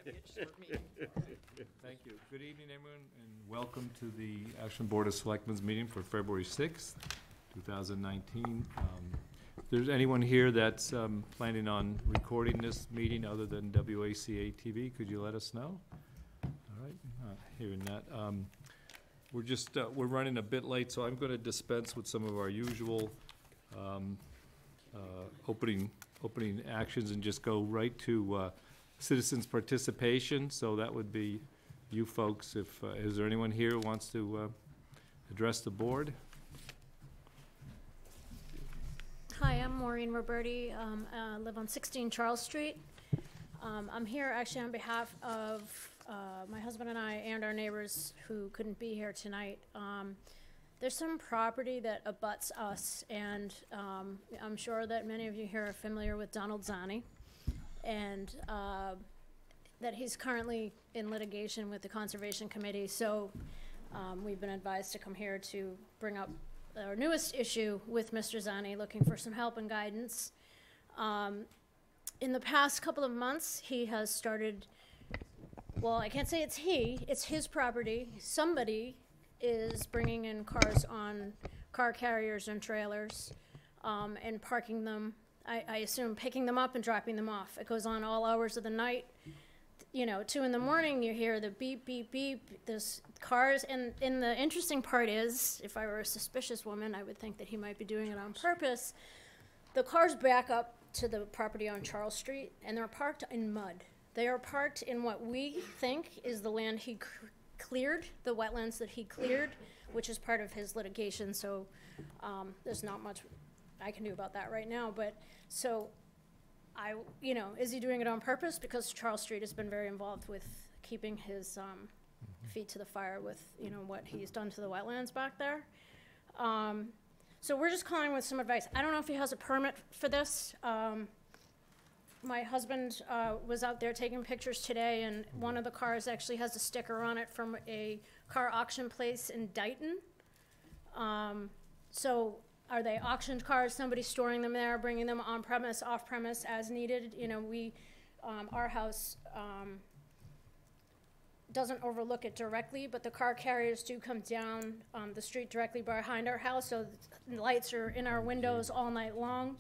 Thank you. Good evening, everyone, and welcome to the Ashland Board of Selectmen's meeting for February 6th, 2019. If there's anyone here that's planning on recording this meeting other than WACA-TV, could you let us know? All right, not hearing that. We're running a bit late, so I'm going to dispense with some of our usual opening actions and just go right to citizens' participation. So that would be you folks. If is there anyone here who wants to address the board? Hi, I'm Maureen Roberti. I live on 16 Charles Street. I'm here actually on behalf of my husband and I and our neighbors who couldn't be here tonight. There's some property that abuts us, and I'm sure that many of you here are familiar with Donald Zani, and that he's currently in litigation with the Conservation Committee. So we've been advised to come here to bring up our newest issue with Mr. Zani, looking for some help and guidance. In the past couple of months, he has started, well, I can't say it's his property. Somebody is bringing in cars on car carriers and trailers and parking them. I assume picking them up and dropping them off. It goes on all hours of the night. You know, 2 in the morning, you hear the beep, beep, beep. There's cars, and the interesting part is, if I were a suspicious woman, I would think that he might be doing it on purpose. The cars back up to the property on Charles Street, and they're parked in mud. They are parked in what we think is the land he cleared, the wetlands that he cleared, which is part of his litigation. So there's not much I can do about that right now. But so is he doing it on purpose? Because Charles Street has been very involved with keeping his feet to the fire with, what he's done to the wetlands back there. So we're just calling with some advice. I don't know if he has a permit for this. My husband was out there taking pictures today, and one of the cars actually has a sticker on it from a car auction place in Dighton. So are they auctioned cars, somebody storing them there, bringing them on premise, off premise as needed? Our house doesn't overlook it directly, but the car carriers do come down the street directly behind our house, so the lights are in our windows all night long.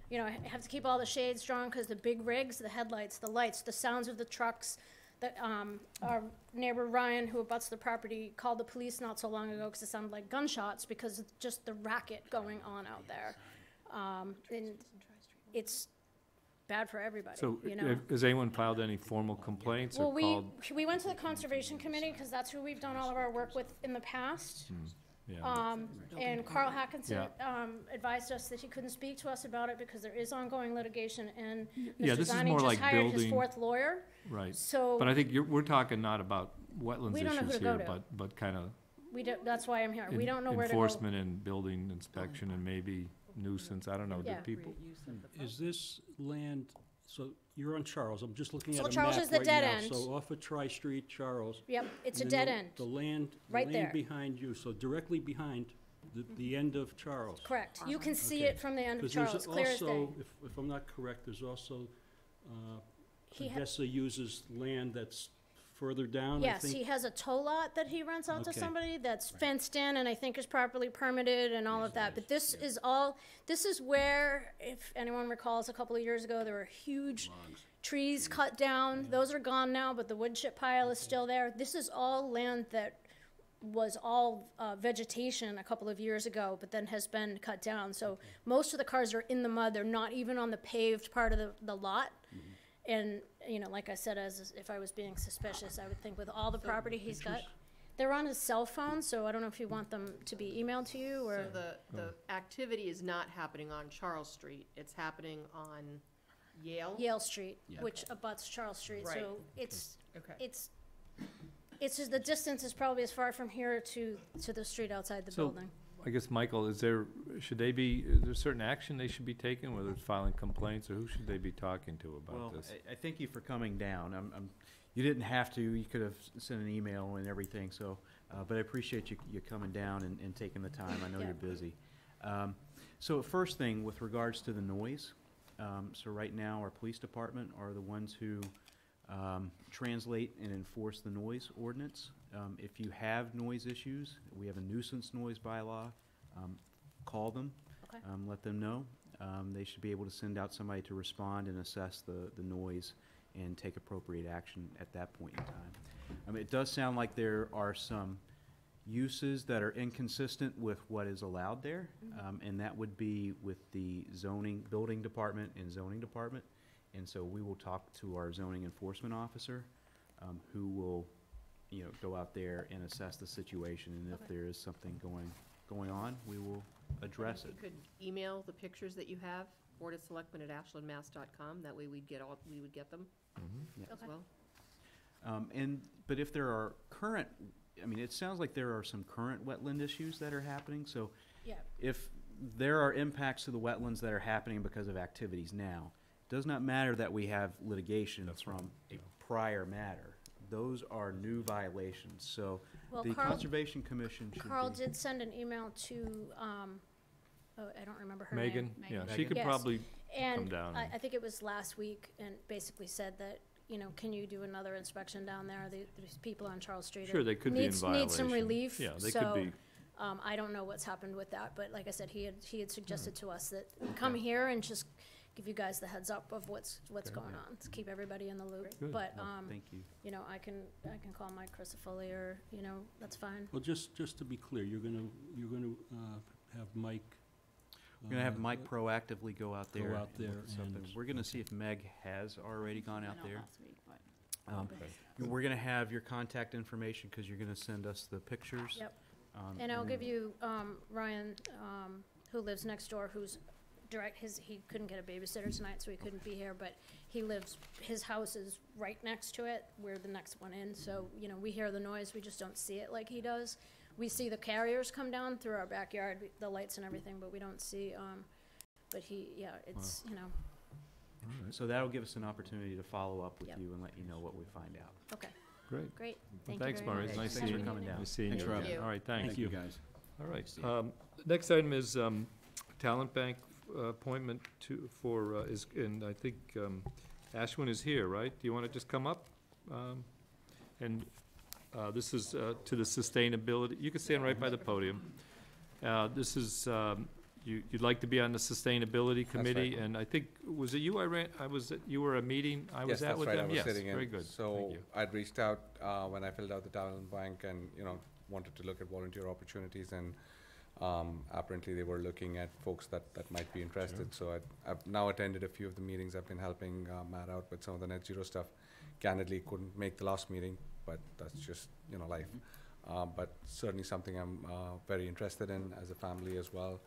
I have to keep all the shades drawn because the big rigs, the headlights, the lights, the sounds of the trucks. Our neighbor Ryan, who abuts the property, called the police not so long ago because it sounded like gunshots because of just the racket going on out there. And it's bad for everybody. So has anyone filed any formal complaints? Well, or we went to the Conservation Committee because that's who we've done all of our work with in the past. Yeah. And Carl Hackinson advised us that he couldn't speak to us about it because there is ongoing litigation, and Mr. This Zani is more just like hired building, his 4th lawyer. Right. So, but I think we're talking not about wetlands we don't know who issues to go here, to. but kind of that's why I'm here. We don't know where to go. Enforcement and building inspection and maybe nuisance. I don't know. Yeah. Do people? Is this land? So you're on Charles. I'm just looking at a Charles map is the right dead now. end. So off of Tri-Street, Charles. Yep, it's a and dead then end. The land Right there. behind you. So directly behind the end of Charles. Correct. You can see Okay. it from the end of 'Cause Charles, there's clear as day. also, if I'm not correct, there's also Odessa uses land that's further down. I Yes, think. he has a tow lot that he rents out to Okay. somebody that's fenced in and I think is properly permitted and all of that. But this is where, if anyone recalls, a couple of years ago, there were huge trees cut down. Those are gone now, but the wood chip pile is still there. This is all land that was all vegetation a couple of years ago, but then has been cut down. So most of the cars are in the mud. They're not even on the paved part of the lot. And, like I said, as if I was being suspicious, I would think with all the property he's got, they're on his cell phone, so I don't know if you want them to be emailed to you or. So the activity is not happening on Charles Street. It's happening on Yale Street, which abuts Charles Street. Right. So it's Okay. it's just the distance is probably as far from here to the street outside the building. I guess, Michael, is there certain action they should be taking, whether it's filing complaints, or who should they be talking to about this? I thank you for coming down. You didn't have to. You could have sent an email and everything. So, but I appreciate you coming down and taking the time. I know you're busy. So first thing, with regards to the noise, so right now our police department are the ones who translate and enforce the noise ordinance. If you have noise issues, we have a nuisance noise bylaw. Call them, Okay. let them know. They should be able to send out somebody to respond and assess the noise and take appropriate action at that point in time. It does sound like there are some uses that are inconsistent with what is allowed there, and that would be with the zoning, building department and zoning department. And so we will talk to our zoning enforcement officer, who will, go out there and assess the situation, and if Okay. there is something going on, we will address If it. you could email the pictures that you have, boardofselectmen@ashlandmass.com, that way we would get them Yeah. as Okay. well. But if there are current, it sounds like there are some current wetland issues that are happening, so Yeah, if there are impacts to the wetlands that are happening because of activities now, it does not matter that we have litigation That's from right, a yeah. prior matter. Those are new violations, so well, the Carl Conservation Commission should Carl be. did send an email to, I don't remember her name. Megan, yeah, she Megan. could Yes. probably And come down. I think it was last week, and basically said that, can you do another inspection down there? There's people on Charles Street. Sure, they could be in Need violation. some relief. Yeah, they so, could be. I don't know what's happened with that, but like I said, he had suggested to us that come here and just give you guys the heads up of what's Okay. going on, to keep everybody in the loop. Good. But, Well, thank you. I can call Mike Crisafulli, or, that's fine. Well, just to be clear, you're gonna have Mike. We're gonna have Mike proactively go out there. out and look there at something. and- We're gonna see if Meg has already gone out there. Last week, but We're gonna have your contact information, because you're gonna send us the pictures. Yep. And I'll give you, Ryan, who lives next door, who's he couldn't get a babysitter tonight, so he couldn't be here, but his house is right next to it. We're the next one in, so, we hear the noise, we just don't see it like he does. We see the carriers come down through our backyard, the lights and everything, but we don't see, but it's, All right. So that'll give us an opportunity to follow up with Yep. you and let you know what we find out. okay, Great. great. Well, Thank you thanks, very Maureen. much. Nice Thanks seeing for you. coming down. Nice seeing Thanks, you. Rob. again. All right, thanks. Thank you. guys. All right. Next item is Talent Bank appointment and I think Ashwin is here, right? Do you want to just come up? And this is to the sustainability, you can stand right by the podium. This is, you'd like to be on the Sustainability Committee, right. and I think, was it you you were at a meeting I was Yes, at that's with right, I them? was Yes, sitting in. very good. Thank So you. I'd reached out when I filled out the talent bank and, wanted to look at volunteer opportunities, and apparently they were looking at folks that might be interested. So I've now attended a few of the meetings. I've been helping Matt out with some of the net zero stuff. Candidly, couldn't make the last meeting, but that's just, life. But certainly something I'm very interested in as a family as well.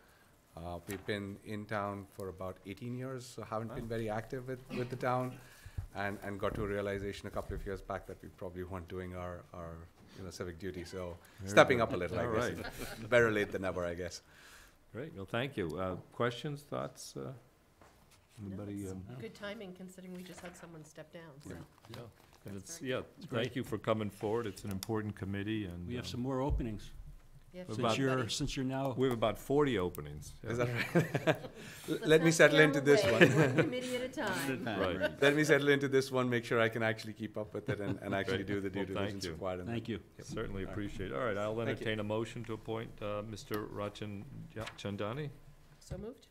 We've been in town for about 18 years, so haven't been very active with the town, and got to a realization a couple of years back that we probably weren't doing our civic duty, so Very stepping good. up a little, All I guess. Better late than never, I guess. Great, well, thank you. Questions, thoughts? Anybody? Good timing, considering we just had someone step down, so. Yeah, and That's it's, very yeah, great. thank you for coming forward. It's an important committee, and We have some more openings, Yeah, What since about- you're, since you're now, we have about 40 openings. Is Yeah. that right? let's Let me not settle scare into 'em this away, one. one committee at a time. Right. Let me settle into this one, make sure I can actually keep up with it and actually Great. do the due Well, thank diligence you. required. thank you. Certainly All right. appreciate it. All right, I'll Thank you. entertain a motion to appoint Mr. Ratanchandani. So moved?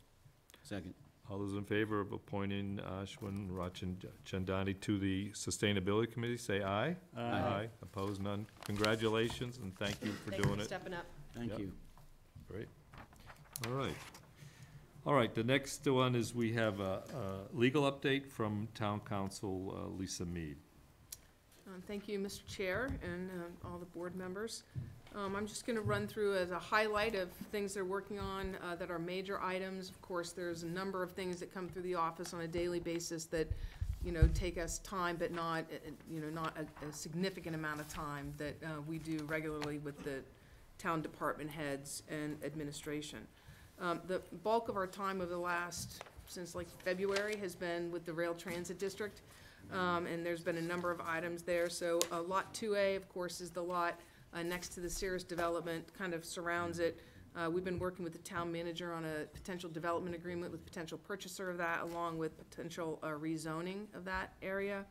Second. All those in favor of appointing Ashwin Ratanchandani to the Sustainability Committee, say aye. Opposed, none. Congratulations, and thank you for Thank you doing for it. stepping up. Thank Yep. you. Great. All right. All right, the next one is we have a legal update from Town Council Lisa Mead. Thank you, Mr. Chair, and all the board members. I'm just going to run through as a highlight of things they're working on that are major items. Of course, there's a number of things that come through the office on a daily basis that, take us time, but not, not a significant amount of time that we do regularly with the town department heads and administration. The bulk of our time over the last, since like February, has been with the Rail Transit District. And there's been a number of items there. So Lot 2A, of course, is the lot next to the Sears development, kind of surrounds it. We've been working with the town manager on a potential development agreement with potential purchaser of that, along with potential rezoning of that area.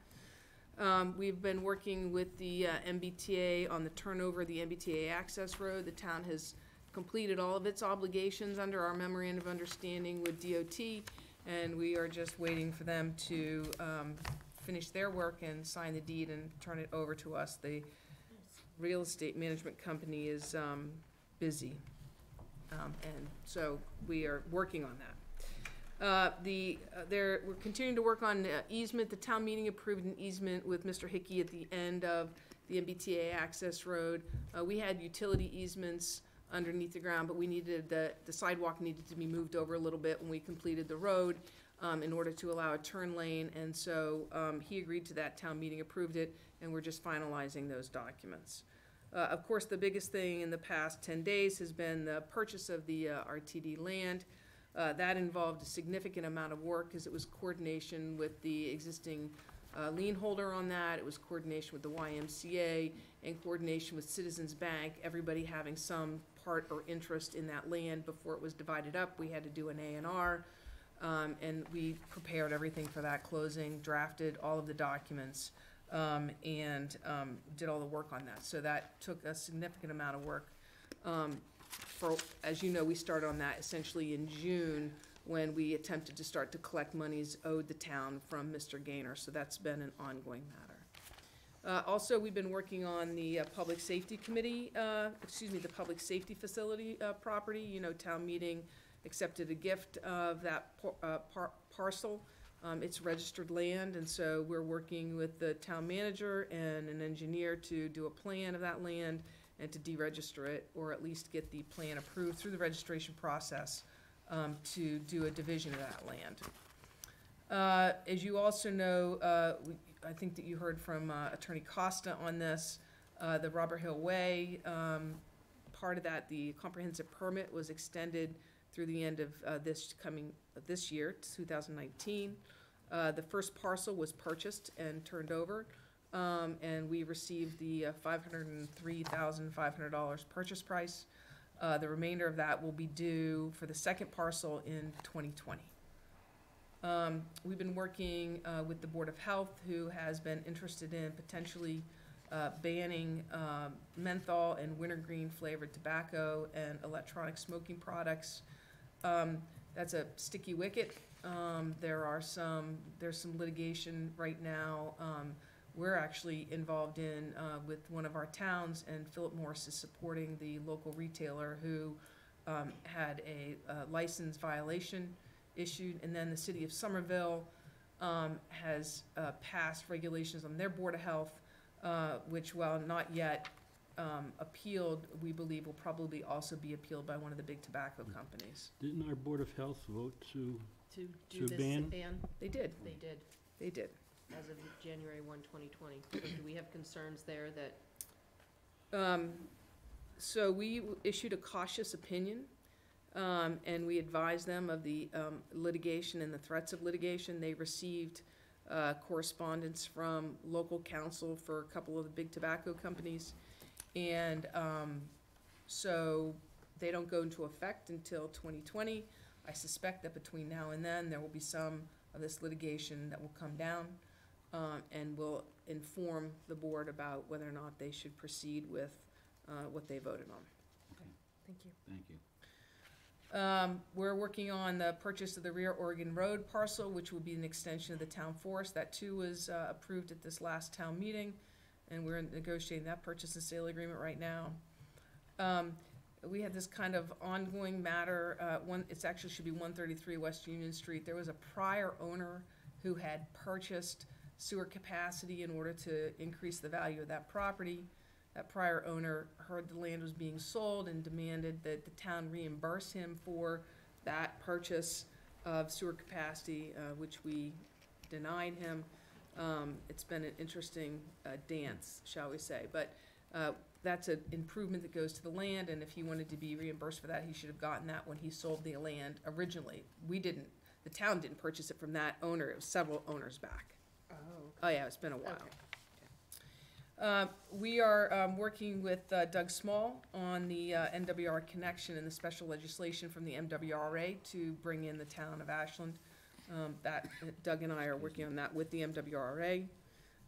We've been working with the MBTA on the turnover of the MBTA Access Road. The town has completed all of its obligations under our memorandum of understanding with DOT, and we are just waiting for them to finish their work and sign the deed and turn it over to us. The real estate management company is busy, and so we are working on that. We're continuing to work on easement. The town meeting approved an easement with Mr. Hickey at the end of the MBTA Access Road. We had utility easements underneath the ground, but we needed, the sidewalk needed to be moved over a little bit when we completed the road in order to allow a turn lane, and so he agreed to that. Town meeting approved it, and we're just finalizing those documents. Of course, the biggest thing in the past 10 days has been the purchase of the RTD land. That involved a significant amount of work because it was coordination with the existing lien holder on that. It was coordination with the YMCA and coordination with Citizens Bank, everybody having some part or interest in that land before it was divided up. We had to do an A&R, and we prepared everything for that closing, drafted all of the documents, and did all the work on that. So that took a significant amount of work. As you know, we started on that essentially in June when we attempted to start to collect monies owed the town from Mr. Gaynor, so that's been an ongoing matter. Also, we've been working on the Public Safety Committee, the Public Safety Facility property. You know, town meeting accepted a gift of that parcel. It's registered land, and so we're working with the town manager and an engineer to do a plan of that land and to deregister it, or at least get the plan approved through the registration process to do a division of that land. As you also know, I think that you heard from Attorney Costa on this, the Robert Hill Way, part of that, the comprehensive permit was extended through the end of this year, 2019. The first parcel was purchased and turned over. And we received the $503,500 purchase price. The remainder of that will be due for the second parcel in 2020. We've been working with the Board of Health, who has been interested in potentially banning menthol and wintergreen flavored tobacco and electronic smoking products. That's a sticky wicket. There's some litigation right now. We're actually involved in with one of our towns, and Philip Morris is supporting the local retailer who had a license violation issued, and then the city of Somerville has passed regulations on their Board of Health, which, while not yet appealed, we believe will probably also be appealed by one of the big tobacco companies. Didn't our Board of Health vote to do this ban? They did. They did, as of January 1, 2020. So do we have concerns there that? So we issued a cautious opinion, and we advised them of the litigation and the threats of litigation. They received correspondence from local counsel for a couple of the big tobacco companies, and so they don't go into effect until 2020. I suspect that between now and then, there will be some of this litigation that will come down, and will inform the board about whether or not they should proceed with what they voted on. Okay. Thank you. Thank you. We're working on the purchase of the rear Oregon Road parcel, which will be an extension of the town forest. That too was approved at this last town meeting, and we're negotiating that purchase and sale agreement right now. We had this kind of ongoing matter. It actually should be 133 West Union Street. There was a prior owner who had purchased sewer capacity in order to increase the value of that property. That prior owner heard the land was being sold and demanded that the town reimburse him for that purchase of sewer capacity, which we denied him. It's been an interesting dance, shall we say, but that's an improvement that goes to the land, and if he wanted to be reimbursed for that, he should have gotten that when he sold the land originally. We didn't, the town didn't purchase it from that owner. It was several owners back. Oh yeah, it's been a while. Okay. We are working with Doug Small on the MWR connection and the special legislation from the MWRA to bring in the town of Ashland. Doug and I are working on that with the MWRA.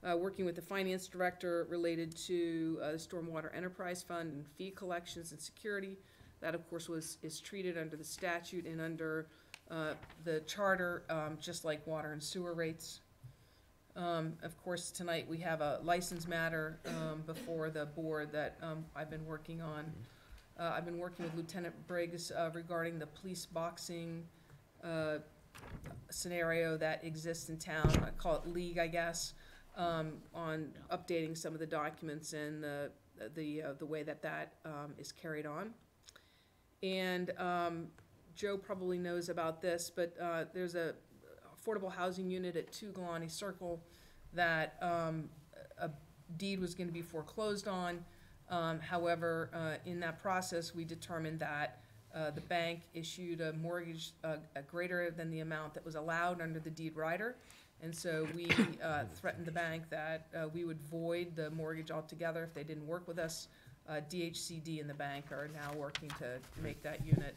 working with the finance director related to the Stormwater Enterprise Fund and fee collections and security. That, of course, is treated under the statute and under the charter, just like water and sewer rates. Of course, tonight we have a license matter before the board that I've been working on. I've been working with Lieutenant Briggs regarding the police boxing scenario that exists in town. I call it league, I guess, on updating some of the documents and the way that is carried on. And Joe probably knows about this, but there's a affordable housing unit at 2 Galani Circle that a deed was going to be foreclosed on. However, in that process, we determined that the bank issued a mortgage greater than the amount that was allowed under the deed rider. And so we threatened the bank that we would void the mortgage altogether if they didn't work with us. DHCD and the bank are now working to make that unit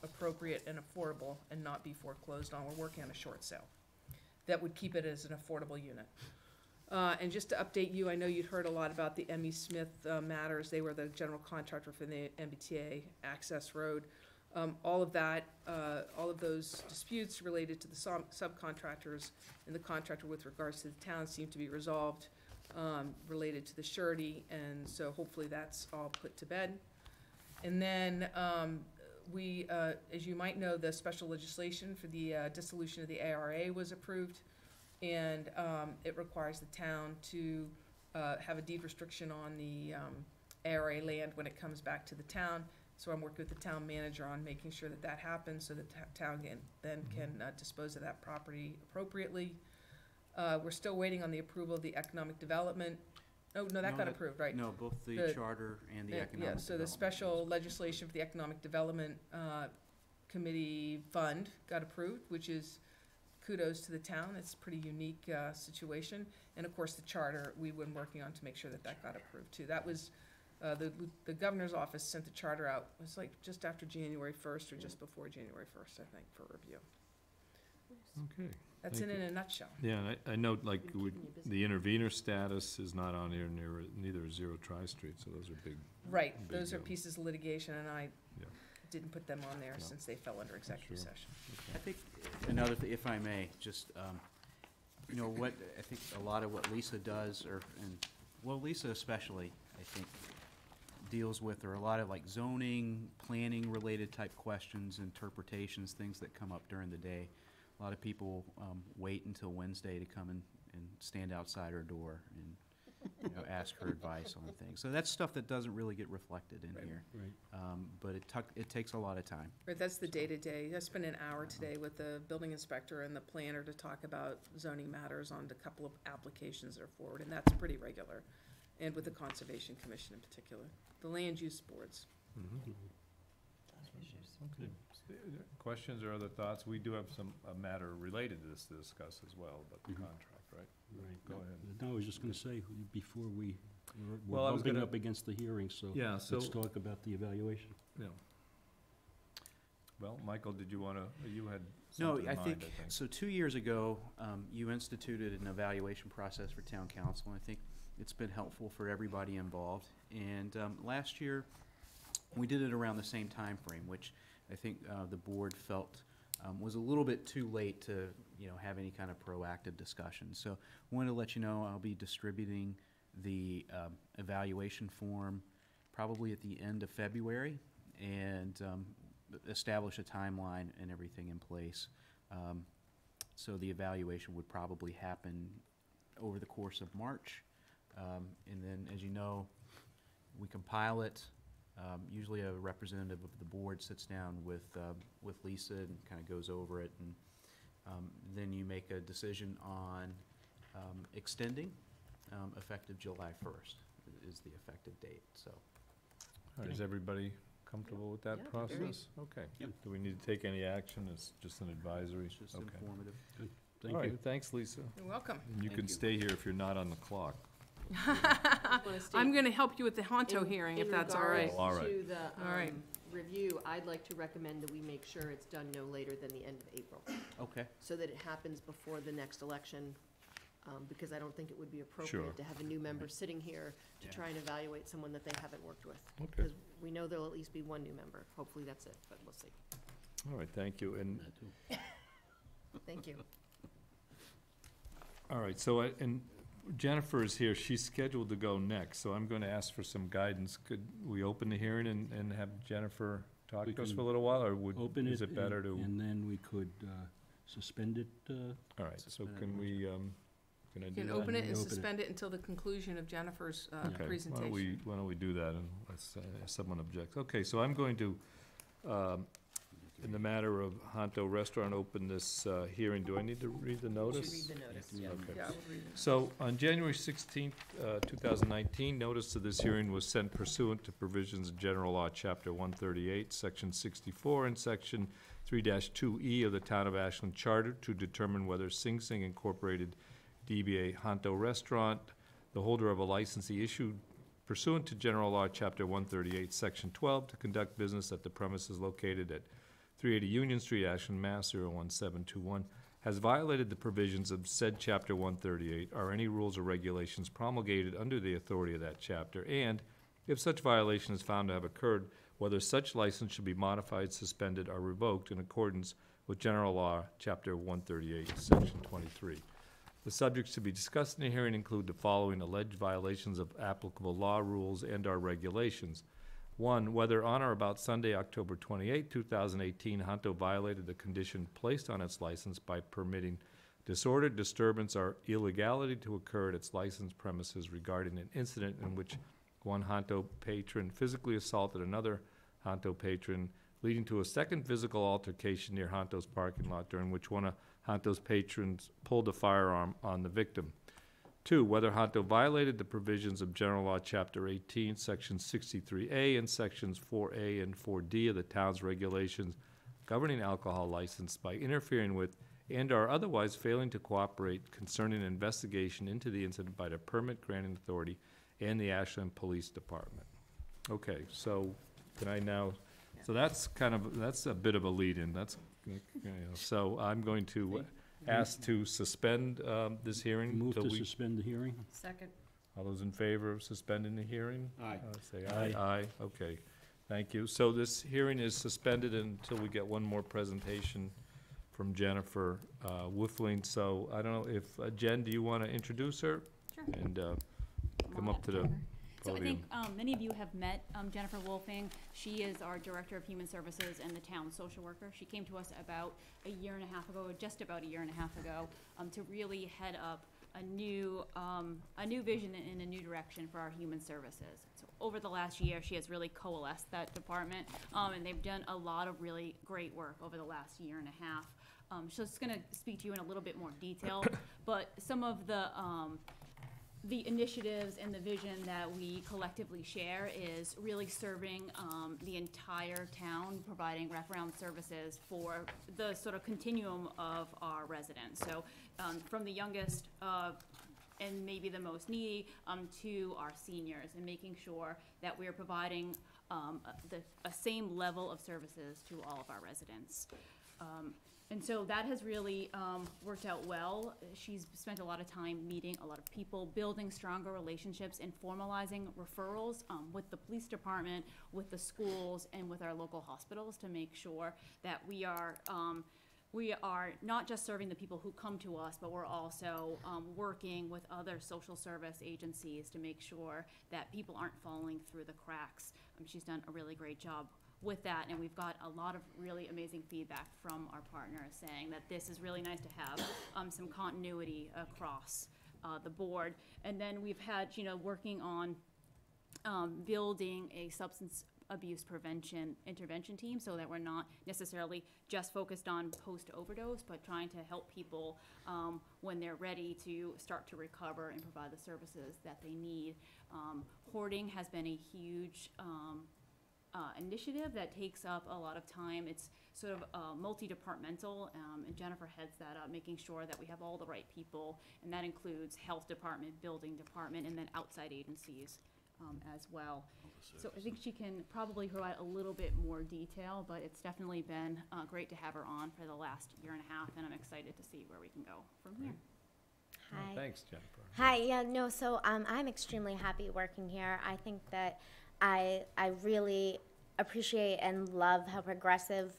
appropriate and affordable and not be foreclosed on. We're working on a short sale that would keep it as an affordable unit. And just to update you, I know you'd heard a lot about the M.E. Smith matters. They were the general contractor for the MBTA Access Road. All of those disputes related to the subcontractors and the contractor with regards to the town seem to be resolved related to the surety, and so hopefully that's all put to bed. And then we, as you might know, the special legislation for the dissolution of the ARA was approved, and it requires the town to have a deed restriction on the ARA land when it comes back to the town. So I'm working with the town manager on making sure that that happens so that the town can dispose of that property appropriately. We're still waiting on the approval of the economic development. Oh, no, that got approved, right? No, both the charter and the economic development. Yeah, so the special legislation for the Economic Development Committee Fund got approved, which is kudos to the town. It's a pretty unique situation. And of course, the charter we've been working on to make sure that that got approved too. That was, the governor's office sent the charter out. It was like just after January 1st or just before January 1st, I think, for review. Okay. That's Thank it in you. a nutshell. Yeah, and I note, like, Keeping you busy. the intervener status is not on here, neither is Zero Tri-Street, so those are big. Right, Big those are deal. pieces of litigation, and I Yeah. didn't put them on there No. since they fell under executive Sure. session. I think another thing, if I may, just, you know, what, I think a lot of what Lisa does, Lisa especially, I think, deals with, are a lot of like zoning, planning related type questions, interpretations, things that come up during the day. A lot of people wait until Wednesday to come and stand outside her door and, you know, ask her advice on things. So that's stuff that doesn't really get reflected in Right. here. Right. But it takes a lot of time. Right, that's the day-to-day. I spent an hour today with the building inspector and the planner to talk about zoning matters on a couple of applications that are forward, and that's pretty regular. And with the Conservation Commission in particular, the land use boards. Okay. Questions or other thoughts? We do have a matter related to this to discuss as well, about the Mhm. contract, right? Right. Go ahead. No, I was just gonna say, before we're Well, I was bumping gonna- up against the hearing, so Yeah, so, let's talk about the evaluation. yeah. Well, Michael, did you wanna, you had No, something in I mind, think, so 2 years ago, you instituted an evaluation process for town council, and I think it's been helpful for everybody involved. And last year, we did it around the same time frame, which I think the board felt was a little bit too late to, you know, have any kind of proactive discussion. So I wanted to let you know I'll be distributing the evaluation form probably at the end of February, and establish a timeline and everything in place. So the evaluation would probably happen over the course of March. And then, as you know, we compile it. Usually a representative of the board sits down with Lisa and kind of goes over it, and then you make a decision on extending, effective July 1st is the effective date, so. All right, is everybody comfortable with that Yeah, process? Okay. Yep. Do we need to take any action? It's just an advisory? It's just Okay. informative. Thank All right, you. thanks, Lisa. You're welcome. And you Thank can you. stay here if you're not on the clock. I'm gonna help you with the Honto hearing, if that's all right. Oh, all right. In regards to All right. the review, I'd like to recommend that we make sure it's done no later than the end of April, Okay, so that it happens before the next election, because I don't think it would be Sure. appropriate to have a new member sitting here to Yeah. try and evaluate someone that they haven't worked with. Okay, Because we know there'll at least be one new member. Hopefully that's it, but we'll see. all right, thank you. And, That too. Thank you. all right, so, and Jennifer is here. She's scheduled to go next, so I'm going to ask for some guidance. Could we open the hearing and have Jennifer talk We to us can for a little while, or would, Open is it, it better to? and then we could suspend it. All right, so Suspend it. can we, can I You do can that? open it and Open it. suspend it until the conclusion of Jennifer's Okay, presentation. why don't we do that, unless someone objects? Okay, so I'm going to, in the matter of Honto Restaurant, open this hearing. Do I need to read the You notice? should read the notice. Yeah. Okay. Yeah, we'll read it. So, on January 16th, 2019, notice of this hearing was sent pursuant to provisions of General Law, Chapter 138, Section 64, and Section 3-2E of the Town of Ashland Charter to determine whether Sing Sing Incorporated DBA Honto Restaurant, the holder of a licensee issued pursuant to General Law, Chapter 138, Section 12, to conduct business at the premises located at 380 Union Street, Ashland, Mass. 01721, has violated the provisions of said Chapter 138 or any rules or regulations promulgated under the authority of that chapter, and if such violation is found to have occurred, whether such license should be modified, suspended, or revoked in accordance with General Law, Chapter 138, Section 23. The subjects to be discussed in the hearing include the following alleged violations of applicable law, rules, and/or regulations. 1, whether on or about Sunday, October 28, 2018, Honto violated the condition placed on its license by permitting disorder, disturbance, or illegality to occur at its licensed premises regarding an incident in which one Honto patron physically assaulted another Honto patron, leading to a second physical altercation near Honto's parking lot, during which one of Honto's patrons pulled a firearm on the victim. 2, whether Honto violated the provisions of General Law, Chapter 18, Section 63A, and Sections 4A and 4D of the town's regulations governing alcohol license by interfering with and/or otherwise failing to cooperate concerning an investigation into the incident by the permit granting authority and the Ashland Police Department. Okay, so can I now, so that's that's a bit of a lead-in. That's, so I'm going to ask to suspend this hearing Move till to we. suspend the hearing? Second. All those in favor of suspending the hearing? Aye. Say aye. Aye, okay. Thank you. So this hearing is suspended until we get one more presentation from Jennifer Wuelfing. So I don't know if, Jen, do you want to introduce her? Sure. And come up to the So I podium. think many of you have met Jennifer Wuelfing. She is our Director of Human Services and the town social worker. She came to us about a year and a half ago, or just about a year and a half ago, to really head up a new vision and a new direction for our human services. So over the last year, she has really coalesced that department, and they've done a lot of really great work over the last year and a half. So it's going to speak to you in a little bit more detail, but some of the initiatives and the vision that we collectively share is really serving the entire town, providing wraparound services for the sort of continuum of our residents. So from the youngest and maybe the most needy to our seniors, and making sure that we are providing a same level of services to all of our residents. And so that has really worked out well. She's spent a lot of time meeting a lot of people, building stronger relationships and formalizing referrals with the police department, with the schools, and with our local hospitals to make sure that we are not just serving the people who come to us, but we're also working with other social service agencies to make sure that people aren't falling through the cracks. She's done a really great job with that, and we've got a lot of really amazing feedback from our partners saying that this is really nice to have some continuity across the board. And then we've had, working on building a substance abuse prevention intervention team, so that we're not necessarily just focused on post-overdose, but trying to help people when they're ready to start to recover and provide the services that they need. Hoarding has been a huge initiative that takes up a lot of time. It's sort of multi-departmental, and Jennifer heads that up, making sure that we have all the right people, and that includes health department, building department, and then outside agencies as well. So I think she can probably provide a little bit more detail, but it's definitely been great to have her on for the last year and a half, and I'm excited to see where we can go from here. Hi. Thanks, Jennifer. Hi, yeah, no, so I'm extremely happy working here. I think that I really appreciate and love how progressive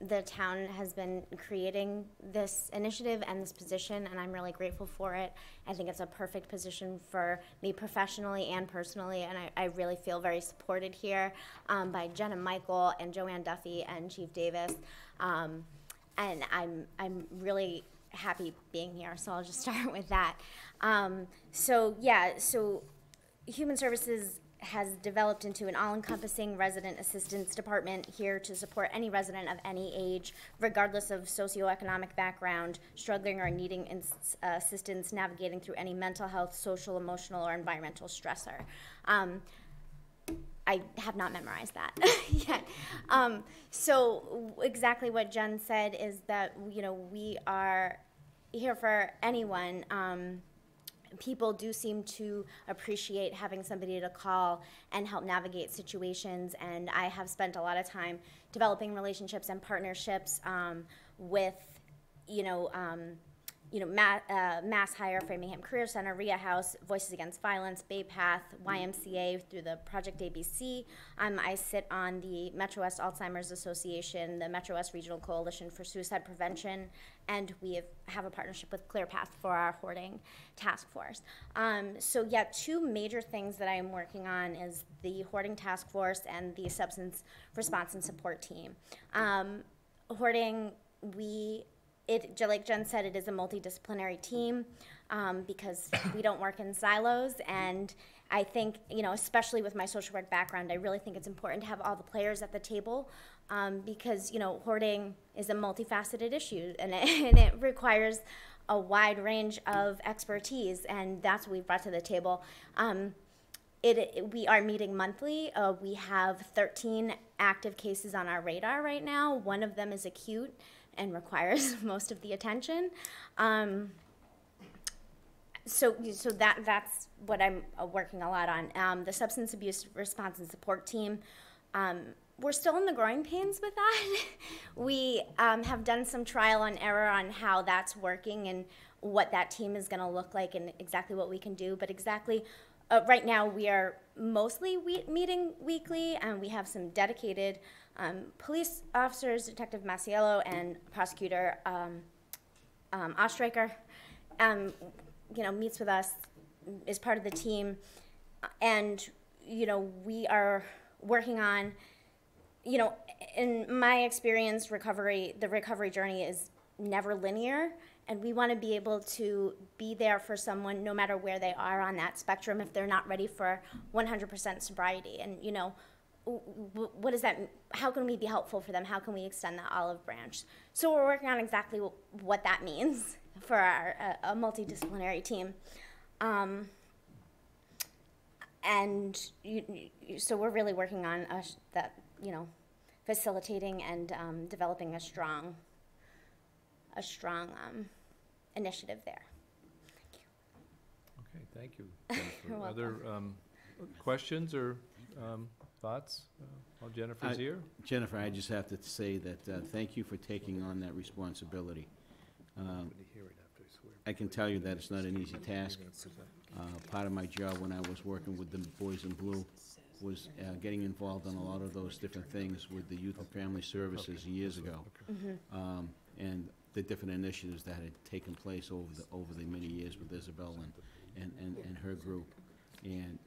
the town has been creating this initiative and this position, and I'm really grateful for it. I think it's a perfect position for me professionally and personally, and I really feel very supported here by Jen and Michael and Joanne Duffy and Chief Davis, and I'm really happy being here, so I'll just start with that. So Human Services has developed into an all-encompassing resident assistance department here to support any resident of any age, regardless of socioeconomic background, struggling or needing assistance navigating through any mental health, social, emotional, or environmental stressor. I have not memorized that yet. So exactly what Jen said is that, you know, we are here for anyone. People do seem to appreciate having somebody to call and help navigate situations, and I have spent a lot of time developing relationships and partnerships with, Mass Hire, Framingham Career Center, RIA House, Voices Against Violence, Bay Path, YMCA through the Project ABC. I sit on the Metro West Alzheimer's Association, the Metro West Regional Coalition for Suicide Prevention, and we have a partnership with ClearPath for our hoarding task force. Two major things that I am working on is the hoarding task force and the substance response and support team. Hoarding, like Jen said, it is a multidisciplinary team because we don't work in silos, and I think, especially with my social work background, I really think it's important to have all the players at the table because, hoarding is a multifaceted issue, and it requires a wide range of expertise, and that's what we've brought to the table. We are meeting monthly. We have 13 active cases on our radar right now. One of them is acute and requires most of the attention. So that's what I'm working a lot on. The substance abuse response and support team, we're still in the growing pains with that. We have done some trial and error on how that's working and what that team is gonna look like and exactly what we can do, but right now we are mostly meeting weekly, and we have some dedicated police officers, Detective Masiello and Prosecutor Ostreicher, meets with us, is part of the team, and we are working on, in my experience, the recovery journey is never linear, and we want to be able to be there for someone no matter where they are on that spectrum if they're not ready for 100% sobriety. And what does that? How can we be helpful for them? How can we extend that olive branch? So we're working on exactly what that means for a multidisciplinary team, so we're really working on facilitating and developing a strong initiative there. Okay, thank you, Jennifer. Are there questions or thoughts while Jennifer's here? Jennifer, I just have to say that thank you for taking on that responsibility. I can tell you that it's not an easy task. Part of my job when I was working with the Boys in Blue was getting involved in a lot of those different things with the Youth and Family Services years ago. And the different initiatives that had taken place over the many years with Isabel and her group. And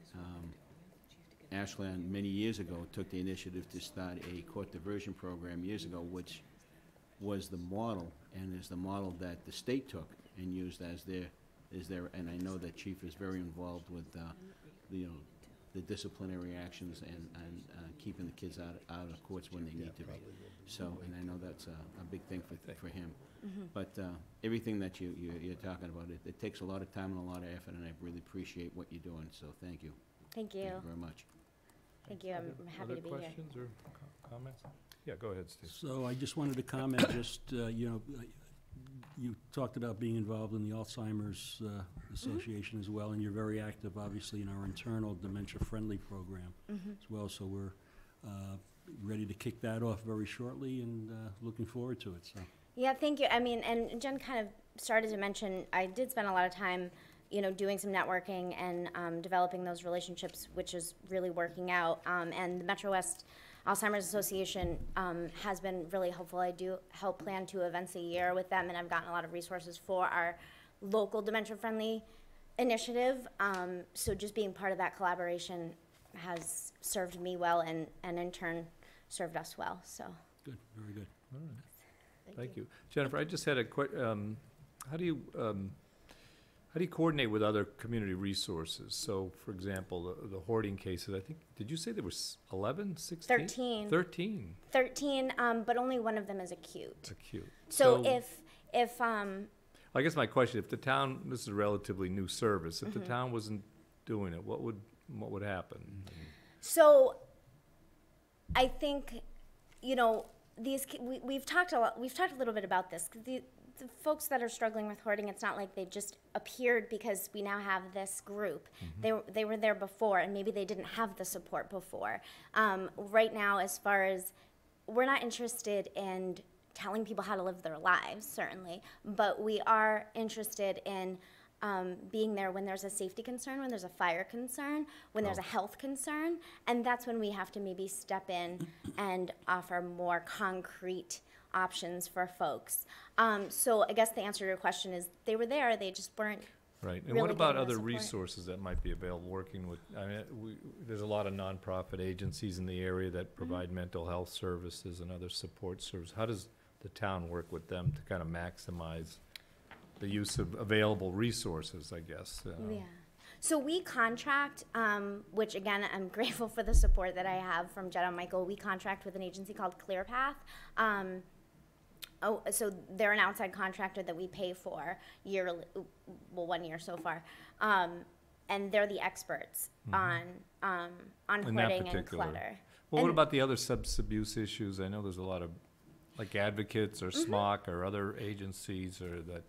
Ashland, many years ago, took the initiative to start a court diversion program years ago, which was the model, and is the model that the state took and used as their, and I know that Chief is very involved with, the disciplinary actions and keeping the kids out of the courts when they need to be. So, and I know that's a big thing for him. But everything that you're talking about, it takes a lot of time and a lot of effort, and I really appreciate what you're doing, so thank you. Thank you. Thank you very much. Thank you. I'm happy to be here. Other questions or comments? Yeah, go ahead, Steve. So I just wanted to comment, you talked about being involved in the Alzheimer's Association as well, and you're very active, obviously, in our internal dementia-friendly program as well. So we're ready to kick that off very shortly and looking forward to it. So Yeah, thank you. I mean, and Jen kind of started to mention, I did spend a lot of time, doing some networking and developing those relationships, which is really working out. And the Metro West Alzheimer's Association has been really helpful. I do help plan 2 events a year with them, and I've gotten a lot of resources for our local dementia-friendly initiative. So just being part of that collaboration has served me well, and in turn served us well. So Good, very good. All right. Thank you. Jennifer, I just had a how do you coordinate with other community resources? So, for example, the hoarding cases, I think, did you say there was 11, 16? 13. 13. 13, but only one of them is acute. Acute. So if I guess my question, if the town, this is a relatively new service, if the town wasn't doing it, what would happen? So I think, we've talked a little bit about this. The folks that are struggling with hoarding, it's not like they just appeared because we now have this group. They were there before, and maybe they didn't have the support before. Right now, as far as, we're not interested in telling people how to live their lives, certainly, but we are interested in being there when there's a safety concern, when there's a fire concern, when there's a health concern, and that's when we have to maybe step in and offer more concrete options for folks. So I guess the answer to your question is they were there, they just weren't. Right, and really what about getting the other support. resources that might be available, working with, I mean, there's a lot of nonprofit agencies in the area that provide mental health services and other support services. How does the town work with them to kind of maximize the use of available resources, I guess? Yeah. So we contract, which again, I'm grateful for the support that I have from Jenna and Michael. We contract with an agency called ClearPath. So they're an outside contractor that we pay for yearly, well, 1 year so far. And they're the experts on hoarding and clutter. Well, what about the other substance abuse issues? I know there's a lot of, like, advocates or SMOC or other agencies or that,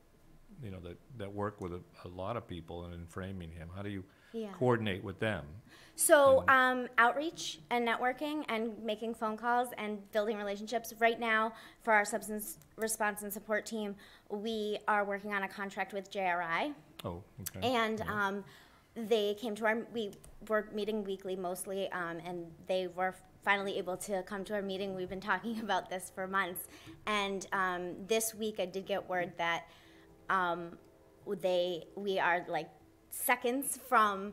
that work with a lot of people in Framingham. How do you coordinate with them? So outreach and networking and making phone calls and building relationships. Right now, for our substance response and support team, we are working on a contract with JRI. Oh, okay. And they came to we were meeting weekly mostly, and they were finally able to come to our meeting. We've been talking about this for months. And this week I did get word that we are like seconds from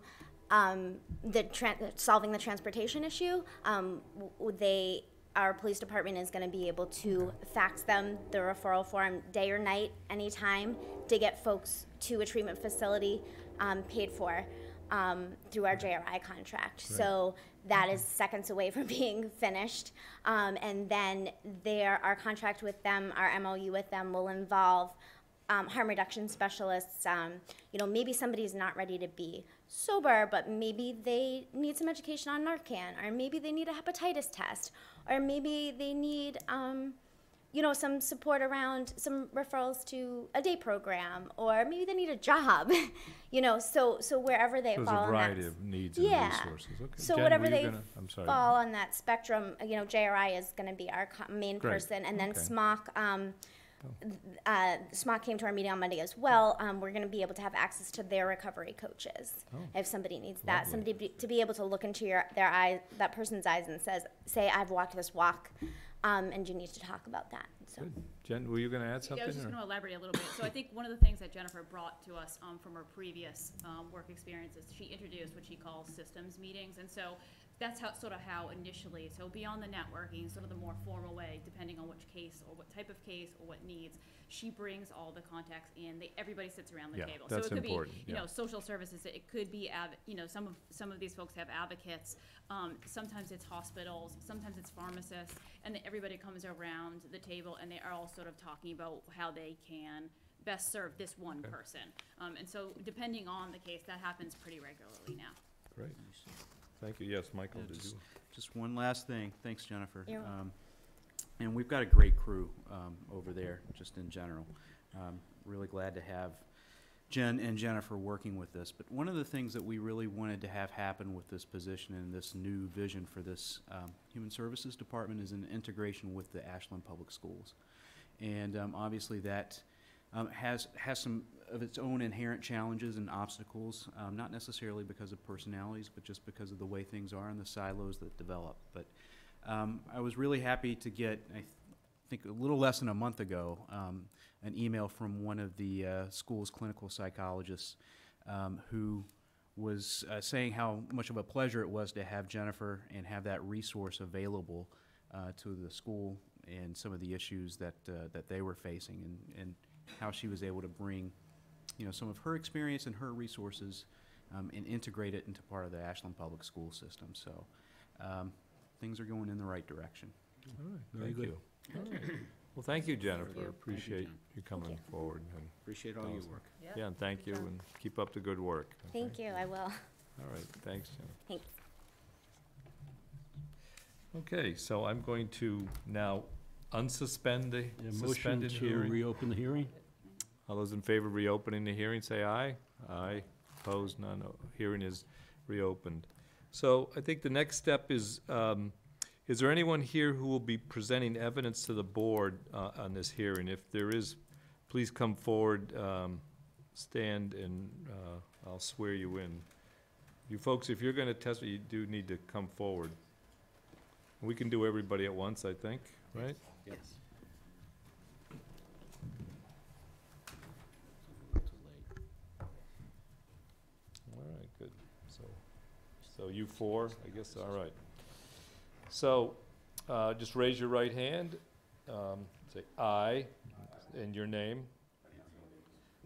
solving the transportation issue. Our police department is going to be able to fax them the referral form day or night, anytime, to get folks to a treatment facility paid for through our JRI contract. Right. So that is seconds away from being finished. And then our contract with them, our MOU with them, will involve harm reduction specialists. Maybe somebody's not ready to be sober, but maybe they need some education on Narcan, or maybe they need a hepatitis test, or maybe they need, some support around some referrals to a day program, or maybe they need a job, so wherever they fall on that. There's a variety of needs and resources. Okay. So Jen, whatever they I'm sorry. fall on that spectrum, JRI is going to be our main person, and then SMOC. SMOC came to our meeting on Monday as well. We're going to be able to have access to their recovery coaches if somebody needs that. Somebody to be able to look into their eyes, that person's eyes, and say, I've walked this walk, and you need to talk about that. So. Good. Jen, were you going to add something? Yeah, I was just going to elaborate a little bit. So I think one of the things that Jennifer brought to us from her previous work experiences, she introduced what she calls systems meetings. And so that's how initially, so beyond the networking, sort of the more formal way, depending on which case or what type of case or what needs, she brings all the contacts in. Everybody sits around the table. That's so it could important. be, social services. It could be, some of these folks have advocates. Sometimes it's hospitals. Sometimes it's pharmacists. And then everybody comes around the table and they are all sort of talking about how they can best serve this one person. And so depending on the case, that happens pretty regularly now. Great. Thank you. Yes, Michael, did you? Just one last thing. Thanks, Jennifer. You're welcome. And we've got a great crew over there, just in general. Really glad to have Jen and Jennifer working with this. But one of the things that we really wanted to have happen with this position and this new vision for this Human Services Department is an integration with the Ashland Public Schools. And obviously that has some of its own inherent challenges and obstacles, not necessarily because of personalities, but just because of the way things are and the silos that develop. But I was really happy to get, I think a little less than a month ago, an email from one of the school's clinical psychologists who was saying how much of a pleasure it was to have Jennifer and have that resource available to the school and some of the issues that they were facing, and how she was able to bring, some of her experience and her resources and integrate it into part of the Ashland Public School system. So things are going in the right direction. All right, Very thank good. you. All right. Well, thank you, Jennifer. you. Appreciate Jen. you coming forward. And Appreciate all your Awesome. work. yeah, and thank you, job. and keep up the good work. Thank you, I will. All right, thanks, Jennifer. Thanks. Okay, so I'm going to now unsuspend the Yeah, motion suspended to hearing. reopen the hearing? All those in favor of reopening the hearing, say aye. Aye. Opposed, none. Hearing is reopened. So I think the next step is there anyone here who will be presenting evidence to the board on this hearing? If there is, please come forward, stand, and I'll swear you in. You folks, if you're gonna testify, you do need to come forward. We can do everybody at once, I think, right? Yes. All right, good. So you four, I guess, all right. So, just raise your right hand, say aye, and your name.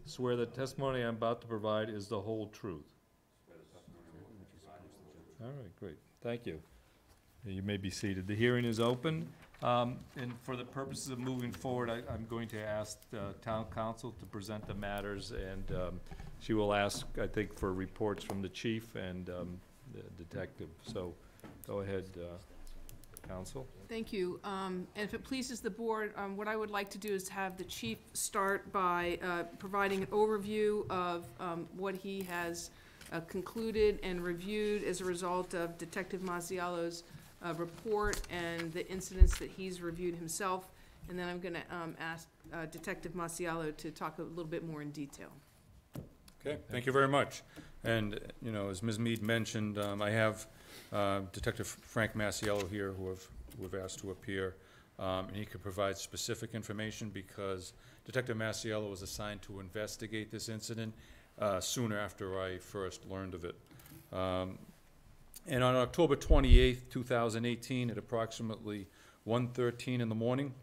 Swear the testimony I'm about to provide is the whole truth. All right, great, thank you. You may be seated. The hearing is open, and for the purposes of moving forward, I'm going to ask town council to present the matters, and she will ask, I think, for reports from the chief and the detective. So, go ahead, counsel. Thank you. And if it pleases the board, what I would like to do is have the chief start by providing an overview of what he has concluded and reviewed as a result of Detective Masialo's report and the incidents that he's reviewed himself. And then I'm going to ask Detective Masialo to talk a little bit more in detail. Okay, thank you very much. And, as Ms. Mead mentioned, I have Detective Frank Masiello here who have asked to appear, and he could provide specific information because Detective Masiello was assigned to investigate this incident soon after I first learned of it. And on October 28th, 2018, at approximately 1:13 in the morning,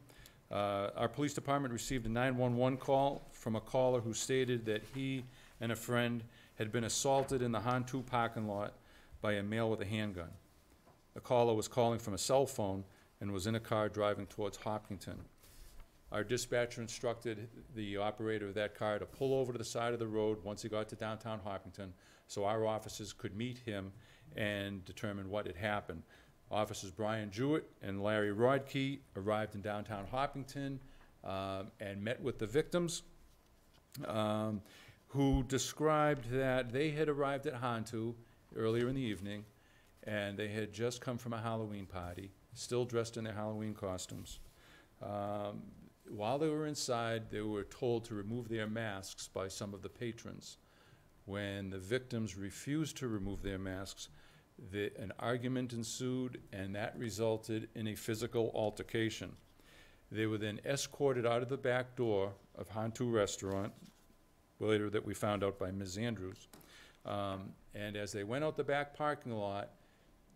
our police department received a 911 call from a caller who stated that he and a friend had been assaulted in the Hantu parking lot by a male with a handgun. The caller was calling from a cell phone and was in a car driving towards Hopkinton. Our dispatcher instructed the operator of that car to pull over to the side of the road once he got to downtown Hopkinton so our officers could meet him and determine what had happened. Officers Brian Jewett and Larry Rodkey arrived in downtown Hopkinton and met with the victims, who described that they had arrived at Hantu earlier in the evening, and they had just come from a Halloween party, still dressed in their Halloween costumes. While they were inside, they were told to remove their masks by some of the patrons. When the victims refused to remove their masks, an argument ensued, and that resulted in a physical altercation. They were then escorted out of the back door of Hantu Restaurant, later that we found out by Ms. Andrews. And as they went out the back parking lot,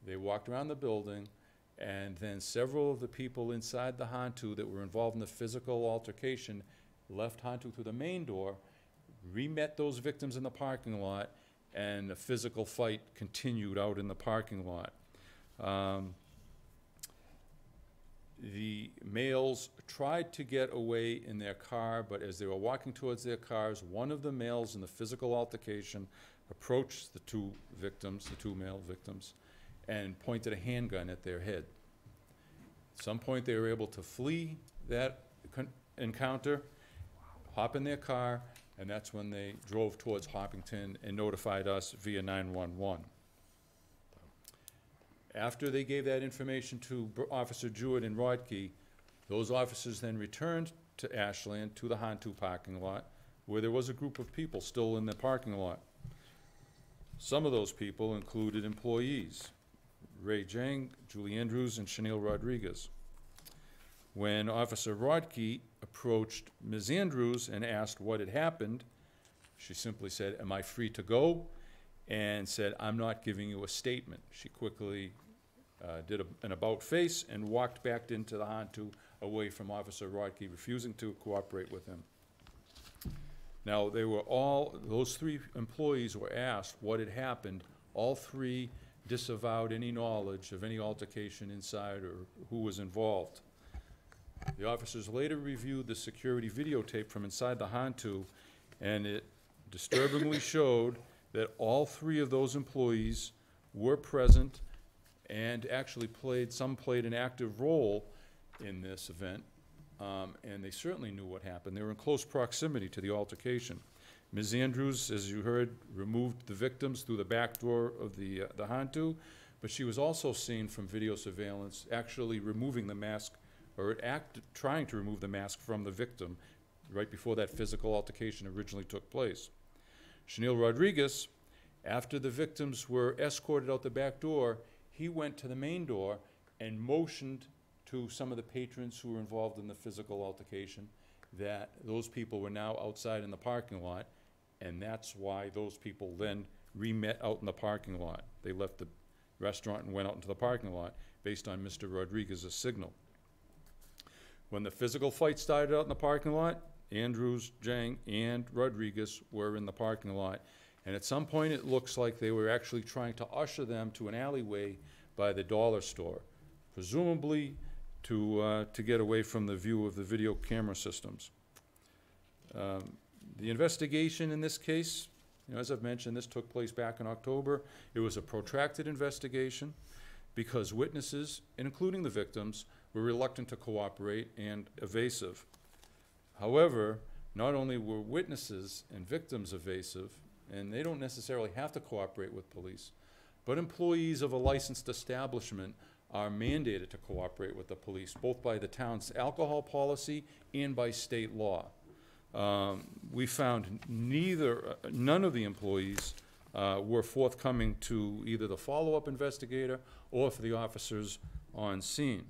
they walked around the building, and then several of the people inside the Hantu that were involved in the physical altercation left Hantu through the main door, re-met those victims in the parking lot, and the physical fight continued out in the parking lot. The males tried to get away in their car, but as they were walking towards their cars, one of the males in the physical altercation approached the two victims, the two male victims, and pointed a handgun at their head. At some point, they were able to flee that encounter, hop in their car, and that's when they drove towards Hopkinton and notified us via 911. After they gave that information to Officer Jewett and Rodkey, Those officers then returned to Ashland, to the Hantu parking lot, where there was a group of people still in the parking lot. Some of those people included employees, Ray Jang, Julie Andrews, and Chanel Rodriguez. When Officer Rodkey approached Ms. Andrews and asked what had happened, she simply said, "Am I free to go?" and said, "I'm not giving you a statement." She quickly did an about face and walked back into the Hantu away from Officer Rodkey, refusing to cooperate with him. Now, those three employees were asked what had happened. All three disavowed any knowledge of any altercation inside or who was involved. The officers later reviewed the security videotape from inside the Hantu, and it disturbingly showed that all three of those employees were present and actually played an active role in this event, and they certainly knew what happened. They were in close proximity to the altercation. Ms. Andrews, as you heard, removed the victims through the back door of the Hantu, but she was also seen from video surveillance actually removing the mask, or trying to remove the mask from the victim right before that physical altercation originally took place. Chanel Rodriguez, after the victims were escorted out the back door, he went to the main door and motioned to some of the patrons who were involved in the physical altercation that those people were now outside in the parking lot, and that's why those people then re-met out in the parking lot. They left the restaurant and went out into the parking lot based on Mr. Rodriguez's signal. When the physical fight started out in the parking lot, Andrews, Jang, and Rodriguez were in the parking lot. And at some point, it looks like they were actually trying to usher them to an alleyway by the dollar store, presumably to get away from the view of the video camera systems. The investigation in this case, as I've mentioned, this took place back in October. It was a protracted investigation because witnesses, including the victims, were reluctant to cooperate and evasive. However, not only were witnesses and victims evasive, and they don't necessarily have to cooperate with police, but employees of a licensed establishment are mandated to cooperate with the police, both by the town's alcohol policy and by state law. We found none of the employees were forthcoming to either the follow-up investigator or for the officers on scene.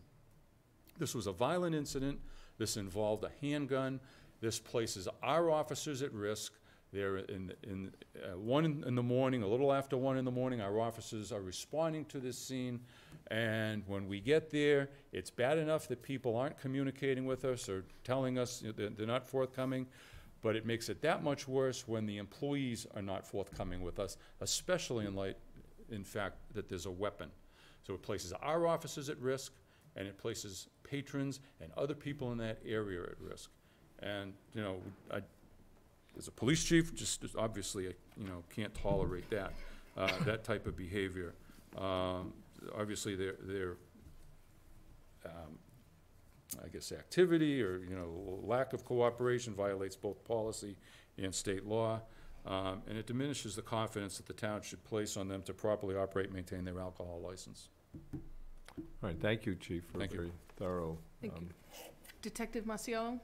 This was a violent incident. This involved a handgun. This places our officers at risk. They're in 1 in the morning, a little after 1 in the morning, our officers are responding to this scene. And when we get there, it's bad enough that people aren't communicating with us or telling us they're not forthcoming, but it makes it that much worse when the employees are not forthcoming with us, especially in fact, that there's a weapon. So it places our officers at risk, and it places patrons and other people in that area at risk. And, as a police chief, just obviously, can't tolerate that, that type of behavior. Obviously, their I guess, activity or, lack of cooperation violates both policy and state law, and it diminishes the confidence that the town should place on them to properly operate and maintain their alcohol license. All right, thank you, Chief, for a very thorough. Thank you. Detective Masiello?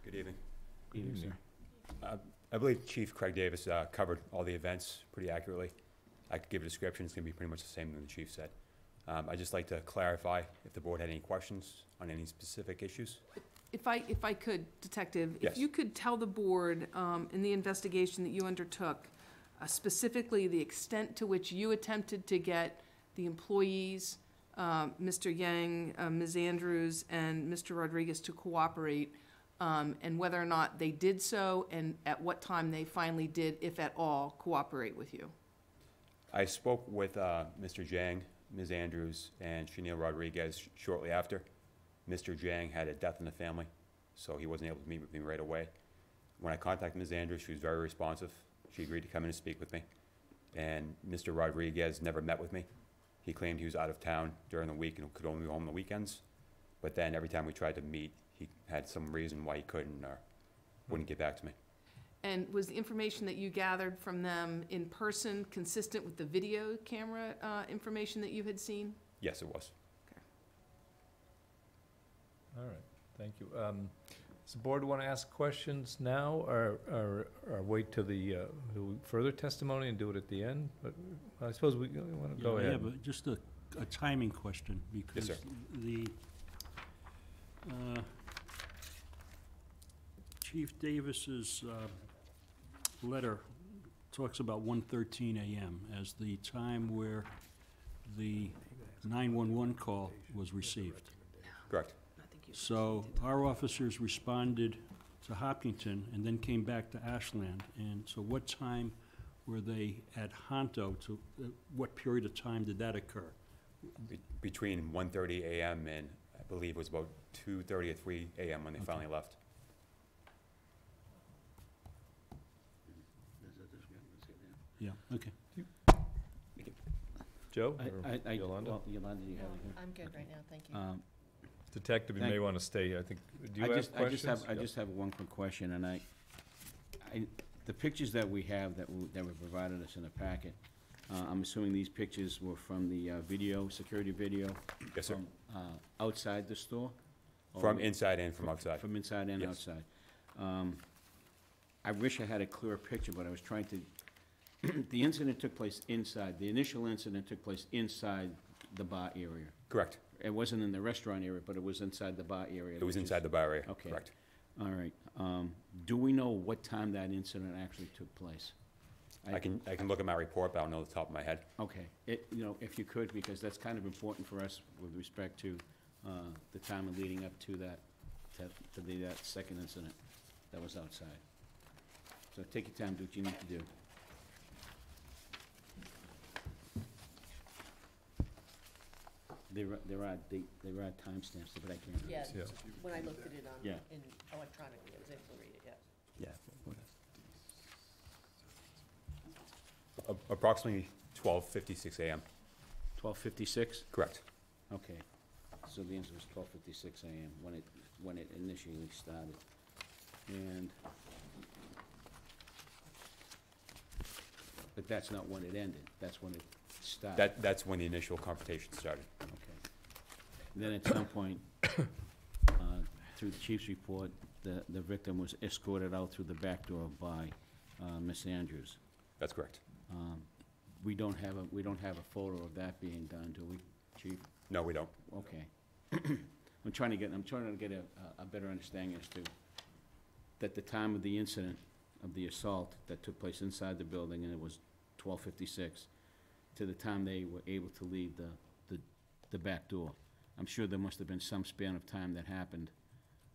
Good evening. Good evening. I believe Chief Craig Davis covered all the events pretty accurately. I could give a description. It's going to be pretty much the same than the Chief said. I'd just like to clarify if the board had any questions on any specific issues. If I could, Detective, Yes. if you could tell the board in the investigation that you undertook, specifically the extent to which you attempted to get the employees, Mr. Yang, Ms. Andrews, and Mr. Rodriguez to cooperate, and whether or not they did so, and at what time they finally did, if at all, cooperate with you. I spoke with Mr. Jang, Ms. Andrews, and Chanel Rodriguez shortly after. Mr. Jang had a death in the family, so he wasn't able to meet with me right away. When I contacted Ms. Andrews, she was very responsive. She agreed to come in and speak with me. And Mr. Rodriguez never met with me. He claimed he was out of town during the week and could only go home on the weekends. But then every time we tried to meet, he had some reason why he couldn't or wouldn't get back to me. And was the information that you gathered from them in person consistent with the video camera information that you had seen? Yes, it was. All right, thank you. Does the board want to ask questions now, or wait till the further testimony and do it at the end? But I suppose we want to go I ahead. have just a timing question, because sir. the Chief Davis's letter talks about 1:13 a.m. as the time where the 911 call was received. Correct. So our officers responded to Hopkinton and then came back to Ashland. And so what time were they at Honto? What period of time did that occur? Between 1:30 a.m. and I believe it was about 2:30 or 3 a.m. when they finally left. Yeah, okay. Joe or I, Yolanda? well, Yolanda, you have it here? I'm good right now, thank you. Detective, you thank- may want to stay. I think, do you have questions? I just have one quick question, and the pictures that we have that were provided us in the packet, I'm assuming these pictures were from the video, security video? Yes, sir. From outside the store? Or From inside and from outside. From inside and Yes. outside. I wish I had a clearer picture, but I was trying to, the incident took place inside, the initial incident took place inside the bar area. Correct. It wasn't in the restaurant area, but it was inside the bar area. It was which is- inside the bar area. Okay. Correct. All right. Do we know what time that incident actually took place? I can look at my report, but I don't know off the top of my head. Okay. If you could, because that's kind of important for us with respect to the time leading up to that, that second incident that was outside. So take your time, do what you need to do. There are timestamps, but I can't. Yeah, Yeah. when I looked at it Yeah. in electronically, I was able to read it, yeah. Yeah. Approximately 12:56 a.m. 12:56? Correct. Okay. So the answer was 12:56 a.m. when it initially started. But that's not when it ended. That's when it started. That's when the initial confrontation started. Okay. Then at some point, through the chief's report, the victim was escorted out through the back door by Miss Andrews. That's correct. We don't have a photo of that being done, do we, Chief? No, we don't. Okay. I'm trying to get a better understanding as to that the time of the incident, of the assault that took place inside the building, and it was 12:56, to the time they were able to leave the back door. I'm sure there must have been some span of time that happened.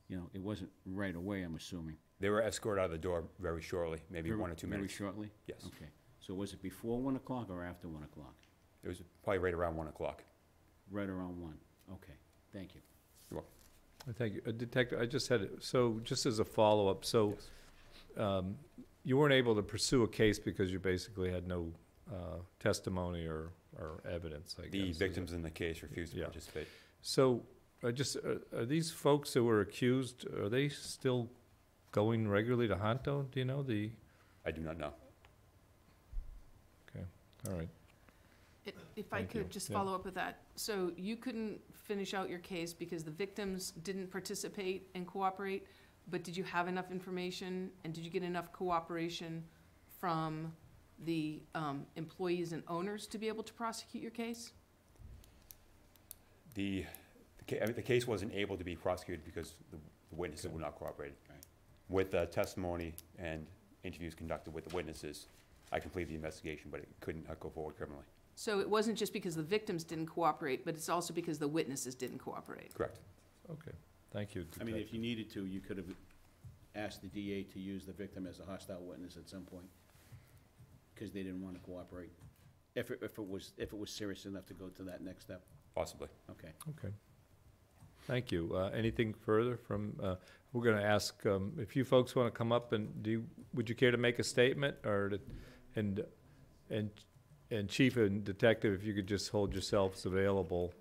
It wasn't right away, I'm assuming. They were escorted out of the door very shortly, maybe 1 or 2 minutes. Very shortly? Yes. Okay. So was it before 1 o'clock or after 1 o'clock? It was probably right around 1 o'clock. Right around 1. Okay. Thank you. You're welcome. Thank you. Detective, I just had, so just as a follow-up, so you weren't able to pursue a case because you basically had no testimony or evidence, I guess. The is it? victims in the case refused to Yeah. participate. So, are these folks that were accused, are they still going regularly to Honto? Do you know the? I do not know. Okay, all right. If I Thank you. could just Yeah. follow up with that. So you couldn't finish out your case because the victims didn't participate and cooperate, but did you have enough information and did you get enough cooperation from the employees and owners to be able to prosecute your case? The case wasn't able to be prosecuted because the witnesses would not cooperate. Right. With testimony and interviews conducted with the witnesses, I completed the investigation, but it couldn't go forward criminally. So it wasn't just because the victims didn't cooperate, but it's also because the witnesses didn't cooperate? Correct. Okay, thank you. I mean, if Detective. you needed to, you could have asked the DA to use the victim as a hostile witness at some point, because they didn't want to cooperate. If it was serious enough to go to that next step. Possibly. Okay. Okay. Thank you. Anything further from, we're gonna ask, if you folks wanna come up and would you care to make a statement or, and Chief and Detective, if you could just hold yourselves available,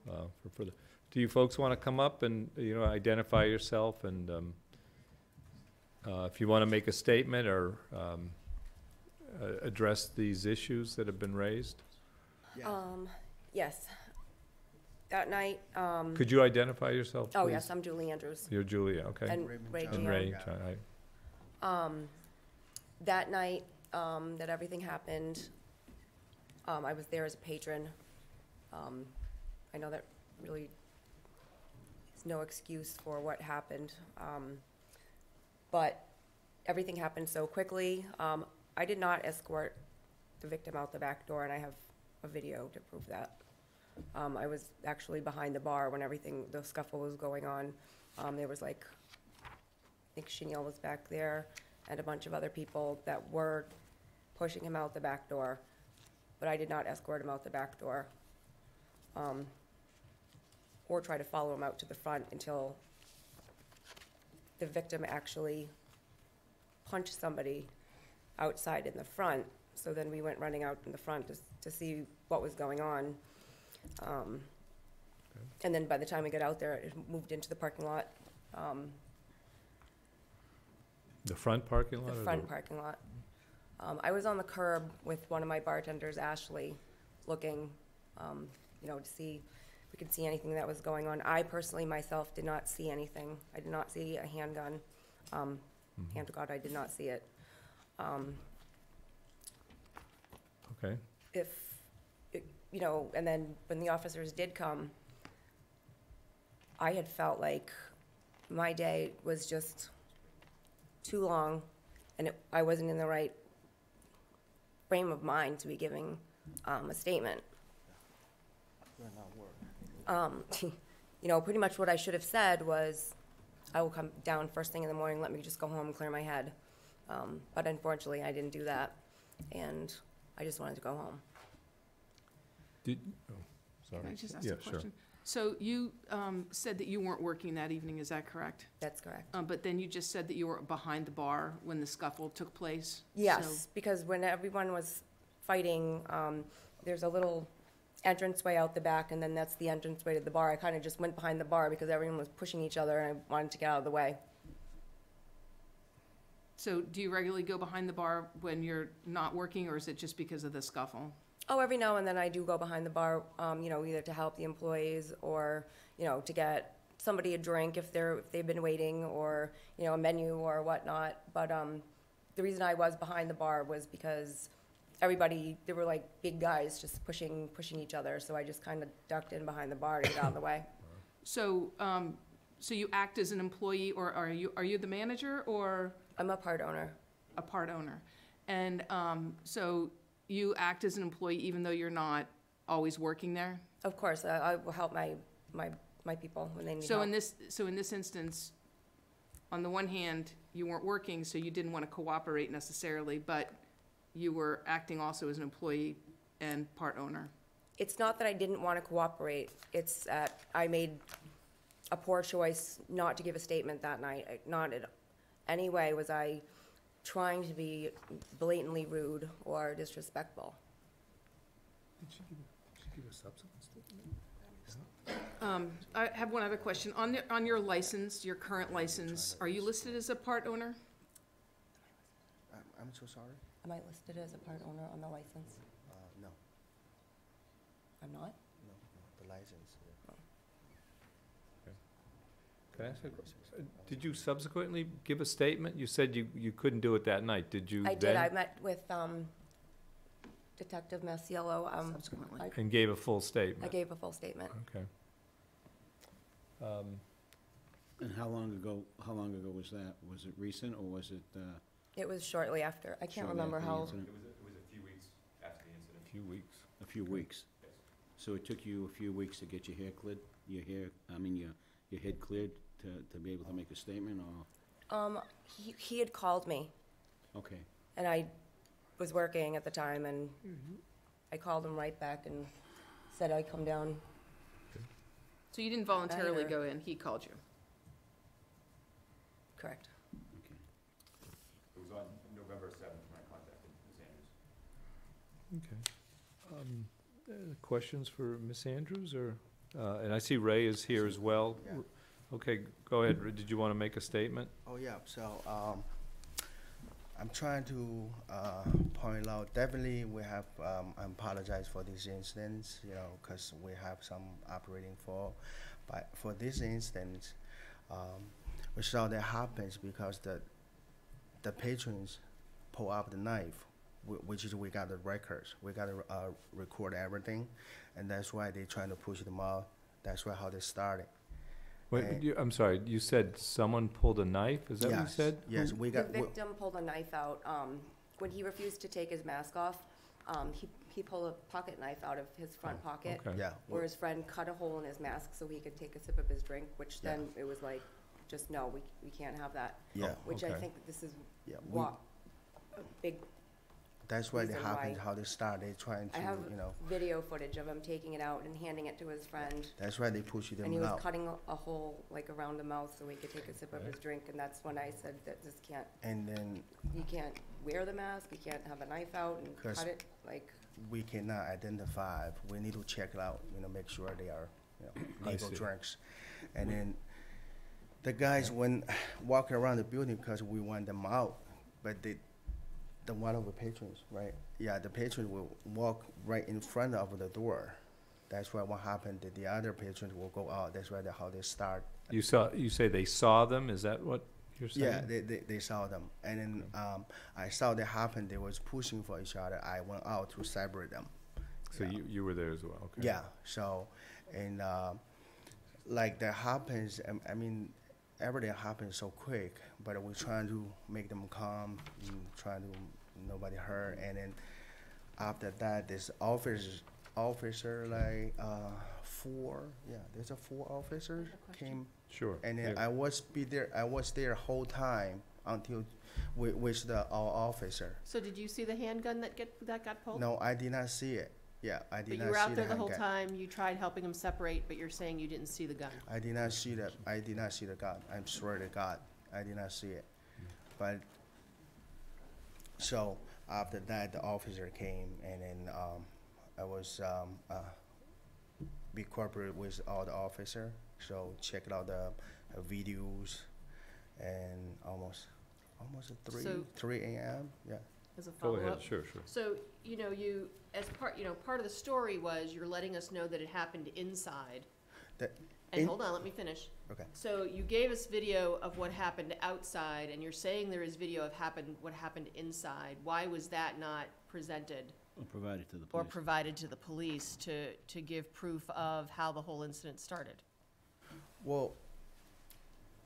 for the, do you folks wanna come up and, identify yourself and, If you want to make a statement or address these issues that have been raised. Yes. That night, Could you identify yourself, please? oh yes, I'm Julie Andrews. You're Julia, okay. And Ray And Gio. Ray, hi. That night, that everything happened, I was there as a patron. I know that really is no excuse for what happened. But everything happened so quickly. I did not escort the victim out the back door, and I have a video to prove that. I was actually behind the bar when the scuffle was going on. There was like, I think Chenille was back there, and a bunch of other people that were pushing him out the back door, but I did not escort him out the back door, or try to follow him out to the front until the victim actually punched somebody outside in the front. So then we went running out in the front to see what was going on. And then by the time we got out there, it moved into the parking lot. The front parking lot? The or front parking lot. I was on the curb with one of my bartenders, Ashley, looking, to see if we could see anything that was going on. I personally, myself, did not see anything. I did not see a handgun. Hand to God, I did not see it. Okay. And then when the officers did come, I had felt like my day was just too long, and I wasn't in the right frame of mind to be giving a statement. Pretty much what I should have said was, I will come down first thing in the morning, let me just go home and clear my head. But unfortunately, I didn't do that, and I just wanted to go home. Sorry. Can I just ask Yeah, a sure. question? So you said that you weren't working that evening, is that correct? That's correct. But then you just said that you were behind the bar when the scuffle took place? Yes, because when everyone was fighting, there's a little entranceway out the back, and then that's the entranceway to the bar. I kind of just went behind the bar because everyone was pushing each other, and I wanted to get out of the way. So do you regularly go behind the bar when you're not working, or is it just because of the scuffle? Oh, every now and then I do go behind the bar, either to help the employees or, to get somebody a drink if they've been waiting, or, a menu or whatnot. But the reason I was behind the bar was because there were like big guys just pushing each other. So I just kind of ducked in behind the bar to get out of the way. So, so you act as an employee, or are you the manager, or? I'm a part owner. A part owner. And so you act as an employee even though you're not always working there? Of course, I will help my people when they need So help. in this instance, on the one hand, you weren't working, so you didn't want to cooperate necessarily, but you were acting also as an employee and part owner. It's not that I didn't want to cooperate. It's that I made a poor choice not to give a statement that night. Not in any way was I trying to be blatantly rude or disrespectful. Did she give a subsequent statement? I have one other question. On your license, your current license, are you listed as a part owner? I'm so sorry. Am I listed as a part owner on the license? No, I'm not? no, the license. Can I ask did you subsequently give a statement? You said you couldn't do it that night. Did you I then? did. I met with Detective Masiello. Subsequently. And gave a full statement? I gave a full statement. Okay. And how long ago was that? Was it recent, or was it, It was shortly after. I can't shortly remember after the how. incident? It was a few weeks after the incident. A few weeks. A few weeks? So it took you a few weeks to get your hair cleared, your head cleared to be able to make a statement, or? He had called me, Okay. and I was working at the time, and I called him right back and said I'd come down. So you didn't voluntarily Either. go in, he called you? Correct. Okay. It was on November 7th when I contacted Ms. Andrews. Okay. Questions for Ms. Andrews, or, and I see Ray is here as well. Yeah. Okay, go ahead. Did you want to make a statement? Oh, yeah, so, I'm trying to point out, definitely we have, I apologize for this instance, you know, because we have some operating fault. But for this instance, we saw that happens because the patrons pull out the knife, which is we got the records. We got to record everything, and that's why they're trying to push them out. That's why how they started. Wait, I'm sorry, you said someone pulled a knife? Is that what you said? Yes, we got. The victim pulled a knife out. When he refused to take his mask off, he pulled a pocket knife out of his front pocket. Okay. Yeah. Where his friend cut a hole in his mask so he could take a sip of his drink, which then it was like, just no, we can't have that. Yeah. Which I Okay. think that this is Yeah. what a big. That's why they reason happened. why. How they start. They trying to, I have you know. video footage of him taking it out and handing it to his friend. That's why they push them And he was out. cutting a hole like around the mouth so he could take a sip of his drink, and that's when I said that this can't, And then you can't wear the mask, you can't have a knife out and 'Cause cut it, like, we cannot identify. We need to check it out. You know, make sure they are, you know, I legal see. drinks. And then the guys when walking around the building because we want them out, but the one of the patrons, right? Yeah, the patrons will walk right in front of the door. That's why what happened. That the other patrons will go out. That's why how they start. You say they saw them? Is that what you're saying? Yeah, they saw them, and then I saw that happen. They was pushing for each other. I went out to separate them. So you were there as well, okay. Yeah. So, and like that happens. I mean, everything happens so quick. But we're trying to make them calm, and trying to nobody hurt. And then after that, this officer like there's a 4 officers came. Sure. And then Yeah. I was there whole time until with the officer. So did you see the handgun that got pulled? No, I did not see it. Yeah, I did But you not were see out there the whole handgun. time, you tried helping him separate, but you're saying you didn't see the gun. I did not see that. I did not see the gun. I'm swear to God, I did not see it. But so after that, the officer came, and then I was be cooperative with all the officer. So check out the videos, and almost at So- 3 a.m. Yeah. As a Go ahead, follow-up. sure. So, you, as part of the story was you're letting us know that it happened inside. That- And in- hold on, let me finish. Okay. So you gave us video of what happened outside, and you're saying there is video of what happened inside. Why was that not presented Or provided to the or police. provided to the police to give proof of how the whole incident started? Well,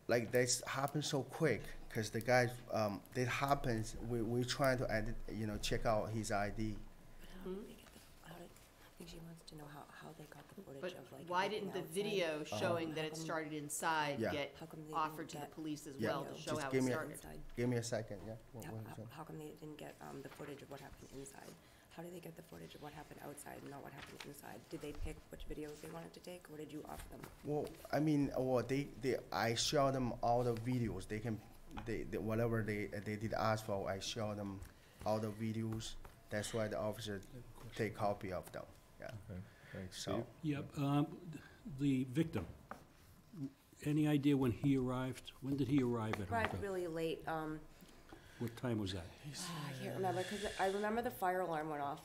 like this happened so quick because the guys, that happens. We're trying to check out his ID. I think she wants to know how they got the footage But of like. why everything didn't the outside. video showing that How it come- started inside Yeah. get How come they didn't offered to the get police as Yeah. well to show Just how it give me a- started? inside? Give me a second, yeah. What How, was it? how come they didn't get the footage of what happened inside? How did they get the footage of what happened outside and not what happened inside? Did they pick which videos they wanted to take, or did you offer them? Well, I mean, I show them all the videos. They can, whatever they did ask for, I show them all the videos. That's why the officer take copy of them. Yeah. Okay, thanks, So. Steve. Yep, the victim, any idea when he arrived? When did he arrive at Arrived Honka? really late. What time was that? I can't remember, because I remember the fire alarm went off.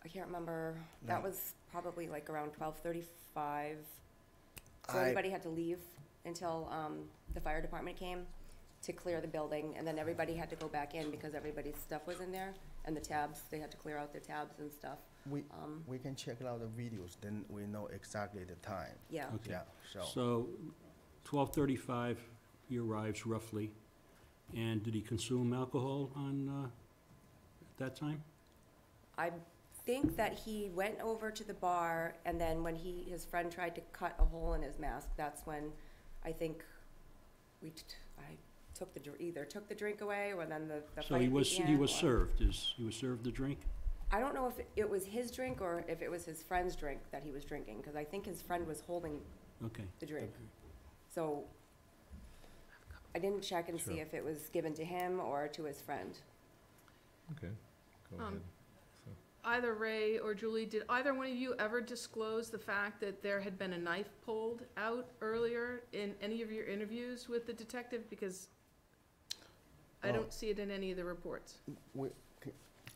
I can't remember, that was probably like around 12:35. So everybody had to leave until the fire department came to clear the building, and then everybody had to go back in because everybody's stuff was in there, and the tabs, they had to clear out their tabs and stuff. We can check out the videos, then we know exactly the time. Yeah. Okay. Yeah, So, 12:35, he arrives roughly, and did he consume alcohol on, at that time? I think that he went over to the bar, and then when his friend tried to cut a hole in his mask, that's when I think I either took the drink away, or then the fight So he was began, or- served, he was served the drink? I don't know if it was his drink or if it was his friend's drink that he was drinking, because I think his friend was holding Okay. the drink. So I didn't check and see Sure. if it was given to him or to his friend. Okay, go ahead. Either Ray or Julie, did either one of you ever disclose the fact that there had been a knife pulled out earlier in any of your interviews with the detective? Because I don't see it in any of the reports.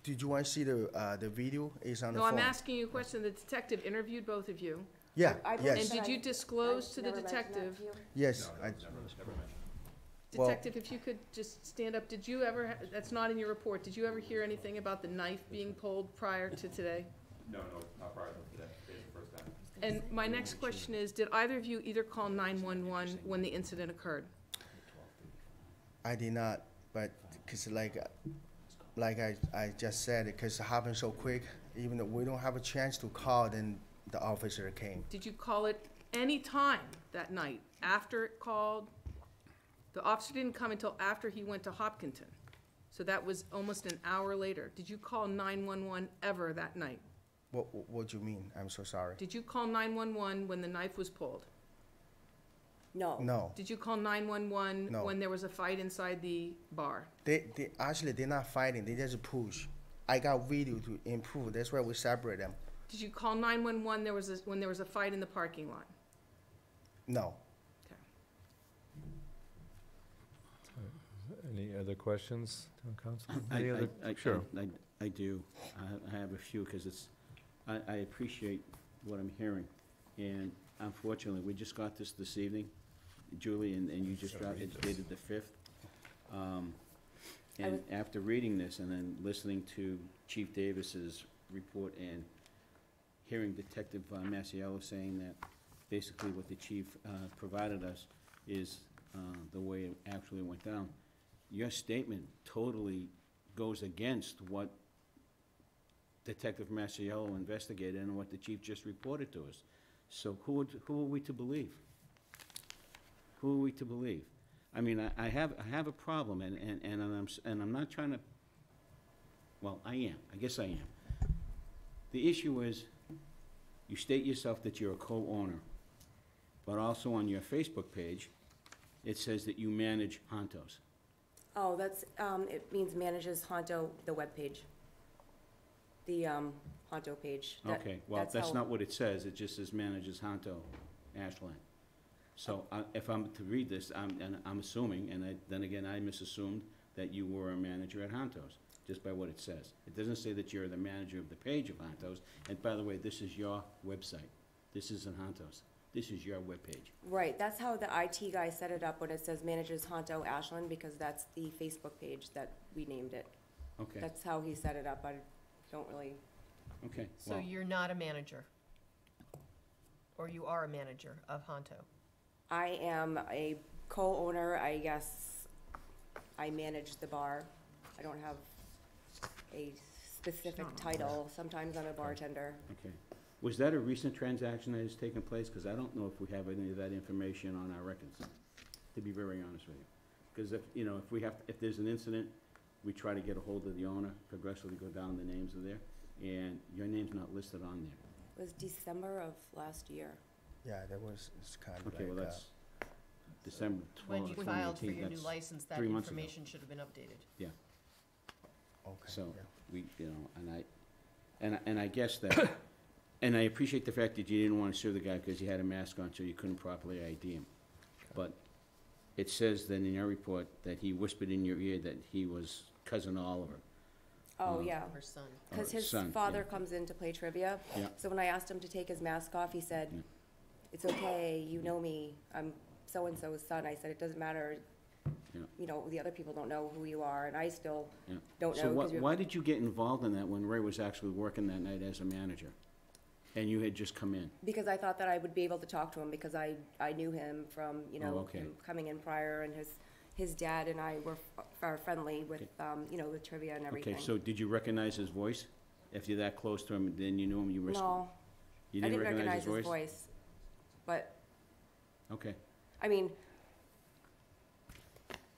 Did you want to see the video? It's on the No, phone. I'm asking you a question. The detective interviewed both of you. Yeah, And yes, did you disclose to the detective? yes. Well- Detective, if you could just stand up, did you ever, that's not in your report, did you ever hear anything about the knife being pulled prior to today? No, not prior to today. Today's the first time. And my next question is, did either of you either call 911 when the incident occurred? I did not, but because like I just said, because it happened so quick, even though we don't have a chance to call, then the officer came. Did you call it any time that night after it called? The officer didn't come until after he went to Hopkinton. So that was almost an hour later. Did you call 911 ever that night? What do you mean? I'm so sorry. Did you call 911 when the knife was pulled? No. No, Did you call 911 No. when there was a fight inside the bar? they actually they're not fighting. They just push. I got video to improve. That's why we separate them. Did you call 911 when there was a fight in the parking lot? No. Any other questions, Town Council? I- Any other? I- Sure. I do. I have a few, because it's, I appreciate what I'm hearing. And unfortunately, we just got this evening, Julie, and you just got, it's dated the 5th. And after reading this and then listening to Chief Davis's report and hearing Detective Masiello saying that basically what the chief provided us is the way it actually went down, your statement totally goes against what Detective Masiello investigated and what the chief just reported to us. So who are we to believe? Who are we to believe? I mean, I have a problem, and I'm not trying to, well, I am. I guess I am. The issue is, you state yourself that you're a co-owner, but also on your Facebook page, it says that you manage Hontos. Oh, that's, it means manages Honto, the webpage. The, Honto page. Okay, well, that's how- not what it says. It just says manages Honto, Ashland. So if I'm to read this, I'm assuming, and then again, I misassumed that you were a manager at Hontos, just by what it says. It doesn't say that you're the manager of the page of Hontos. And by the way, this is your website. This isn't Hontos. This is your webpage. Right, that's how the IT guy set it up when it says manages Honto Ashland, because that's the Facebook page that we named it. Okay, That's how he set it up. I don't really, okay. So Well, you're not a manager? Or you are a manager of Honto? I am a co-owner, I guess. I manage the bar. I don't have a specific title. Sometimes I'm a bartender. Okay. Was that a recent transaction that has taken place? Because I don't know if we have any of that information on our records, to be very honest with you. Because if there's an incident, we try to get a hold of the owner, progressively go down the names of there, and your name's not listed on there. It was December of last year. Yeah, that was, it's kind of Okay, well, like, that's December When 12, you 2018. filed for your new That's license, that 3 months ago. information should have been updated. okay, So, yeah. we, and I guess that, and I appreciate the fact that you didn't want to sue the guy because he had a mask on, so you couldn't properly ID him. But it says then in your report that he whispered in your ear that he was cousin Oliver. Oh, yeah. Her son. Because his his son, father yeah. comes in to play trivia. Yeah. So when I asked him to take his mask off, he said, Yeah. "It's okay, you know me, I'm so-and-so's son." I said, "It doesn't matter, Yeah. The other people don't know who you are, and I still Yeah. don't know." So 'cause you're- why did you get involved in that when Ray was actually working that night as a manager? And you had just come in? Because I thought that I would be able to talk to him, because I knew him from, okay. him coming in prior, and his dad and I are friendly with, with trivia and everything. Okay, so did you recognize his voice? If you're that close to him, then you knew him, you were... No, You I didn't didn't recognize his voice? voice, but, Okay. I mean,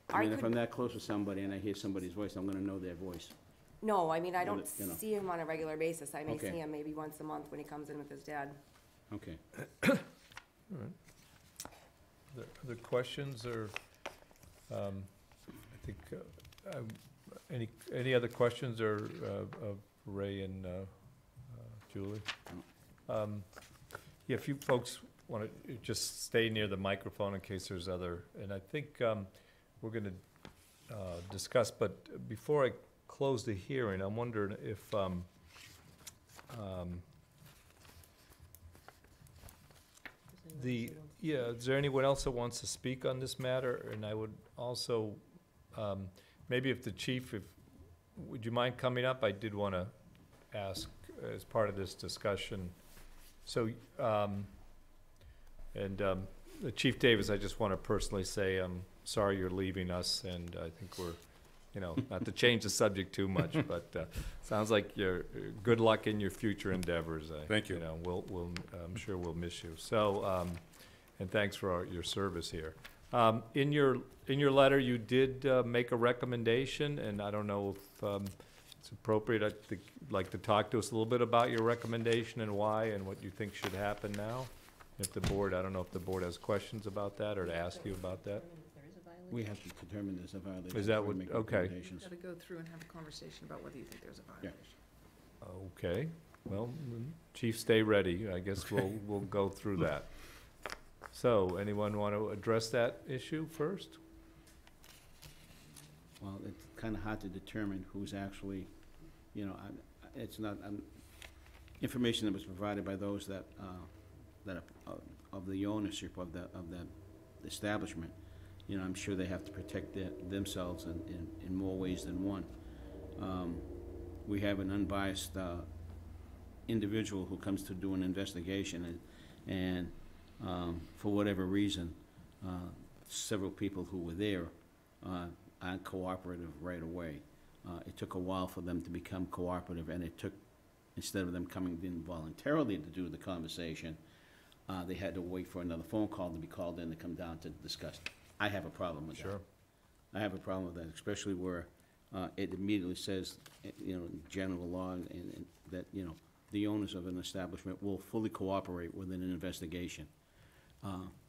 I mean, if could- I'm that close with somebody and I hear somebody's voice, I'm gonna know their voice. No, I mean, I Well, don't you know. see him on a regular basis. I may Okay. see him maybe once a month when he comes in with his dad. Okay. The questions or, I think, any other questions or, of Ray and, Julie? Yeah, if you folks want to just stay near the microphone in case there's other, and I think, we're gonna discuss, but before I close the hearing, I'm wondering if, is there anyone else that wants to speak on this matter? And I would also, maybe if the chief, would you mind coming up? I did want to ask as part of this discussion. So, Chief Davis, I just want to personally say I'm sorry you're leaving us, and I think we're, not to change the subject too much, but sounds like you're good luck in your future endeavors. Thank you. I'm sure we'll miss you. So, and thanks for your service here. In your letter, you did make a recommendation, and I don't know if it's appropriate. I think you'd like to talk to us a little bit about your recommendation and why, and what you think should happen now. If the board, I don't know if the board has questions about that or to ask you about that. We have to determine there's a violation. Is that before we what- make okay. recommendations. Got to go through and have a conversation about whether you think there's a violation. Okay, well, Chief, stay ready. I guess we'll go through that. So, anyone want to address that issue first? Well, it's kind of hard to determine who's actually, it's not, information that was provided by those that are of the ownership of the establishment. I'm sure they have to protect themselves in more ways than one. We have an unbiased individual who comes to do an investigation, and for whatever reason, several people who were there aren't cooperative right away. It took a while for them to become cooperative, and it took, instead of them coming in voluntarily to do the conversation, they had to wait for another phone call to be called in to come down to discuss. I have a problem with that. Sure. I have a problem with that, especially where it immediately says, in general law, and that, the owners of an establishment will fully cooperate with an investigation.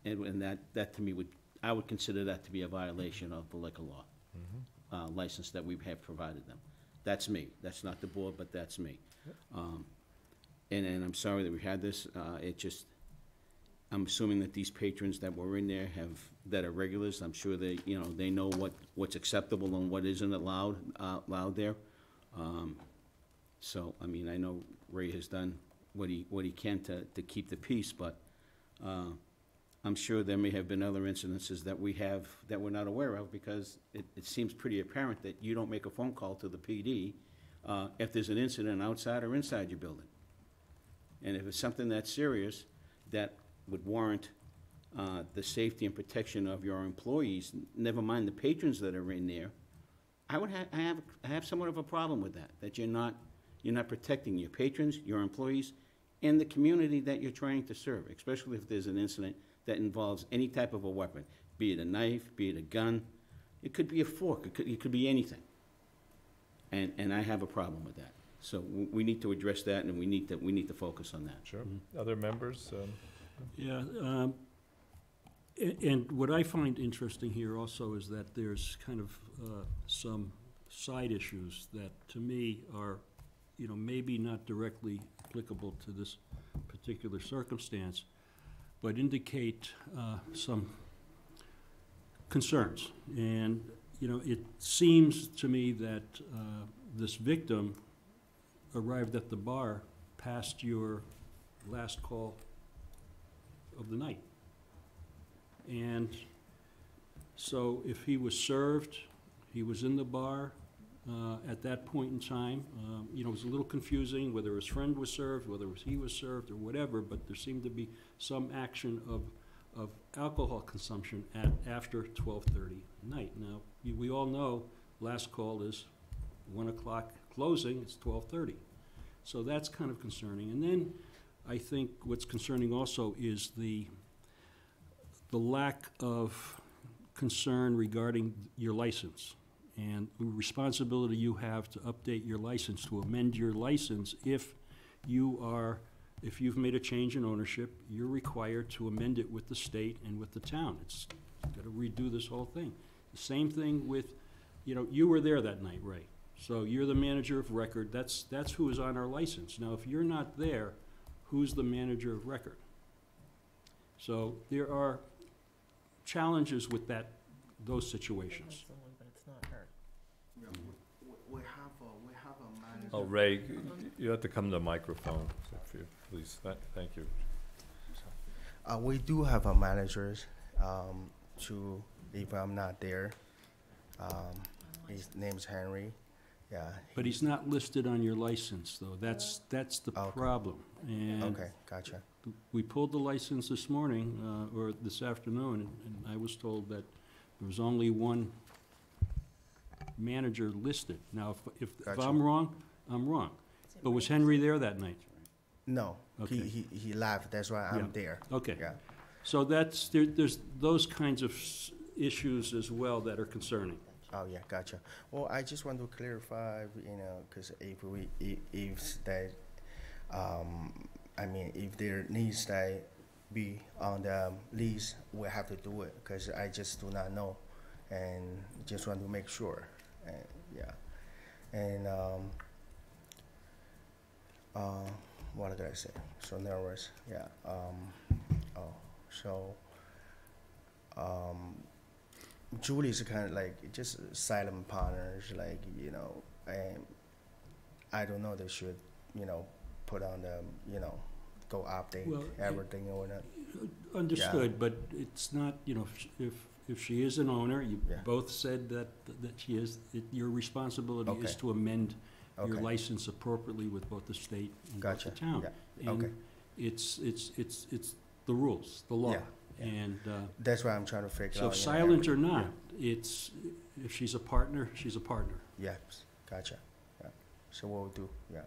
And that to me I would consider that to be a violation of the liquor law license that we have provided them. That's me. That's not the board, but that's me. And I'm sorry that we had this. I'm assuming that these patrons that were in there that are regulars, I'm sure they know what's acceptable and what isn't allowed there. So, I mean, I know Ray has done what he can to keep the peace, but I'm sure there may have been other incidences that we're not aware of, because it seems pretty apparent that you don't make a phone call to the PD if there's an incident outside or inside your building. And if it's something that's serious that would warrant the safety and protection of your employees, never mind the patrons that are in there, I have somewhat of a problem with that you're not protecting your patrons, your employees, and the community that you're trying to serve, especially if there's an incident that involves any type of a weapon, be it a knife, be it a gun. It could be a fork. It could be anything. And I have a problem with that. So we need to address that, and we need to focus on that. Sure. Other members? Yeah, and what I find interesting here also is that there's kind of some side issues that, to me, are, maybe not directly applicable to this particular circumstance, but indicate some concerns. And, it seems to me that this victim arrived at the bar past your last call of the night. And so if he was served, he was in the bar at that point in time. It was a little confusing whether his friend was served, whether he was served, or whatever, but there seemed to be some action of alcohol consumption after 12:30 at night. Now, we all know last call is 1 o'clock closing, it's 12:30. So that's kind of concerning. And then I think what's concerning also is the lack of concern regarding your license and the responsibility you have to update your license, to amend your license. If you've made a change in ownership, you're required to amend it with the state and with the town. It's got to redo this whole thing. The same thing with, you were there that night, Ray. So you're the manager of record. That's who is on our license. Now, if you're not there, who's the manager of record? So there are challenges with those situations. Someone, but it's not her. Oh, Ray, you have to come to the microphone, if you, please. Thank you. We do have a managers, if I'm not there. His name's Henry, yeah. But he's not listed on your license, though. That's the Okay. problem. And Okay, gotcha. we pulled the license this morning, or this afternoon, and I was told that there was only one manager listed. Now, if Gotcha. I'm wrong, I'm wrong. But was Henry there that night? No, Okay. he left, that's why Yeah. I'm there. Okay. Yeah, So there's those kinds of issues as well that are concerning. oh, yeah, gotcha. Well, I just want to clarify, because if that, if there needs to be on the lease, we have to do it, because I just do not know, and just want to make sure, and, yeah. And, what did I say? So nervous, yeah, Julie's kind of like just silent partners, like, and I don't know, they should, put on the, go update Well, everything or not. Understood, but it's not, if she is an owner, you Yeah. both said that she is, your responsibility is Okay. to amend your Okay. license appropriately with both the state and both Gotcha, the town. yeah, okay. And it's the rules, the law. Yeah, yeah. And, That's why I'm trying to figure so out. silent or not, if she's a partner, she's a partner. Yes, gotcha, yeah. So what we'll do, yeah.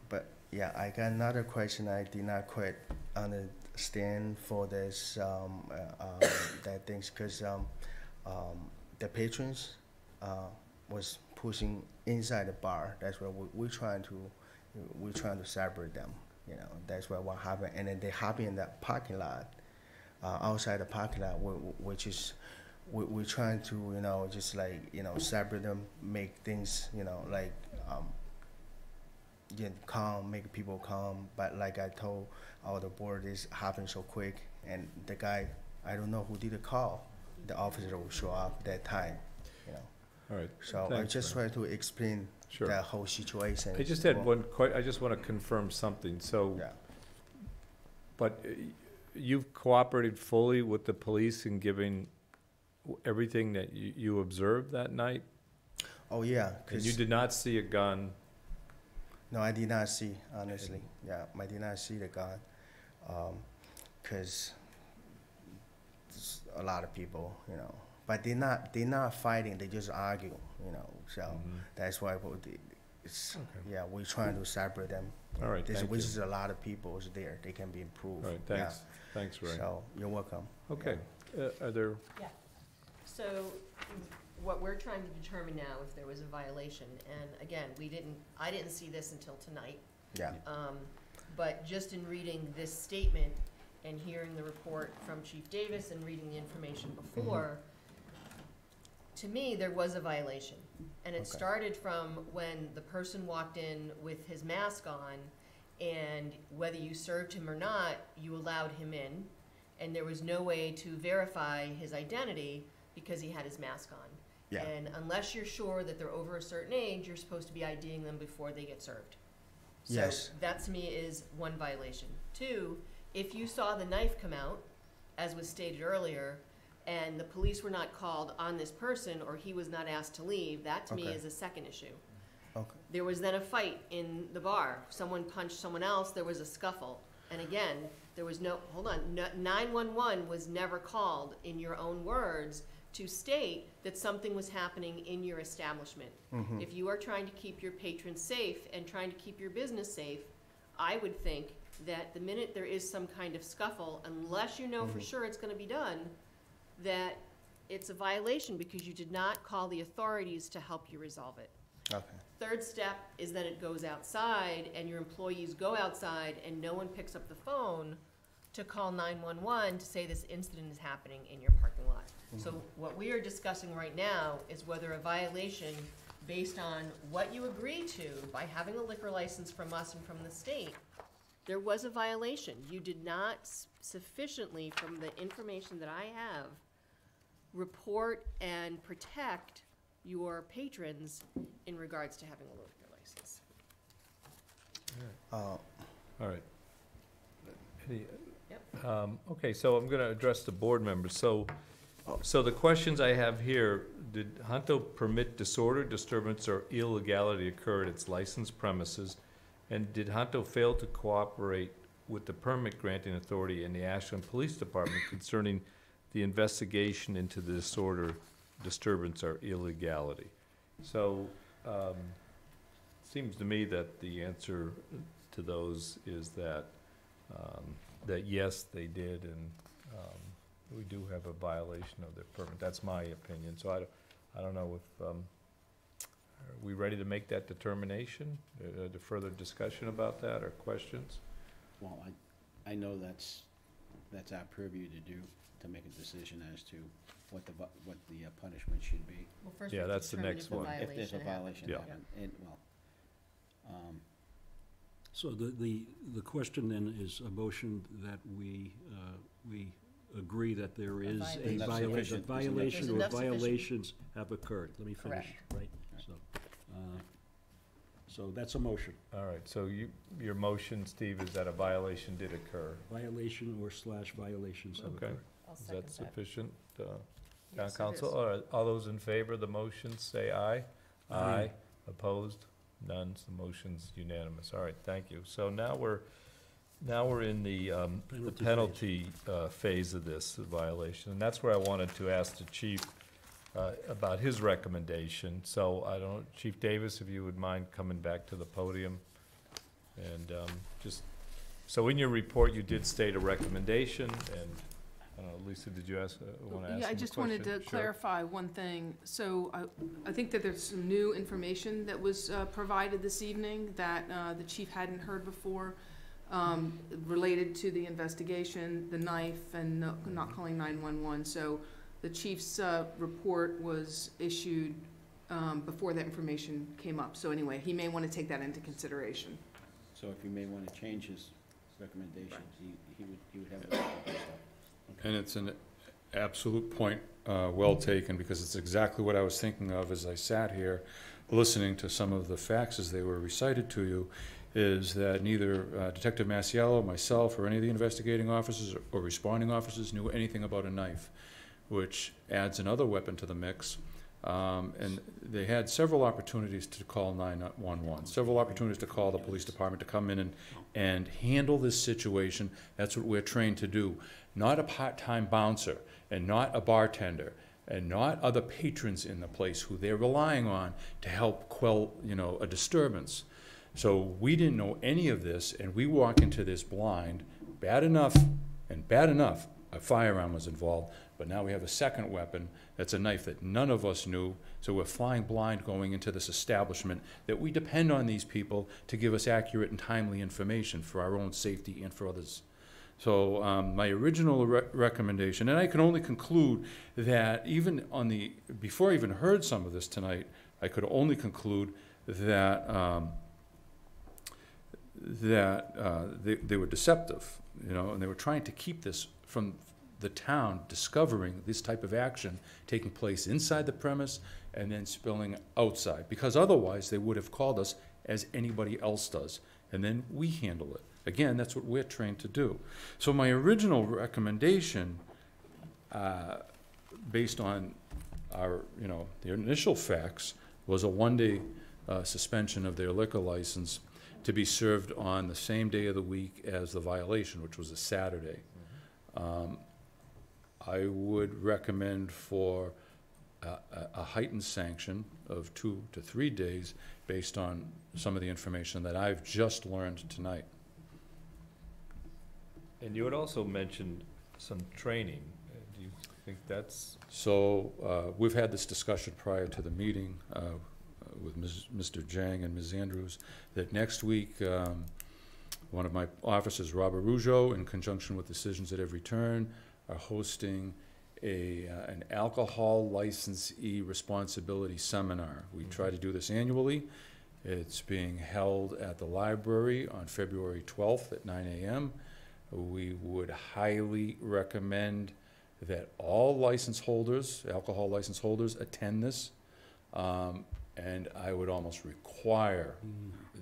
But, yeah, I got another question I did not quite understand for this, that things, because, the patrons, was pushing inside the bar. That's why we're trying to separate them, that's what happened. And then they hop in that parking lot, outside the parking lot, which is, we're trying to, just like, separate them, make things, calm, make people calm. But like I told all the board, this happened so quick, and the guy, I don't know who did the call, the officer will show up that time, All right. So I Thanks, just Ray. tried to explain Sure. the whole situation. I just had Well, I just want to confirm something, so. Yeah. But you've cooperated fully with the police in giving everything that you observed that night? Oh, yeah. And you did not see a gun? No, I did not see, honestly. Yeah, I did not see the gun. Because a lot of people, but they're not fighting, they just argue, so that's why yeah, we're trying to separate them. All right, thank Which you. is a lot of people is there, they can be improved. All right, Yeah. thanks. Thanks, Ray. So, you're welcome. Okay. Are there, So what we're trying to determine now if there was a violation, and again, I didn't see this until tonight. Yeah, But just in reading this statement and hearing the report from Chief Davis and reading the information before, to me, there was a violation. And it Okay. started from when the person walked in with his mask on, and whether you served him or not, you allowed him in, and there was no way to verify his identity because he had his mask on. Yeah. And unless you're sure that they're over a certain age, you're supposed to be IDing them before they get served. Yes. So that to me is one violation. Two, if you saw the knife come out, as was stated earlier, and the police were not called on this person, or he was not asked to leave, that to me Okay. is a second issue. okay, There was then a fight in the bar. Someone punched someone else, there was a scuffle. And again, there was no, 911 was never called, in your own words, to state that something was happening in your establishment. If you are trying to keep your patrons safe and trying to keep your business safe, I would think that the minute there is some kind of scuffle, unless you know for sure it's gonna be done, that it's a violation because you did not call the authorities to help you resolve it. okay, Third step is that it goes outside and your employees go outside and no one picks up the phone to call 911 to say this incident is happening in your parking lot. So what we are discussing right now is whether a violation based on what you agreed to by having a liquor license from us and from the state, there was a violation. You did not sufficiently, from the information that I have, report and protect your patrons in regards to having a liquor license. Uh, All right. Any- Yep. Okay, so I'm gonna address the board members. So the questions I have here, did Hunto permit disorder, disturbance, or illegality occur at its licensed premises? And did Hunto fail to cooperate with the permit granting authority in the Ashland Police Department concerning the investigation into the disorder, disturbance, or illegality? So, seems to me that the answer to those is that, that yes, they did, and, we do have a violation of their permit. That's my opinion, so I don't know if, are we ready to make that determination? To further discussion about that, or questions? Well, I know that's our purview to do, to make a decision as to what the punishment should be. Well, first Yeah, we have to that's the determine next if the one. If there's a violation violation Yeah. happened, and, well, So the question then is a motion that we agree that there is a violation. violation, Sufficient. violation There's or enough sufficient- violations have occurred. Let me finish, right? So that's a motion. All right, so your motion, Steve, is that a violation did occur? Violation or slash violations have Okay. occurred. I'll Is second that that. sufficient, town Yes, it council? is. All right, all those in favor of the motion, say aye. Aye. Opposed? None, so the motion's unanimous. All right, thank you. So now we're in the penalty phase of this violation, and that's where I wanted to ask the chief about his recommendation. So I don't, Chief Davis, if you would mind coming back to the podium. And just, so in your report, you did state a recommendation, and, I don't know, Lisa, did you want to ask him a question? Yeah, I just wanted to Sure. clarify one thing. So I think that there's some new information that was provided this evening that the chief hadn't heard before, related to the investigation, the knife, and not calling 911. So the chief's report was issued before that information came up. So anyway, he may want to take that into consideration. so if you may want to change his recommendations, he would have it. And it's an absolute point, well taken, because it's exactly what I was thinking of as I sat here, listening to some of the facts as they were recited to you, is that neither Detective Masiello, myself, or any of the investigating officers or responding officers knew anything about a knife, which adds another weapon to the mix. And they had several opportunities to call 911, several opportunities to call the police department to come in and handle this situation. That's what we're trained to do. Not a part-time bouncer, and not a bartender, and not other patrons in the place who they're relying on to help quell, a disturbance. So we didn't know any of this, and we walk into this blind. Bad enough, a firearm was involved, but now we have a second weapon that's a knife that none of us knew. So we're flying blind going into this establishment that we depend on these people to give us accurate and timely information for our own safety and for others. So my original recommendation, and I can only conclude that even before I even heard some of this tonight, I could only conclude that they were deceptive, and they were trying to keep this from the town discovering this type of action taking place inside the premise and then spilling outside, because otherwise they would have called us as anybody else does, and then we handle it. Again, that's what we're trained to do. So my original recommendation, based on the initial facts, was a one-day suspension of their liquor license to be served on the same day of the week as the violation, which was a Saturday. I would recommend for a heightened sanction of 2 to 3 days based on some of the information that I've just learned tonight. And you had also mentioned some training. Do you think that's? So we've had this discussion prior to the meeting with Mr. Jang and Ms. Andrews, that next week one of my officers, Robert Rougeau, in conjunction with Decisions at Every Turn, are hosting an alcohol licensee responsibility seminar. We try to do this annually. It's being held at the library on February 12th at 9 a.m. We would highly recommend that all license holders, alcohol license holders, attend this. And I would almost require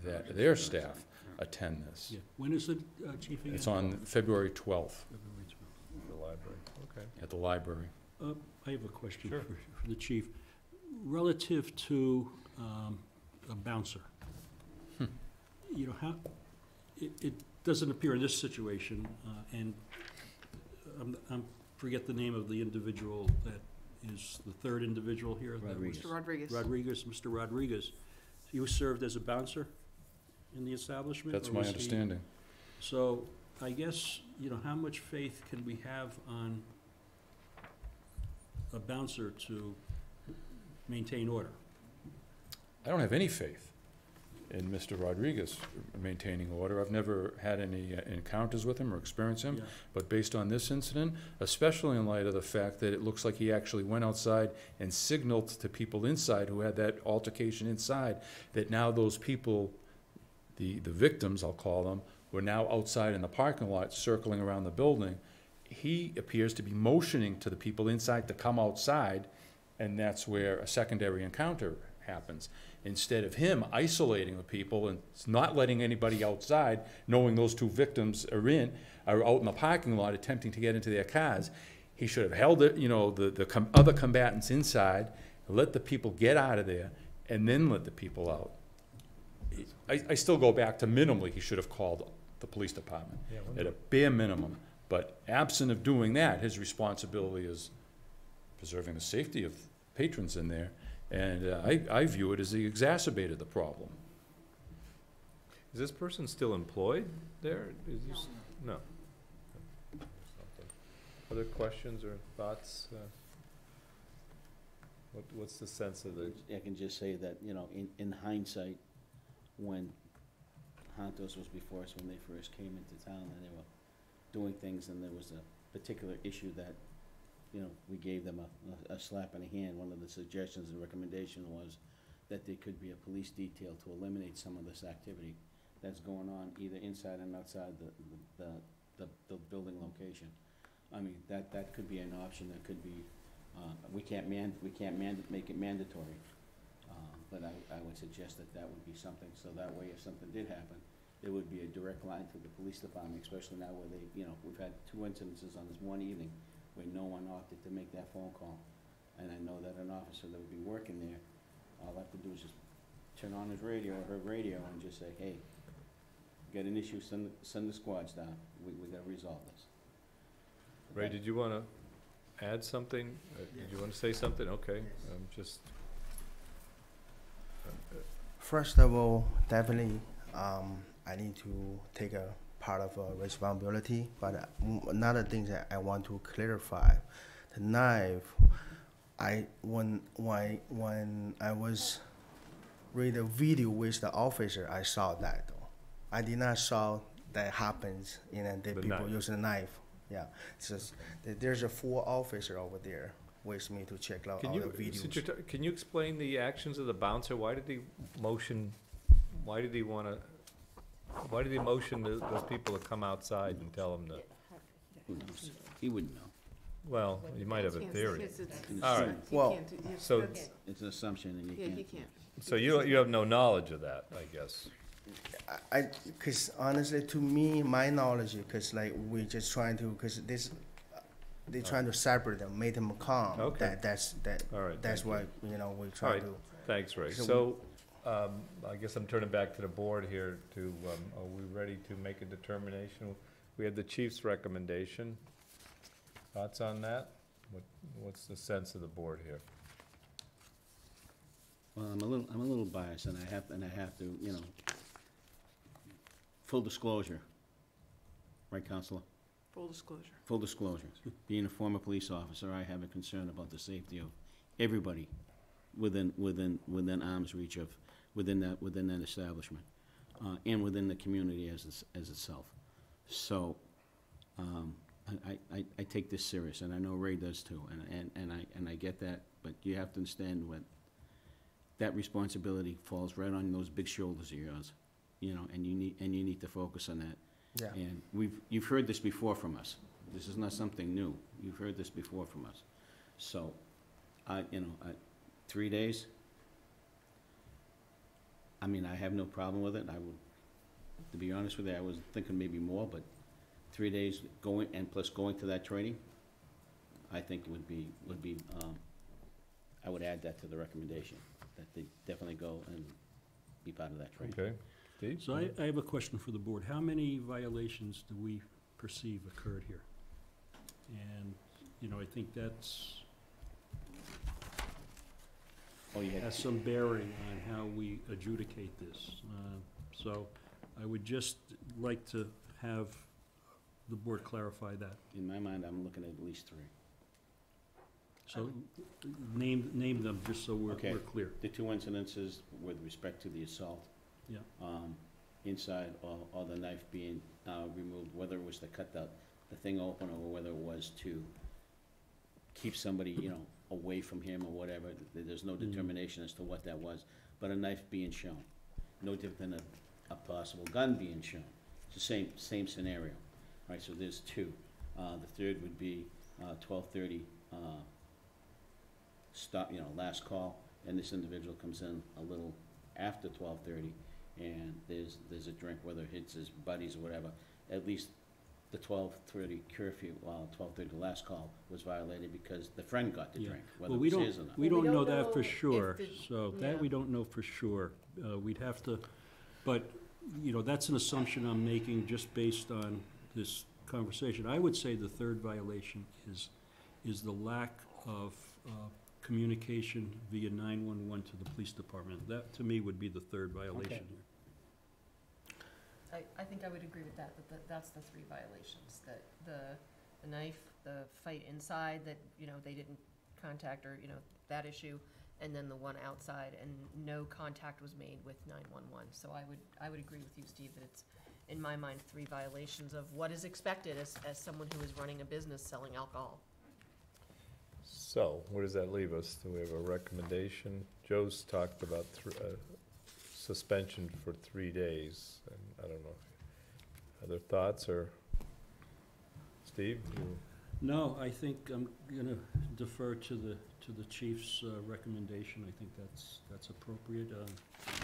that their staff attend this. Yeah. When is it, Chief? Again? It's on February 12th February 12th. The library, okay. at the library. I have a question Sure. for the chief. Relative to a bouncer, you know, how, it doesn't appear in this situation, and forget the name of the individual that is the third individual here. that was- Rodriguez. Mr. Rodriguez. Rodriguez, Mr. Rodriguez. He was served as a bouncer in the establishment? That's or my was he- understanding. So I guess, you know, how much faith can we have on a bouncer to maintain order? I don't have any faith in Mr. Rodriguez maintaining order. I've never had any encounters with him or experienced him. Yeah. But based on this incident, especially in light of the fact that it looks like he actually went outside and signaled to people inside who had that altercation inside, that now those people, the victims, I'll call them, were now outside in the parking lot circling around the building. He appears to be motioning to the people inside to come outside, and that's where a secondary encounter happens. Instead of him isolating the people and not letting anybody outside, knowing those two victims are out in the parking lot attempting to get into their cars, he should have held it, the other combatants inside, let the people get out of there, and then let the people out. I still go back to minimally, he should have called the police department, at a bare minimum. But absent of doing that, his responsibility is preserving the safety of patrons in there. And I view it as he exacerbated the problem. Is this person still employed there? Is this, no. Other questions or thoughts? What's the sense of the? I can just say that, you know, in hindsight, when Hontos was before us, when they first came into town, and they were doing things, and there was a particular issue that, you know, we gave them a slap in the hand. One of the suggestions and recommendation was that there could be a police detail to eliminate some of this activity that's going on either inside and outside the building location. I mean, that could be an option. That could be, we can't make it mandatory. But I would suggest that would be something, so that way if something did happen, there would be a direct line to the police department, especially now where they, you know, we've had 2 incidences on this one evening where no one opted to make that phone call. And I know that an officer that would be working there, all I have to do is just turn on his radio or her radio and just say, hey, got an issue, send the squads down. We gotta resolve this. Ray, did you want to add something? Did you want to say something? Okay, just. First of all, definitely, I need to take a part of responsibility. But another thing that I want to clarify, the knife, when I was read the video with the officer, I saw that though. I did not saw that happens, you know, the people knife. using a knife. Yeah, it's just there's a 4 officer over there with me to check out all the videos. Can you explain the actions of the bouncer? Why did he motion? Why did he motion those people to come outside and tell them to? Who knows? He wouldn't know. Well, you might have a theory. It's All right. Well, So, It's an assumption, and Yeah, you he can't. can't. so you have no knowledge of that, I guess. Because honestly, to me, my knowledge, because like we just trying to, because this, they trying to separate them, make them calm. Okay. That's All right, That's thank what, you know, we All try right. to. Thanks, Ray. So So, I guess I'm turning back to the board here to, are we ready to make a determination? We had the chief's recommendation. Thoughts on that? What's the sense of the board here? Well, I'm a little biased, and I have to, you know, full disclosure. Right, Counselor? Full disclosure. Full disclosure. Being a former police officer, I have a concern about the safety of everybody within arm's reach of, within that establishment, and within the community as itself. So, I take this serious, and I know Ray does too, and I get that, but you have to understand what, that responsibility falls right on those big shoulders of yours, you know, and you need to focus on that. Yeah. And you've heard this before from us. This is not something new. You've heard this before from us. So, 3 days, I mean, I have no problem with it. I would, to be honest with you, I was thinking maybe more, but 3 days going, and plus going to that training, I think would be, I would add that to the recommendation, that they definitely go and be part of that training. Okay, Steve? So I have a question for the board. How many violations do we perceive occurred here? And, you know, I think that's, Oh, you had, has some bearing on how we adjudicate this. So I would just like to have the board clarify that. in my mind, I'm looking at least 3. So name them, just so we're Okay. clear. The 2 incidences with respect to the assault. Yeah. Inside or the knife being removed, whether it was to cut the thing open or whether it was to keep somebody, you know, away from him or whatever. There's no determination as to what that was, but a knife being shown. No different than a possible gun being shown. It's the same scenario. Right, so there's 2. The third would be 12:30, stop, you know, last call, and this individual comes in a little after 12:30, and there's a drink, whether it's his buddies or whatever. At least the 12:30 curfew, 12:30 last call was violated because the friend got the Yeah. drink, whether Well, it was his or not. we Well, don't we know don't that for know if sure, the- so yeah. that we don't know for sure. We'd have to, but, you know, that's an assumption I'm making just based on this conversation. I would say the third violation is the lack of communication via 911 to the police department. That, to me, would be the third violation here. I think I would agree with that, that's the 3 violations, that the knife, the fight inside, that, you know, they didn't contact, or, you know, that issue, and then the one outside, and no contact was made with 911. So I would agree with you, Steve, that it's, in my mind, 3 violations of what is expected as someone who is running a business selling alcohol. So, where does that leave us? Do we have a recommendation? Joe's talked about suspension for 3 days, and I don't know. Other thoughts, or Steve? No, I think I'm gonna defer to the chief's recommendation. I think that's appropriate.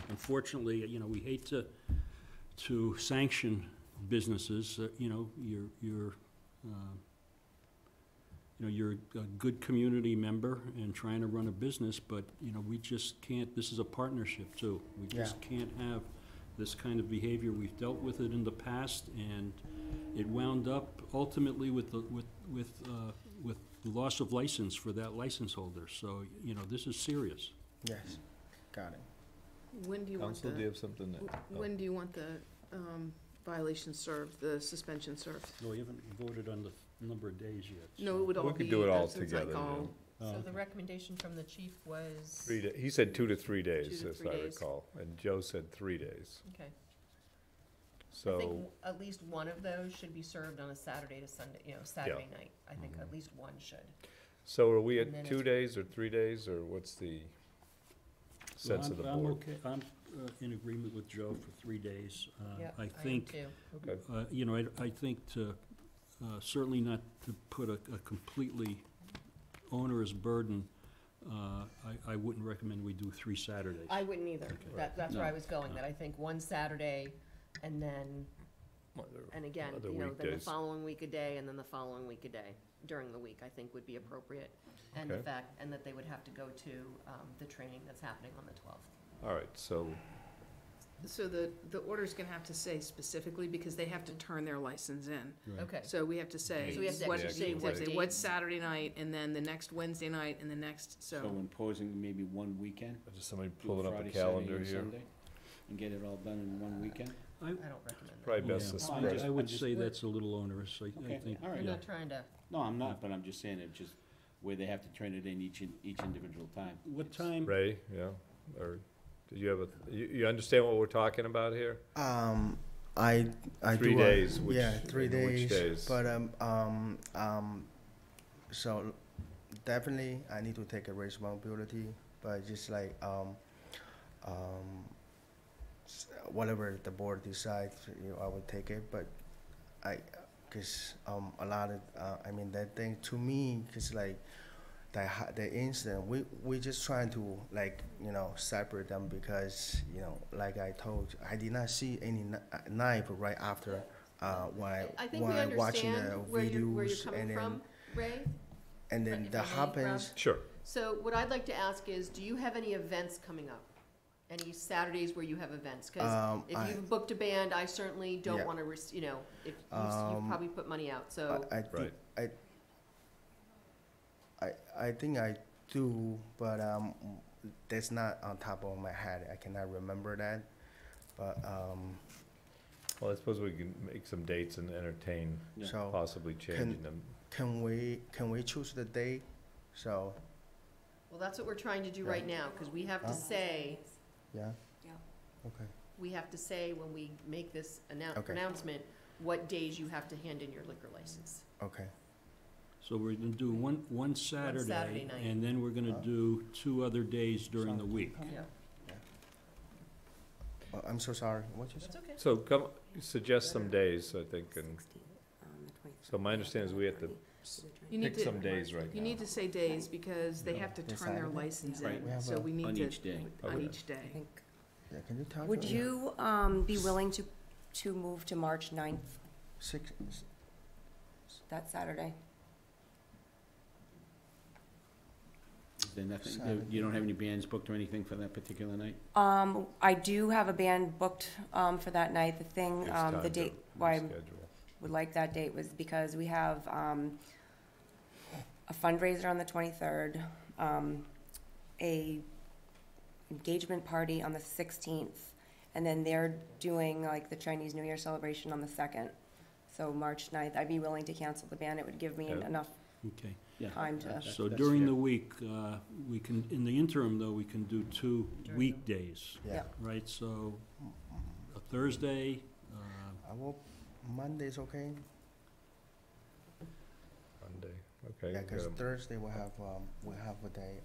Unfortunately, you know, we hate to sanction businesses. You know, you're a good community member and trying to run a business, but, you know, we just can't, this is a partnership too. We just can't have this kind of behavior. We've dealt with it in the past, and it wound up ultimately with the loss of license for that license holder. So, you know, this is serious. Yes, got it. When do you want Counsel, do you the, have something that? when do you want the violation served, the suspension served? No, we haven't voted on the number of days yet. No, it would all We be. could do it all since I together, call- So the recommendation from the chief was? 3 days. He said 2 to 3 days, 2 to as 3 I days. recall, and Joe said 3 days. Okay. I think So, at least one of those should be served on a Saturday to Sunday, you know, Saturday night. I think at least one should. so are we And then at 2 it's- days or 3 days, or what's the sense of the I'm board? okay, I'm in agreement with Joe for 3 days. Yeah, I am think, too. Okay. you know, I think to, certainly not to put a completely onerous burden, I wouldn't recommend we do 3 Saturdays. I wouldn't either. That's where No. I was going, that I think one Saturday, and then, and again, Other you know, then the weekdays. following week a day, and then the following week a day during the week, I think would be appropriate. And the Okay. fact, and that they would have to go to the training that's happening on the 12th. All right, so, So the order's gonna have to say specifically, because they have to turn their license in. Right. Okay. So we have to say, So we have to what, actually say what what day, what's dates. Saturday night, and then the next Wednesday night, and the next, So so. imposing maybe one weekend, just somebody do pulling up a Friday, calendar Saturday, here. and Sunday, and get it all done in one weekend? I don't recommend that. Probably best to Yeah. spread I it. would just- say that's a little onerous. I Okay, think, all right. I'm yeah. not trying to, No, I'm not, but I'm just saying it just where they have to turn it in each individual time. What It's- time, Ray, yeah, or, did you have you understand what we're talking about here? I 3 do, days, which, yeah, 3 in which days? But so definitely I need to take a responsibility, but just like whatever the board decides, you know, I will take it. But cause a lot of I mean that thing to me, cause like the incident, we just trying to like, you know, separate them because, you know, like I told you, I did not see any knife right after I think we when watching understand the where you're videos coming and then from, Ray. and then if that I may, Rob? happens. Sure. So what I'd like to ask is, do you have any events coming up? Any Saturdays where you have events? Because if you've booked a band, I certainly don't Yeah. want to, you know, if you've probably put money out, so. I think I think I do, but that's not on top of my head. I cannot remember that, but Well, I suppose we can make some dates and entertain so possibly changing them. can we choose the date? So Well, that's what we're trying to do right now, because we have to say, yeah. Yeah. Okay. we have to say when we make this Okay. pronouncement, what days you have to hand in your liquor license. Okay. So we're gonna do one Saturday Saturday, night. and then we're gonna do 2 other days during the week. Yeah, I'm so sorry. What you said? that's okay. So come, suggest some days, I think, and so my understanding is we have to You need pick some to, days right now. you need to say days because they have to This turn their Saturday? license Right. in, We have so a- we need On to. each day. On Okay. each day. Yeah, can you tell Would me? you be willing to move to March 9th, 6? that Saturday? Then nothing, Saturday. you don't have any bands booked or anything for that particular night? I do have a band booked for that night. The thing, Gives time the to date why I reschedule. would like that date was because we have a fundraiser on the 23rd, a engagement party on the 16th, and then they're doing like the Chinese New Year celebration on the 2nd. So March 9th, I'd be willing to cancel the band. It would give me Yeah. enough Okay. Yeah. time to. So That's during fair. the week, we can, in the interim though, we can do 2 weekdays, Yeah. Yeah. right? So a Thursday, I will. Monday's okay. Monday, okay. Yeah, we because got 'em. Thursday we have a day.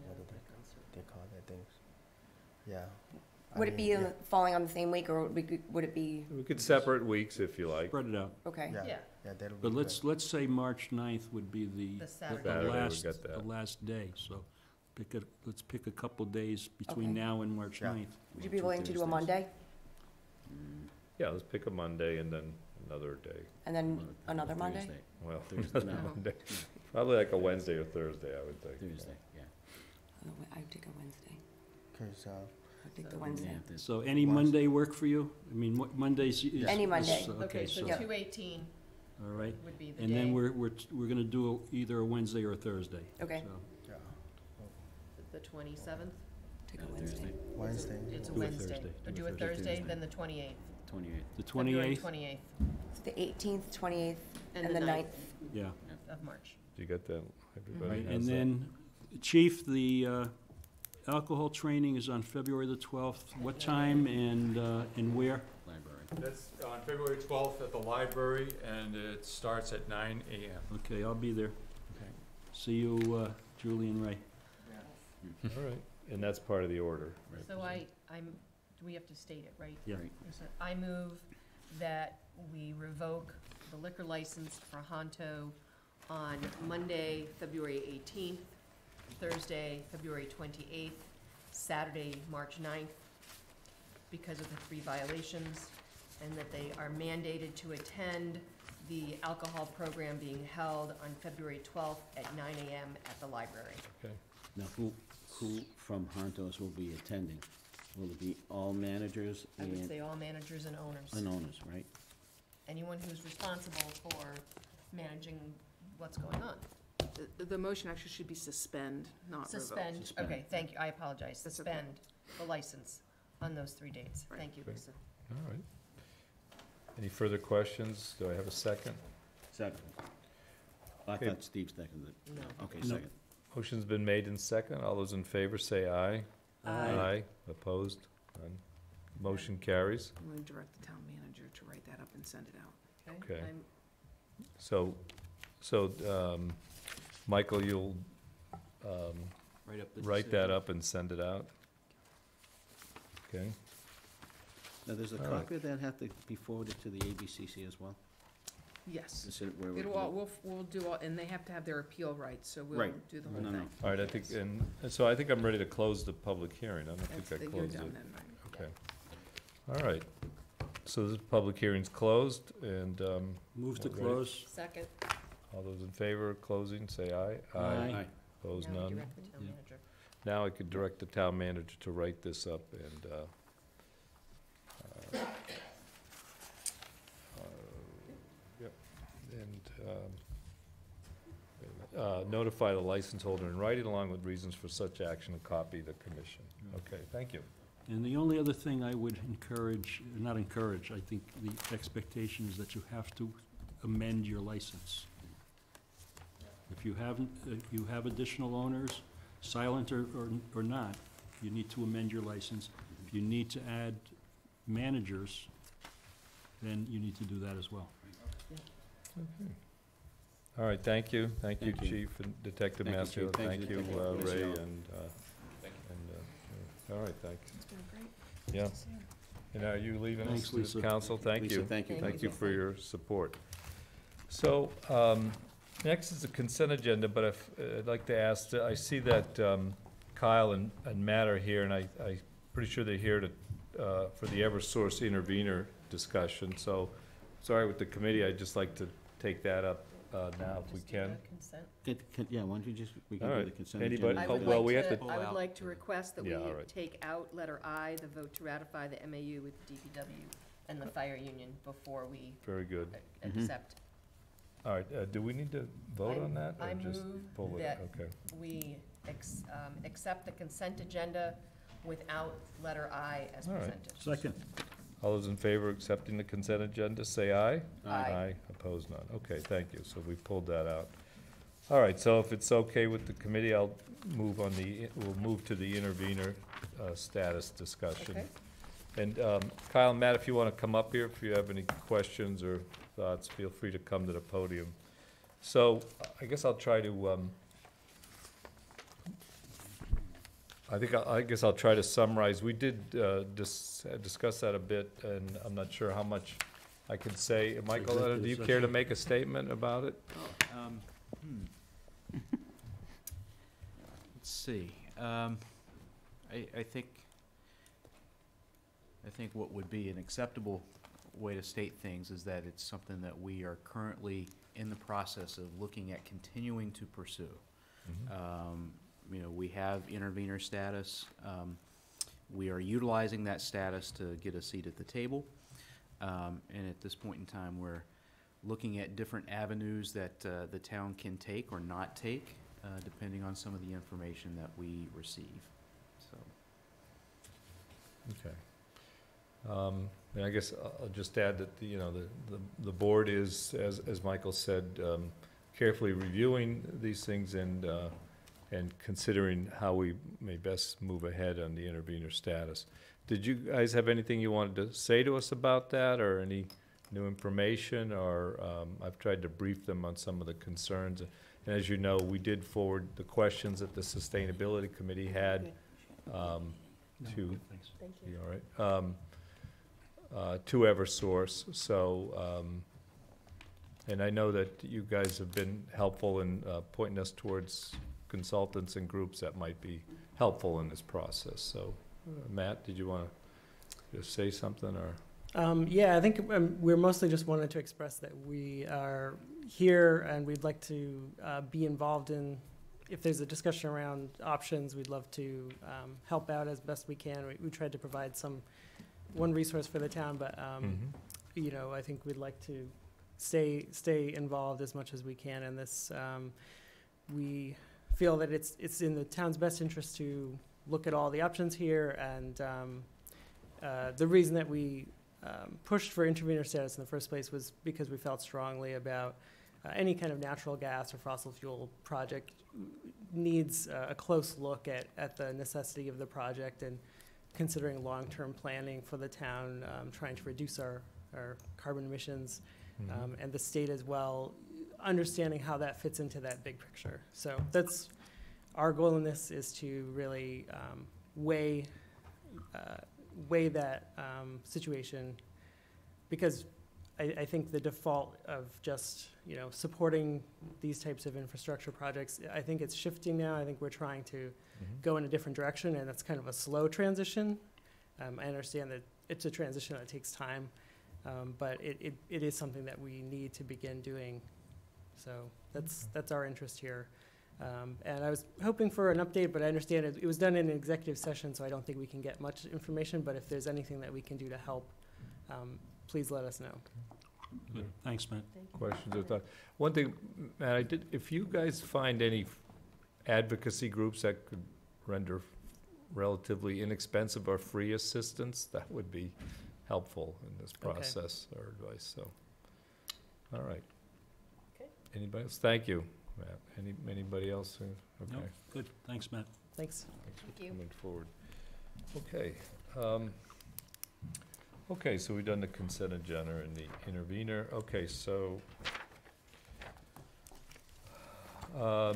What do they call that things? Yeah. I Would it mean, be falling on the same week, or would it be, We could separate weeks if you like. spread it out. okay? Yeah. Yeah. Yeah, that'll be But good. let's say March 9th would be The the Saturday. Saturday, we last, got that. the last day. So let's pick a couple days between Okay. now and March Yeah. 9th. Would you be willing to do a Monday, Yeah, let's pick a Monday and then another day. and then another Monday? Thursday. Well, Thursday, another no. Monday. Probably like a Wednesday or Thursday, I would think. Thursday, yeah. I would take a Wednesday. Because I'd take the So- Wednesday. Yeah, there's- So any Monday work for you? I mean, Mondays is... Any is- Monday. Okay, so Yeah. 2/18 All right. would be the And then day, we're gonna do either a Wednesday or a Thursday. Okay. So yeah, the 27th. Take a Thursday. Wednesday. Wednesday. It's a Do a Wednesday. Thursday. Or Do do a a Thursday. Thursday, then the 28th. 28th. The February 28th? 28th So the 18th, 28th, and and the the 9th 9th. Yeah. of March. Do you get that? Everybody Right, has and that? then, Chief, the alcohol training is on February the 12th. What time and where? Library. That's on February 12th at the library, and it starts at 9 a.m. Okay, I'll be there. Okay. See you, Julie and Ray. All right, and that's part of the order. Right. So we have to state it, right? Yeah. Right. So I move that we revoke the liquor license for Honto on Monday, February 18th, Thursday, February 28th, Saturday, March 9th, because of the 3 violations, and that they are mandated to attend the alcohol program being held on February 12th at 9 a.m. at the library. Now, who from Hontos will be attending? Will it be all managers I would and say all managers and owners. owners, right? Anyone who's responsible for managing what's going on. The motion actually should be suspend, not revoke. Suspend, Suspend. okay, thank you, I apologize. That's okay. Suspend the license on those 3 dates. Right. Thank you, Okay. Lisa. All right. Any further questions? Do I have a second? Second. I Okay. thought Steve seconded it. No. Okay, No. second. Motion's been made in second. All those in favor say aye. Aye. Opposed? None. Motion carries. I'm going to direct the town manager to write that up and send it out. Okay. I'm- So, Michael, you'll Right up the write that up and send it out? Okay, Now, does a All right. copy of that have to be forwarded to the ABCC as well? Yes. Is it where It'll all, we'll do all, and they have to have their appeal rights, so we'll Right. do the whole No, thing. no. All right, I think, and so I think I'm ready to close the public hearing. I don't think I You're closed done it. then, right? Okay. All right. So this public hearing's closed, and Move to Ready? close. Second. all those in favor of closing, say aye. Aye. Opposed, Now we none. direct the town Yeah. manager. Now I could direct the town manager to write this up and, yep, and, notify the license holder in writing along with reasons for such action and copy the commission. Okay, thank you. And the only other thing I would encourage, not encourage, I think the expectation is that you have to amend your license. If you haven't, if you have additional owners, silent or not, you need to amend your license. If you need to add managers, then you need to do that as well. All right, thank you. Thank you, Thank you. Chief and Detective Thank you, Massimo. Chief. Thank you, Thank you. Ray, Yes, and, all right, thanks. It's been great. Yeah. And are you leaving us, Thanks, to Lisa. council? Thank Lisa, you. thank you. Thank you for your support. So, next is the consent agenda, but if, I'd like to ask, I see that Kyle and Matt are here, and I'm pretty sure they're here to, for the Eversource intervenor discussion. So, sorry with the committee, I'd just like to take that up now if we Just do can. the consent. Yeah, why don't you just, we can All do right. the consent Anybody- agenda. I Oh, would well, like we have to, to- I would like to request that we Yeah, all right. take out letter I, the vote to ratify the MAU with DPW and the fire union before we Very good. accept. All right, do we need to vote on that, I or just move pull it? that Okay. we accept the consent agenda without letter I as All right. presented. Second. All those in favor of accepting the consent agenda, say aye. Aye. Opposed, none. Okay, thank you. So we pulled that out. All right, so if it's okay with the committee, I'll move on we'll move to the intervenor status discussion. Okay. And Kyle and Matt, if you want to come up here, if you have any questions or thoughts, feel free to come to the podium. So I guess I'll try to, I guess I'll try to summarize. We did discuss that a bit, and I'm not sure how much I can say. Michael, do you care to make a statement about it? Let's see. I think what would be an acceptable way to state things is that it's something that we are currently in the process of looking at continuing to pursue. You know, we have intervenor status. We are utilizing that status to get a seat at the table. And at this point in time, we're looking at different avenues that the town can take or not take, depending on some of the information that we receive. So. Okay. And I guess I'll just add that, the board is, as Michael said, carefully reviewing these things and considering how we may best move ahead on the intervenor status. Did you guys have anything you wanted to say to us about that, or any new information, or I've tried to brief them on some of the concerns. And as you know, we did forward the questions that the Sustainability Committee had to, Thank you. you all right? To Eversource. So, and I know that you guys have been helpful in pointing us towards consultants and groups that might be helpful in this process. So, Matt, did you want to just say something, or? Yeah, I think we're mostly just wanted to express that we are here and we'd like to be involved in, if there's a discussion around options, we'd love to help out as best we can. We tried to provide one resource for the town, but I think we'd like to stay involved as much as we can in this. We feel that it's in the town's best interest to look at all the options here, and the reason that we pushed for intervenor status in the first place was because we felt strongly about any kind of natural gas or fossil fuel project needs a close look at the necessity of the project and considering long-term planning for the town, trying to reduce our carbon emissions, and the state as well, understanding how that fits into that big picture. So that's our goal in this, is to really weigh that situation, because I think the default of just, you know, supporting these types of infrastructure projects, I think it's shifting now. I think we're trying to go in a different direction, and that's kind of a slow transition. I understand that it's a transition that takes time, but it is something that we need to begin doing. So that's our interest here. And I was hoping for an update, but I understand it was done in an executive session, so I don't think we can get much information, but if there's anything that we can do to help, please let us know. Good. Thanks, Matt. Questions or thoughts? One thing, Matt, if you guys find any advocacy groups that could render relatively inexpensive or free assistance, that would be helpful in this process or advice, so. All right. Okay. Anybody else? Thank you, Matt. Anybody else? Okay. No, good. Thanks, Matt. Thanks. Thanks for Thank you. coming forward. Okay. Okay, so we've done the consent agenda and the intervener. Okay, so, I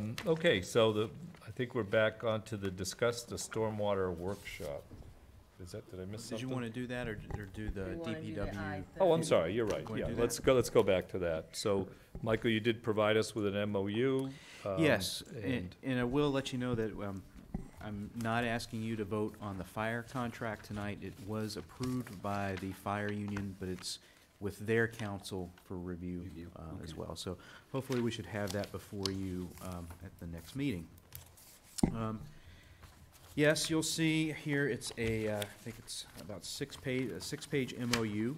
think we're back on to discuss the stormwater workshop. Did I miss something? Did you want to do that, or do the DPW? Oh, I'm sorry, you're right, Wanna yeah, do that? let's go back to that. So, Michael, you did provide us with an MOU. Yes, and I will let you know that I'm not asking you to vote on the fire contract tonight. It was approved by the fire union, but it's with their council for review as well. So hopefully we should have that before you at the next meeting. Yes, you'll see here it's I think it's about a six-page MOU.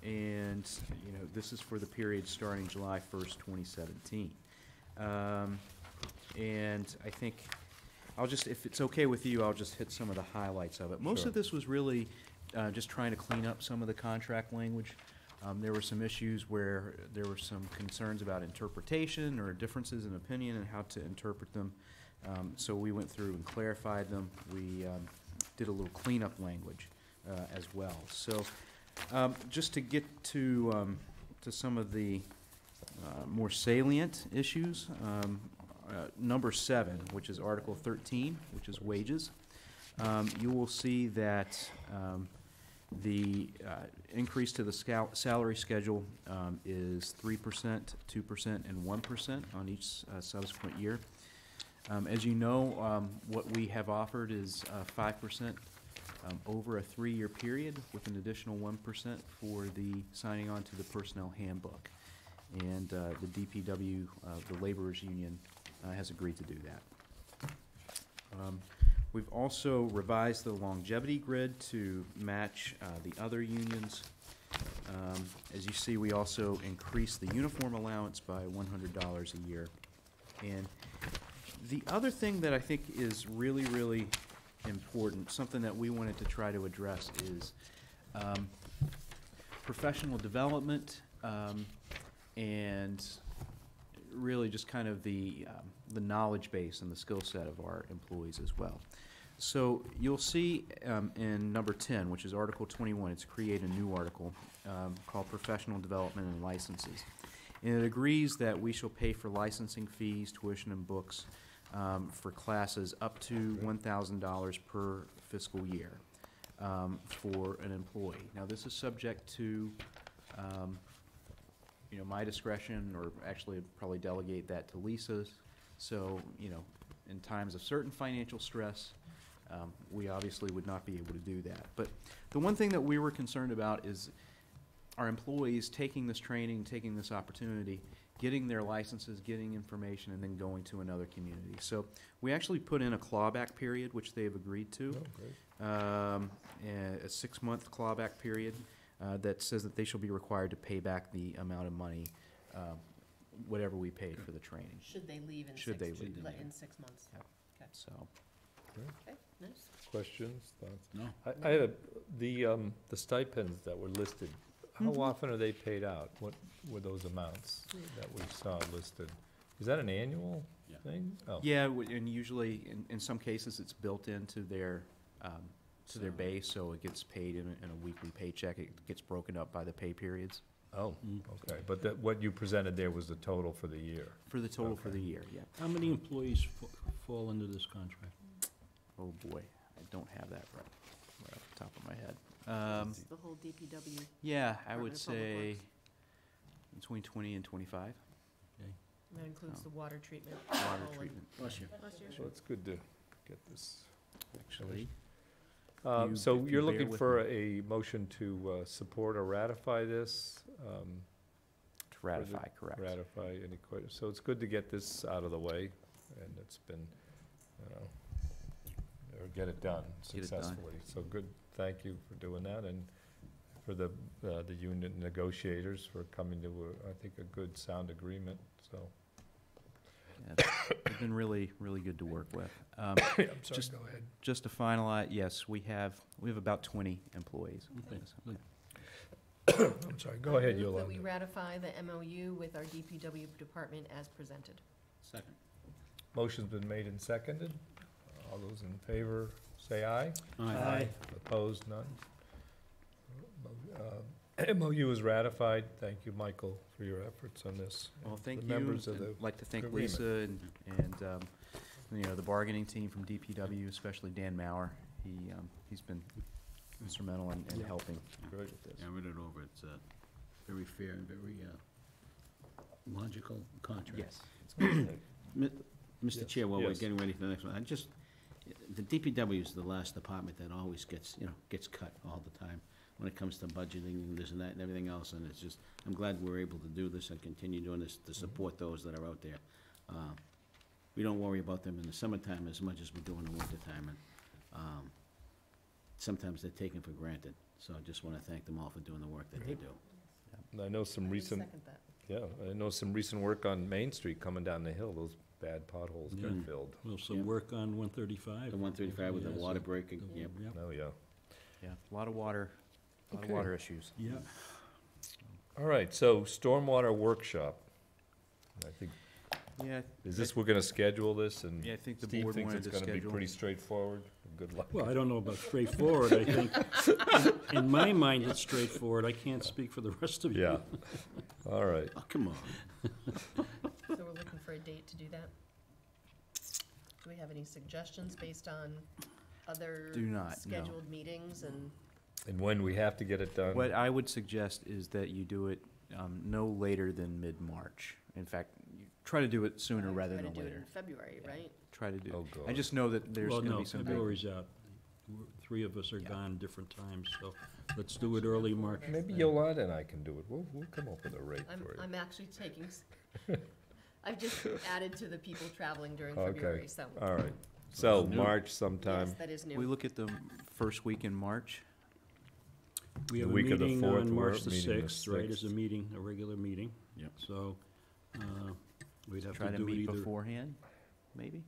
And, you know, this is for the period starting July 1st, 2017. And I think if it's okay with you, I'll just hit some of the highlights of it. Most Sure. of this was really just trying to clean up some of the contract language. There were some issues where there were some concerns about interpretation or differences in opinion and how to interpret them. So we went through and clarified them. We did a little cleanup language as well. So just to get to some of the more salient issues, number 7, which is Article 13, which is wages, you will see that the increase to the salary schedule is 3%, 2%, and 1% on each subsequent year. As you know, what we have offered is 5% over a 3-year period with an additional 1% for the signing on to the personnel handbook. And the DPW, the laborers union, has agreed to do that. We've also revised the longevity grid to match the other unions. As you see, we also increased the uniform allowance by $100 a year. And the other thing that I think is really, really important, something that we wanted to try to address, is professional development and really just kind of the knowledge base and the skill set of our employees as well. So you'll see in number 10, which is Article 21, it's create a new article called Professional Development and Licenses. And it agrees that we shall pay for licensing fees, tuition, and books for classes up to $1,000 per fiscal year for an employee. Now, this is subject to you know, my discretion, or actually I'd probably delegate that to Lisa's. So, you know, in times of certain financial stress, we obviously would not be able to do that. But the one thing that we were concerned about is our employees taking this training, taking this opportunity, getting their licenses, getting information, and then going to another community. So we actually put in a clawback period, which they've agreed to, a 6-month clawback period that says that they shall be required to pay back the amount of money, whatever we paid for the training. Should they leave in Should they 6 leave. in 6 months? Yep. Okay. So, Okay, nice. Questions, thoughts? No. I had the stipends that were listed, how often are they paid out? What were those amounts that we saw listed? Is that an annual Yeah. thing? Oh. yeah, and usually, in some cases, it's built into their base, so it gets paid in a weekly paycheck. It gets broken up by the pay periods. Oh, okay, but what you presented there was the total for the year? For the total for the year, yeah. How many employees fall under this contract? Oh, boy, I don't have that right off the top of my head. It's the whole DPW. Yeah, I Department would of Public say Works. between 20 and 25. That includes the water treatment. Water all in. treatment. Bless you. So it's good to get this. Actually, So if you you're bear looking with for me. a motion to support or ratify this? To ratify, correct. Ratify any questions. So it's good to get this out of the way, and it's been, or get it done Get it done. successfully. So good, thank you for doing that, and for the union negotiators for coming to, I think, a good, sound agreement, so. Yeah, It's been really, really good to work with. I'm sorry, just- go ahead. Just to finalize, yes, we have about 20 employees. Okay, good. I'm sorry, go ahead, I move that Yolanda. we ratify the MOU with our DPW department as presented. Second. Motion's been made and seconded. All those in favor, say aye. Aye. Opposed, none. MOU is ratified. Thank you, Michael, for your efforts on this. Well, And thank the you. members of and the I'd like to thank agreement. Lisa and, the bargaining team from DPW, especially Dan Maurer. He's been instrumental in Yeah. helping Good. with this. I read it over. It's very fair and very logical contract. Yes. Mr. Yes, Chair, while we're yes. getting ready for the next one, the DPW is the last department that always gets cut all the time when it comes to budgeting and this and that and everything else, and it's just, I'm glad we're able to do this and continue doing this to support those that are out there. We don't worry about them in the summertime as much as we do in the wintertime, and sometimes they're taken for granted. So I just want to thank them all for doing the work that they do. And I know some I would recent, second that. yeah, I know some recent work on Main Street coming down the hill. Those bad potholes got Yeah. filled. Well, some Yeah. work on 135. The 135 with the Yeah, so- water break, yep. Oh, yeah. Yeah, a lot of water Okay. issues. Yeah. All right, so Stormwater Workshop. I think, Yeah, is this, we're gonna schedule this, and Yeah, I think the Steve board thinks wanted it's to gonna be schedule. pretty straightforward? Good luck. Well, I don't know about straightforward. I think, in my mind, it's straightforward. I can't speak for the rest of you. Yeah. All right. Oh, come on. So we're looking for a date to do that? Do we have any suggestions based on other Do not, no. scheduled meetings and? And when we have to get it done? What I would suggest is that you do it no later than mid-March. In fact, you try to do it sooner rather Try than to do it later. in February, Yeah. right? Try to do. Oh, I God. just know that there's Well, gonna no, be some big. February's out. Three of us are Yeah. gone different times, so let's do it early March. Maybe Yolanda and I can do it. We'll come up with a rate for you. I'm actually taking, I've just added to the people traveling during Okay. February, so. All right. So, New. March sometime. Yes, that is We new. look at the first week in March. We The have a week of the meeting 4th, on we're March the meeting the 6th, right, as a 6th. meeting, a regular meeting. Yep. So, we'd have Try to to do it meet either. beforehand, maybe?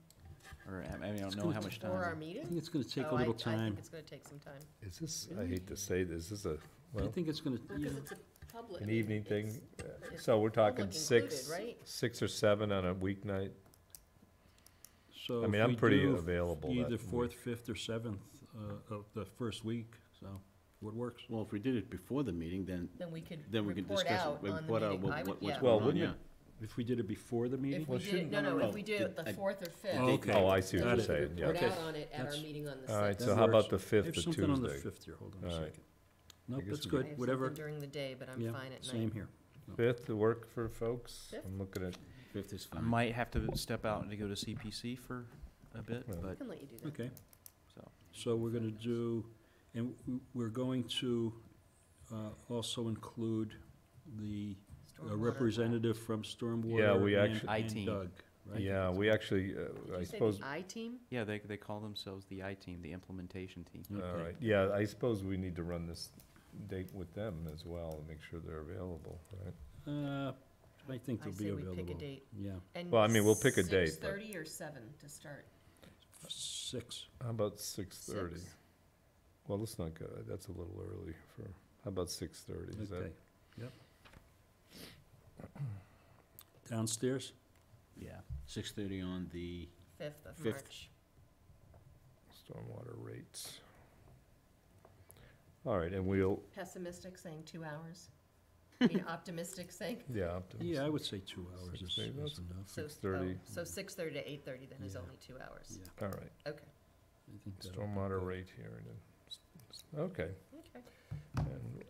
Or, I mean, I don't know gonna how much For our time. I meeting? think it's gonna take Oh, a little I time. think it's gonna take some time. Is this, I hate to say this, is this a, I well, think it's gonna, Because it's a public. an evening thing? it's So we're talking public six, included, right? 6 or 7 on a weeknight? so I mean, if I'm we pretty do available either that 4th, week. 5th, or 7th of the first week, so what works? Well, if we did it before the meeting, then Then we could we could report discuss out it. on the Report out meeting. I would, what's yeah. going Well, on, wouldn't yeah. it- If we did it before the meeting? If we Well, did, it- shouldn't- no, no, no, no, if we did it the I- 4th or 5th. Oh, okay. Oh, I see what Then you're we could saying, yeah. report Okay. out on it at our That's- meeting on the All right, 6th. so That how about works. the I 5th, have the something on the Tuesday? 5th here, hold on All a right. second. Nope, guess that's we good, I have whatever. something during the day, but I'm Yeah, fine at night. same here. 5th, to work for folks? 5th? I'm looking at, 5th is I fine. might have to step out to go to CPC for a bit, Well. I but, can let you do that. Okay, so. so we're gonna do, and we're going to also include the Stormwater. representative from Stormwater Yeah, we and- actually- and I-team. Doug, right? yeah, we actually, Did I you say suppose, the I-team? Yeah, they call themselves the I-team, the implementation team. all Okay. right, yeah, I suppose we need to run this date with them as well, and make sure they're available, right? I think I they'll be say we available. pick a date. Yeah, And Well, I mean, we'll pick a date, but- 6:30 or 7 to start? 6. How about 6:30? 6? Well, let's not go, that's a little early for, how about 6:30? Is that Okay, yep. Downstairs? Yeah. 6:30 on the, 5th of 5th. March. stormwater rates? All right, and we'll, Pessimistic, saying 2 hours? I mean, optimistic, saying? yeah, optimistic. Yeah, I would say 2 hours is 6:30, is enough. So, 6:30. So 6:30 to 8:30 then is Yeah. only 2 hours. Yeah, All right, Okay, I think that'll be stormwater good. rate here, and then, okay. okay. And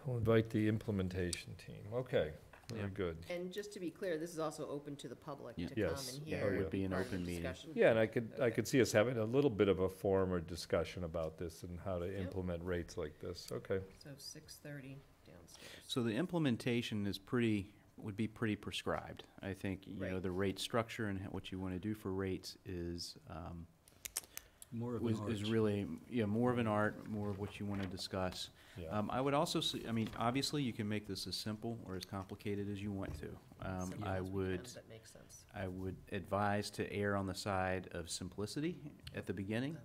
we'll invite the implementation team. Okay, very Yeah. good. And just to be clear, this is also open to the public Yeah. to come Yes. and Yeah, hear. it would be an part of the open meeting. discussion. Yeah, and I could see us having a little bit of a forum or discussion about this and how to implement rates like this. Okay. So 6:30 downstairs. So the implementation would be pretty prescribed. I think, you know, Right. the rate structure and what you want to do for rates is, More of an art. is really, more of an art, more of what you want to discuss. Yeah. I would also say, I mean, obviously, you can make this as simple or as complicated as you want to. Sometimes I we can, would, That makes sense. I would advise to err on the side of simplicity at the beginning.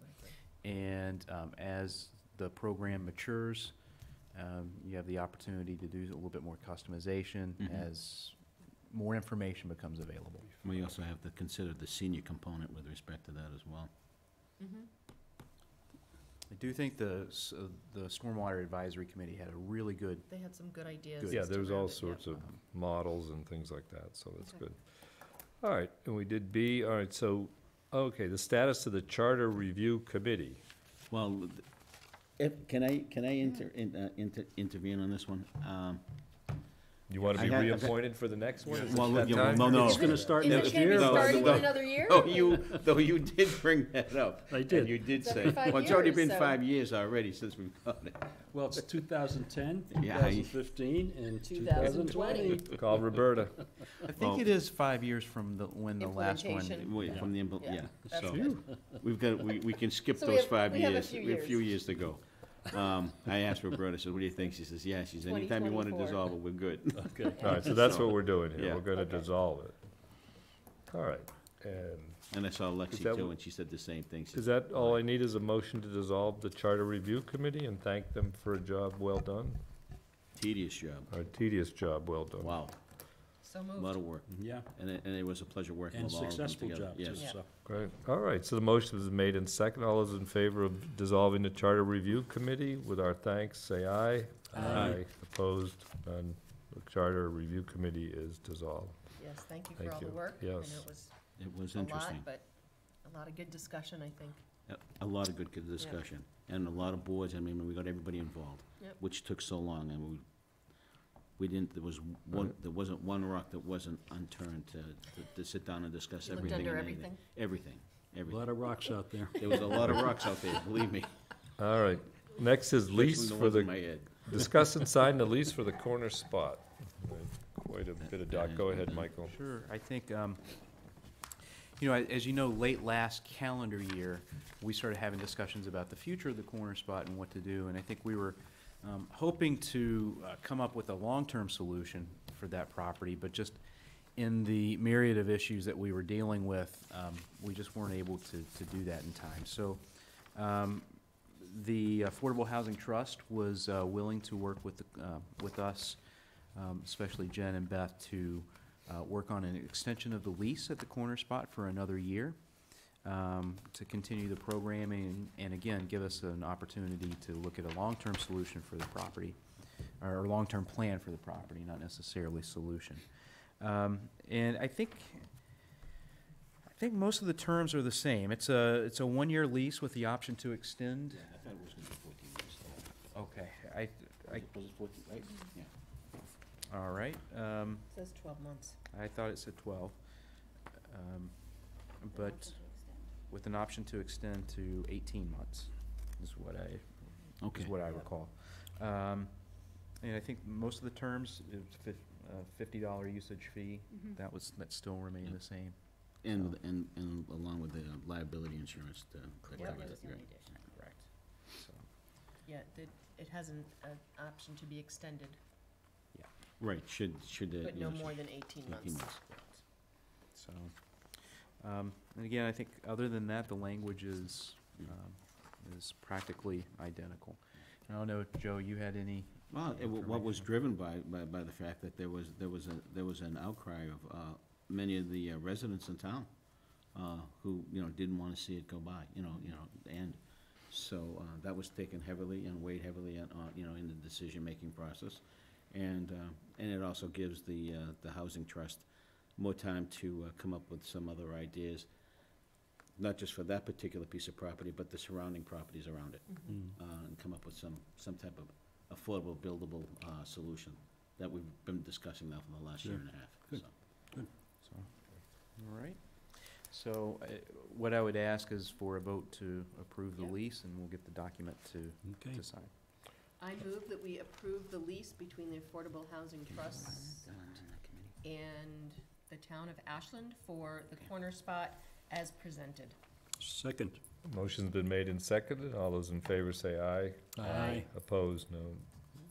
And as the program matures, you have the opportunity to do a little bit more customization as more information becomes available. We also have to consider the senior component with respect to that as well. I do think the Stormwater Advisory Committee had a really good, They had some good ideas. Good. Yeah, as to there's round all it, sorts yep. of models and things like that, so that's Okay. good. All right, and we did B. All right, so, okay, the status of the Charter Review Committee. Well, can I intervene on this one? You want to I be had- reappointed for the next one? Is it Well, that yeah, time? no, no. It's gonna start Is it next gonna be year. starting no. in another year? Though you did bring that up. I did. And you did It's say, every 5 well, it's already years, been so- 5 years already since we've got it. Well, it's 2010, Yeah, 2015, and 2020. Call Roberta. I think it is 5 years from when the last one. Implementation. Wait, from the, Yeah, yeah, that's so, good. we've got, we can skip So we those have- 5 we have a years. few We have a few years. years to go. I asked Roberta, I said, what do you think? She says, yeah, she's, anytime you want to 2024. dissolve it, we're good. Okay, all right, so that's what we're doing here. Yeah. We're going to Okay. dissolve it. All right, and And I saw Is Lexi that too, wh- and she said the same thing. She is said, that all I need is a motion to dissolve the Charter Review Committee and thank them for a job well done? tedious job. Or a tedious job well done? Wow, So a moved. lot of work. Yeah, And it was a pleasure working and with all of them successful together. job, too, Yes. so. Great, all right, so the motion is made and second. All those in favor of dissolving the Charter Review Committee, with our thanks, say aye. Aye. Opposed, none. The Charter Review Committee is dissolved. Yes, thank you for Thank all the you. work. I know Yes. it was It was a interesting. lot, but a lot of good discussion, I think. A lot of good discussion, and a lot of boards, I mean, we got everybody involved, Yep. which took so long, and we didn't, there wasn't one rock that wasn't unturned to sit down and discuss You looked everything under and anything. everything? A Everything. lot of rocks out there. There was a lot of rocks out there, believe me. All right, next is lease Especially for the ones in the, my head. discuss and sign the lease for the corner spot. Quite a bit of doc, go ahead, Michael. Sure, I think, as you know, late last calendar year, we started having discussions about the future of the corner spot and what to do, and I think we were hoping to come up with a long-term solution for that property, but just in the myriad of issues that we were dealing with, we just weren't able to do that in time. So, the Affordable Housing Trust was willing to work with us, especially Jen and Beth, to work on an extension of the lease at the corner spot for another year, to continue the programming, and again, give us an opportunity to look at a long-term solution for the property, or a long-term plan for the property, not necessarily solution. And I think most of the terms are the same. It's a 1-year lease with the option to extend. Yeah, I thought it was gonna be 14 years. Okay, Was it 14, right? Yeah. all right. Says 12 months. I thought it said 12. But with an option to extend to 18 months is what Okay. I recall. And I think most of the terms, it's $50 usage fee. That still remained the same. And along with the liability insurance to Yep. cover it, right. Correct. So, Yeah, it has an option to be extended, Right, should, but no more than 18 months. so, and again, I think other than that, the language is practically identical. I don't know, Joe, you had any? Well, what was driven by the fact that there was an outcry of many of the residents in town who, didn't want to see it go by, and so that was taken heavily and weighed heavily on, in the decision-making process. And it also gives the Housing Trust more time to come up with some other ideas not just for that particular piece of property, but the surrounding properties around it. Mm. And come up with some type of affordable, buildable, solution that we've been discussing now for the last year and a half, Good. so. So, all right. So, what I would ask is for a vote to approve the Yeah. lease, and we'll get the document Okay. to sign. I move that we approve the lease between the Affordable Housing Trust and the town of Ashland for the corner spot as presented. Second. Motion's been made and seconded. All those in favor say aye. Aye. Opposed, no.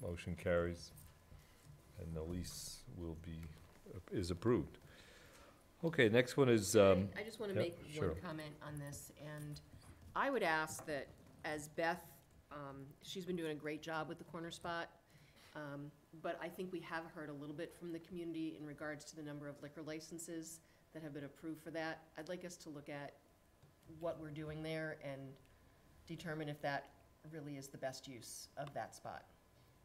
Motion carries. And the lease will be, is approved. Okay, next one is, I just want to yep, make sure. one comment on this, and I would ask that as Beth, she's been doing a great job with the corner spot, but I think we have heard a little bit from the community in regards to the number of liquor licenses that have been approved for that. I'd like us to look at what we're doing there and determine if that really is the best use of that spot,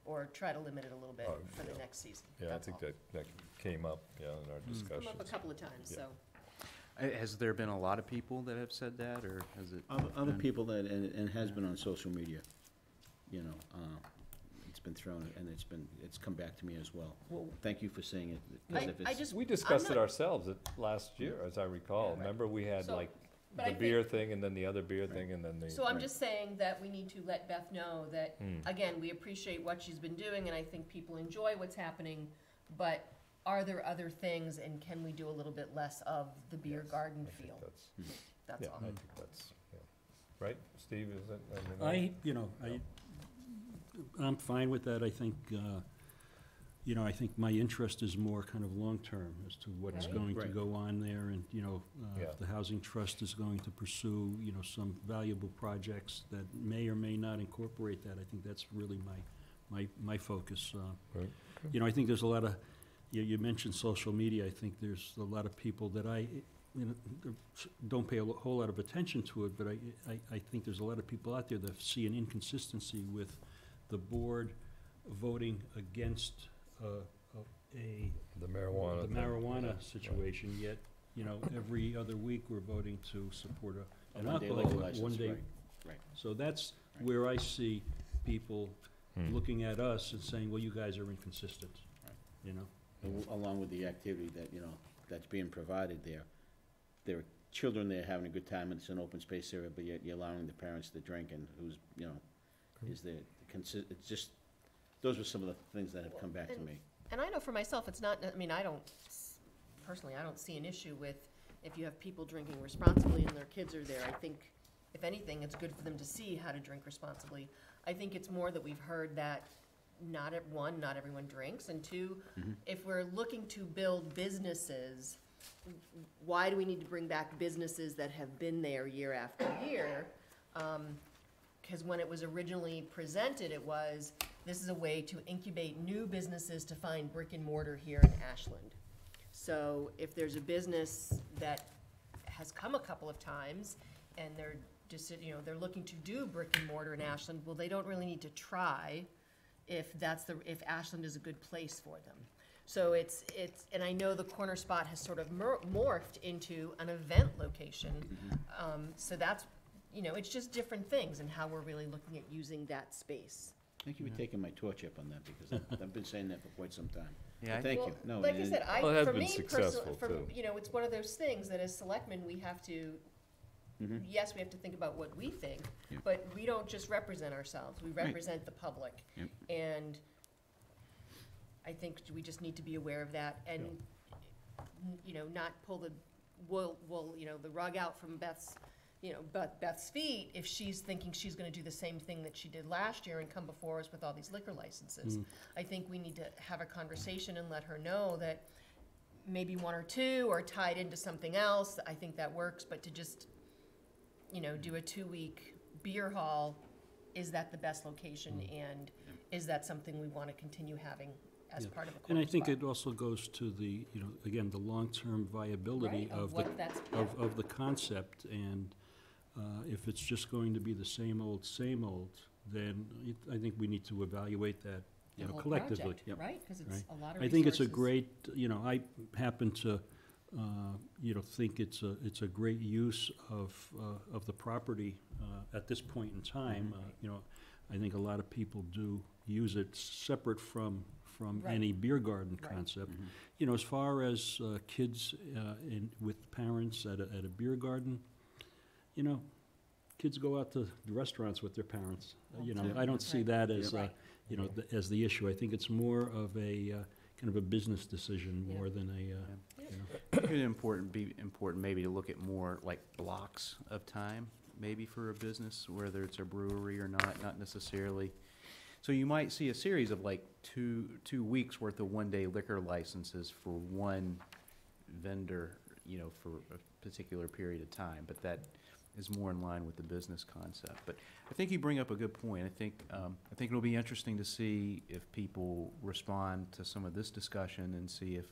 or try to limit it a little bit for the next season. yeah, I That's think all. that came up, yeah, in our Mm. discussions. Come up a couple of times, Yeah. so. Has there been a lot of people that have said that, or has it? Other been- people that, and it has been on social media, you know, it's been thrown, and it's come back to me as well. Well, Thank you for saying it, 'cause if I it's, just, we discussed I'm it not- ourselves last year, as I recall. Right. Remember, we had So, like but the I beer thing, and then the other beer thing, and then the. So I'm Right. just saying that we need to let Beth know that, Hmm. again, we appreciate what she's been doing, and I think people enjoy what's happening, but are there other things, and can we do a little bit less of the beer Yes, garden I think feel? that's- That's Yeah, all. I think that's, yeah. Right, Steve, is it? I'm fine with that. I think, I think my interest is more kind of long-term as to what's Right. going to Right. go on there. And, Yeah. if the Housing Trust is going to pursue, some valuable projects that may or may not incorporate that, I think that's really my focus. Right. I think there's a lot of, you mentioned social media. I think there's a lot of people that don't pay a whole lot of attention to it, but I think there's a lot of people out there that see an inconsistency with the board voting against The marijuana. the thing. marijuana situation, yet, every other week we're voting to support an one-day alcohol, liquor license, one-day. right. So that's Right. where I see people Hmm. looking at us and saying, well, you guys are inconsistent, Right. you know? along with the activity that, that's being provided there. There are children there having a good time, and it's an open space area, but yet you're allowing the parents to drink, and who's, is there, it's just, those are some of the things that have come back to me. And I know for myself, it's not, I mean, personally, I don't see an issue with if you have people drinking responsibly and their kids are there. I think, if anything, it's good for them to see how to drink responsibly. I think it's more that we've heard that not everyone drinks, and two, Mhm. if we're looking to build businesses, why do we need to bring back businesses that have been there year after year? Because when it was originally presented, it was, this is a way to incubate new businesses to find brick and mortar here in Ashland. So if there's a business that has come a couple of times, and they're just, they're looking to do brick and mortar in Ashland, well, they don't really need to try if Ashland is a good place for them. So it's, and I know the corner spot has sort of morphed into an event location. So that's, it's just different things and how we're really looking at using that space. Thank you for taking my torch up on that, because I've been saying that for quite some time. Yeah, But thank Well, you. No, like I and- said, Well, it has for been me successful, personally, too. it's one of those things that as selectmen, we have to, Mhm. yes, we have to think about what we think, Yep. but we don't just represent ourselves, we Right. represent the public. Yep. And I think we just need to be aware of that and, not pull the the rug out from Beth's feet if she's thinking she's gonna do the same thing that she did last year and come before us with all these liquor licenses. I think we need to have a conversation and let her know that maybe one or two are tied into something else. I think that works, but to just, do a 2-week beer hall, is that the best location? And is that something we wanna continue having as Yeah. part of a And corner I think spot? it also goes to the, again, the long-term viability Right, of what that's, of the concept, and if it's just going to be the same old, then I think we need to evaluate that, the whole collectively. project, Yep. right? Cause it's Right. a lot of I think it's a resources. great, I happen to think it's a great use of the property at this point in time. I think a lot of people do use it separate from Right. any beer garden Right. concept. As far as kids with parents at a beer garden, kids go out to the restaurants with their parents. I don't see that as, Right. as the issue. I think it's more of a kind of a business decision more than a, It could be important maybe to look at more like blocks of time, maybe for a business, whether it's a brewery or not necessarily. So you might see a series of like two weeks worth of one-day liquor licenses for one vendor, for a particular period of time, but that is more in line with the business concept. But I think you bring up a good point. I think it'll be interesting to see if people respond to some of this discussion and see if,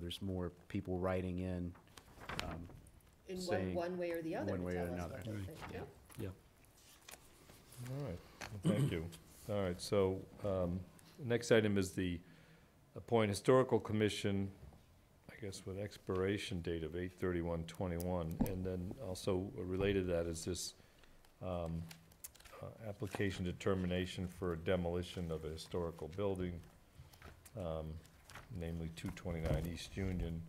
there's more people writing in, saying one way or the other. one way to or tell us another. what they think. Yeah. All right, well, thank you. All right, so, next item is the Appoint Historical Commission, I guess with expiration date of 8/31/21, and then also related to that is this, application determination for demolition of a historical building, namely 229 East Union.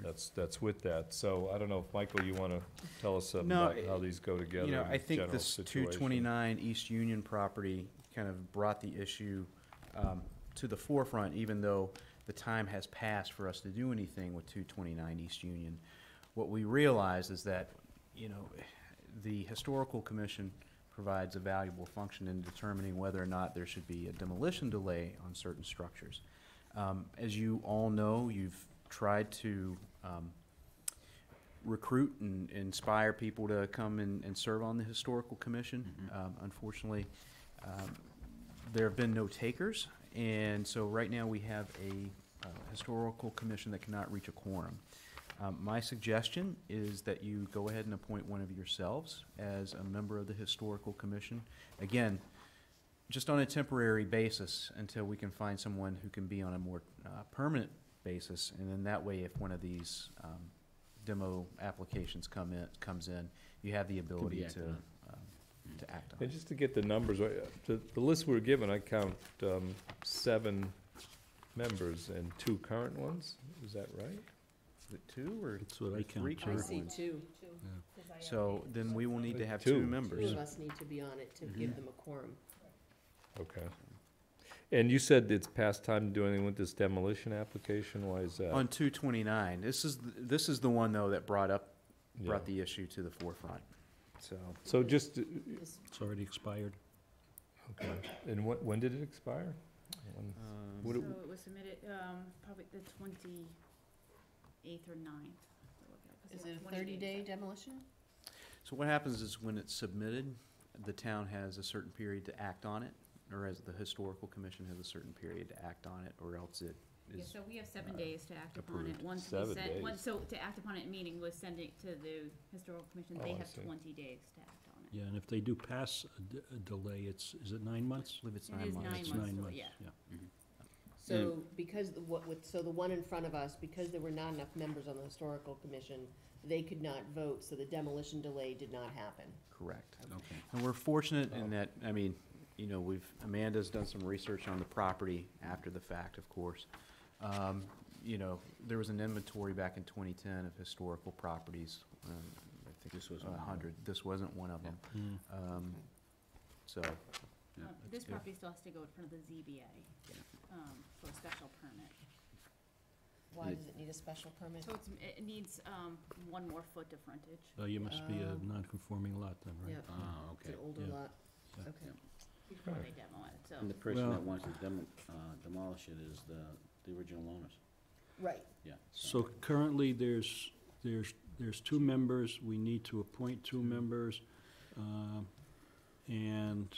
That's with that. So I don't know if, Michael, you want to tell us about how these go together in I think general this situation? 229 East Union property kind of brought the issue to the forefront, even though the time has passed for us to do anything with 229 East Union. What we realized is that, the Historical Commission provides a valuable function in determining whether or not there should be a demolition delay on certain structures. As you all know, you've tried to recruit and inspire people to come and serve on the Historical Commission. Unfortunately, there have been no takers, and so right now we have a Historical Commission that cannot reach a quorum. My suggestion is that you go ahead and appoint one of yourselves as a member of the Historical Commission. Again, just on a temporary basis until we can find someone who can be on a more permanent basis, and then that way, if one of these demo applications comes in, you have the ability to act on it. And just to get the numbers, the list we're given, I count 7 members and 2 current ones. Is that right? Is it 2 or That's what I count, 3 too. I current see ones? 2. So then we will need to have 2. 2 members. 2 of us need to be on it to give them a quorum. Okay. And you said it's past time to do anything with this demolition application. Why is that? On 229, this is the one though that brought Yeah. the issue to the forefront. So just, it's already expired. okay. And when did it expire? What So do- it was submitted, probably the 28th or 9th. Is it a 30-day demolition? So what happens is when it's submitted, the town has a certain period to act on it, or as the Historical Commission has a certain period to act on it, or else it Yeah, is. so we have 7 days to act upon it. approved. Once 7 we send, days. so to act upon it, meaning was send it to the Historical Commission, Oh, they I have see. 20 days to act on it. Yeah, and if they do pass a delay, is it 9 months? I believe it's It 9 is months. 9 It's months, 9 so, months, yeah. yeah. So because the one in front of us, because there were not enough members on the Historical Commission, they could not vote, so the demolition delay did not happen. Correct. Okay. And we're fortunate in that, Amanda's done some research on the property after the fact, of course. There was an inventory back in 2010 of historical properties. I think This was 100. This wasn't one of them. So, Yeah. This Yeah. property still has to go in front of the ZBA for a special permit. Why does it need a special permit? So it needs 1 more foot of frontage. So you must be a Oh. non-conforming lot then, right? Yeah, Ah, it's okay. an older Yeah. lot. Yeah. Okay. Before they demo it, so. And the person Well- that wants to demolish it is the original owners. Right. Yeah. So currently, there's 2 members, we need to appoint 2 members, and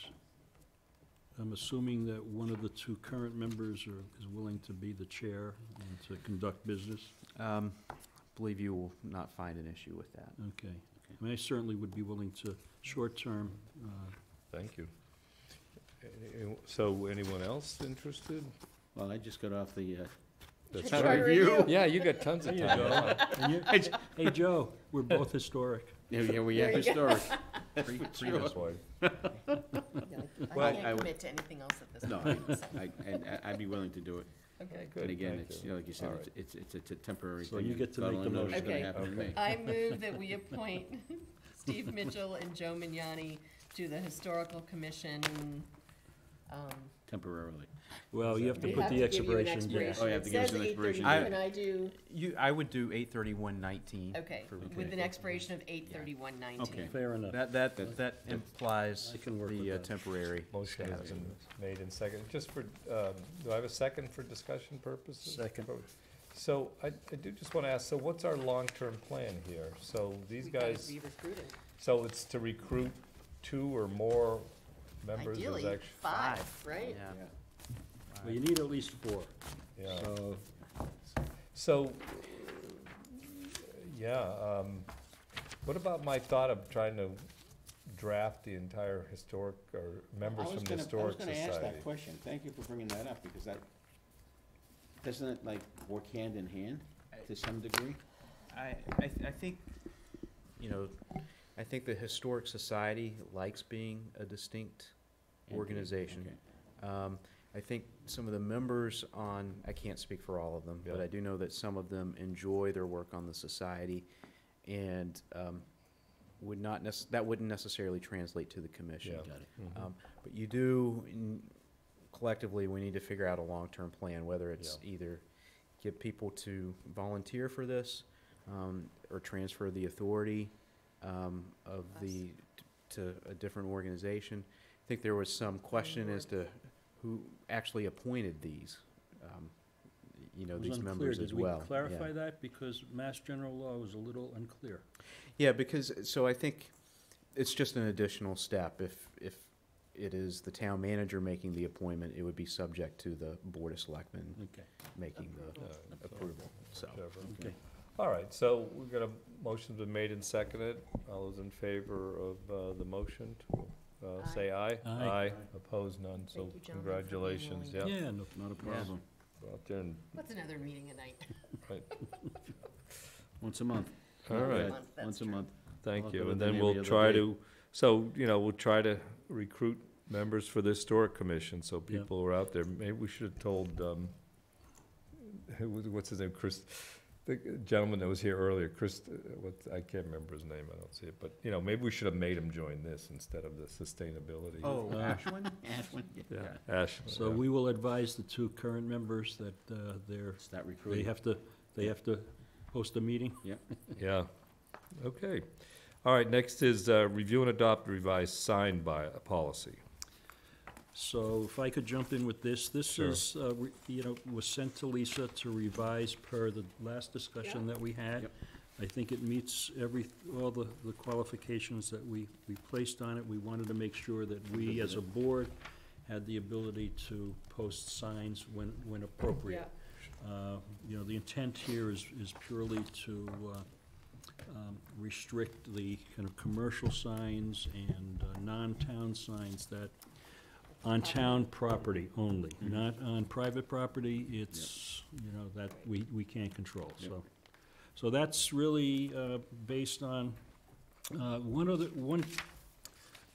I'm assuming that one of the 2 current members is willing to be the chair and to conduct business? believe you will not find an issue with that. Okay. I mean, I certainly would be willing to, short-term, Thank you. So anyone else interested? Well, I just got off the That's Charter right. review. Yeah, you got tons of There you time. go. And you- Hey, Joe, we're both historic. Yeah, we There are you go. historic. Previous one. I Well, can't commit to anything else at this No, point. I'd be willing to do it. Okay. Good, And again, thank it's, you. like you said, All right. it's a temporary So thing. you get to God make the only knows what's motion. gonna happen to Okay. me. I move that we appoint Steve Mitchell and Joe Mignani to the Historical Commission. Temporarily. Well, you have to We put have the to give you an expiration date. Oh, you have to give us an expiration It says date. 8/31, can I do, I would do 8/31/19. okay, for with reconvene. an expiration of 8/31/19. Okay. Fair enough. That implies I can work with the that. temporary Motion has status. been made and seconded. Just for, do I have a second for discussion purposes? Second. So I do just want to ask, so what's our long-term plan here? So these We gotta guys, be recruiting. so it's to recruit 2 or more members? Is Ideally, actually 5, right? Yeah. Well, you need at least 4. Yeah. So, So, what about my thought of trying to draft the entire historic, or members from the Historic I was gonna ask Society? that question. Thank you for bringing that up, because that, doesn't it like work hand in hand to some degree? I think, I think the Historic Society likes being a distinct organization. Okay. I think some of the members on, I can't speak for all of them, but Yeah. I do know that some of them enjoy their work on the society, and that wouldn't necessarily translate to the commission. Yeah. Got it. Mhm. But you do, collectively, we need to figure out a long-term plan, whether it's either get people to volunteer for this, or transfer the authority to a different organization. I think there was some question as to who actually appointed these, it was these unclear. members as well. Did we clarify Yeah. that? Because Mass General Law was a little unclear. Yeah, so I think it's just an additional step. If it is the town manager making the appointment, it would be subject to the Board of Selectmen Okay. making the approval, so. Whichever. Okay. All right, so we've got a motion been made and seconded. All those in favor of the motion to say aye? Aye. Opposed, none, so Thank you, gentlemen, for being congratulations, willing. yeah. Yeah, not a problem. Go out there and, What's another meeting a night? Once a month. all right, Month, that's Once a true. month. thank Well, you. other And than then every we'll other try day. to, we'll try to recruit members for the Historic Commission, so Yeah. people are out there. Maybe we should have told, what's his name, Chris, the gentleman that was here earlier, Chris, I can't remember his name, I don't see it, but, maybe we should have made him join this instead of the sustainability. Oh, Ashwin? Ashwin? Yeah, Ash. So we will advise the 2 current members that Start they recruiting. have to host a meeting. Yeah, okay. All right, next is review and adopt revised sign by policy. So if I could jump in with this, this Sure. is, was sent to Lisa to revise per the last discussion that we had. Yep. I think it meets all the qualifications that we placed on it. We wanted to make sure that we, as a board, had the ability to post signs when appropriate. The intent here is purely to restrict the kind of commercial signs and non-town signs that on town property only, not on private property. It's, that we can't control, Yep. so that's really based on one,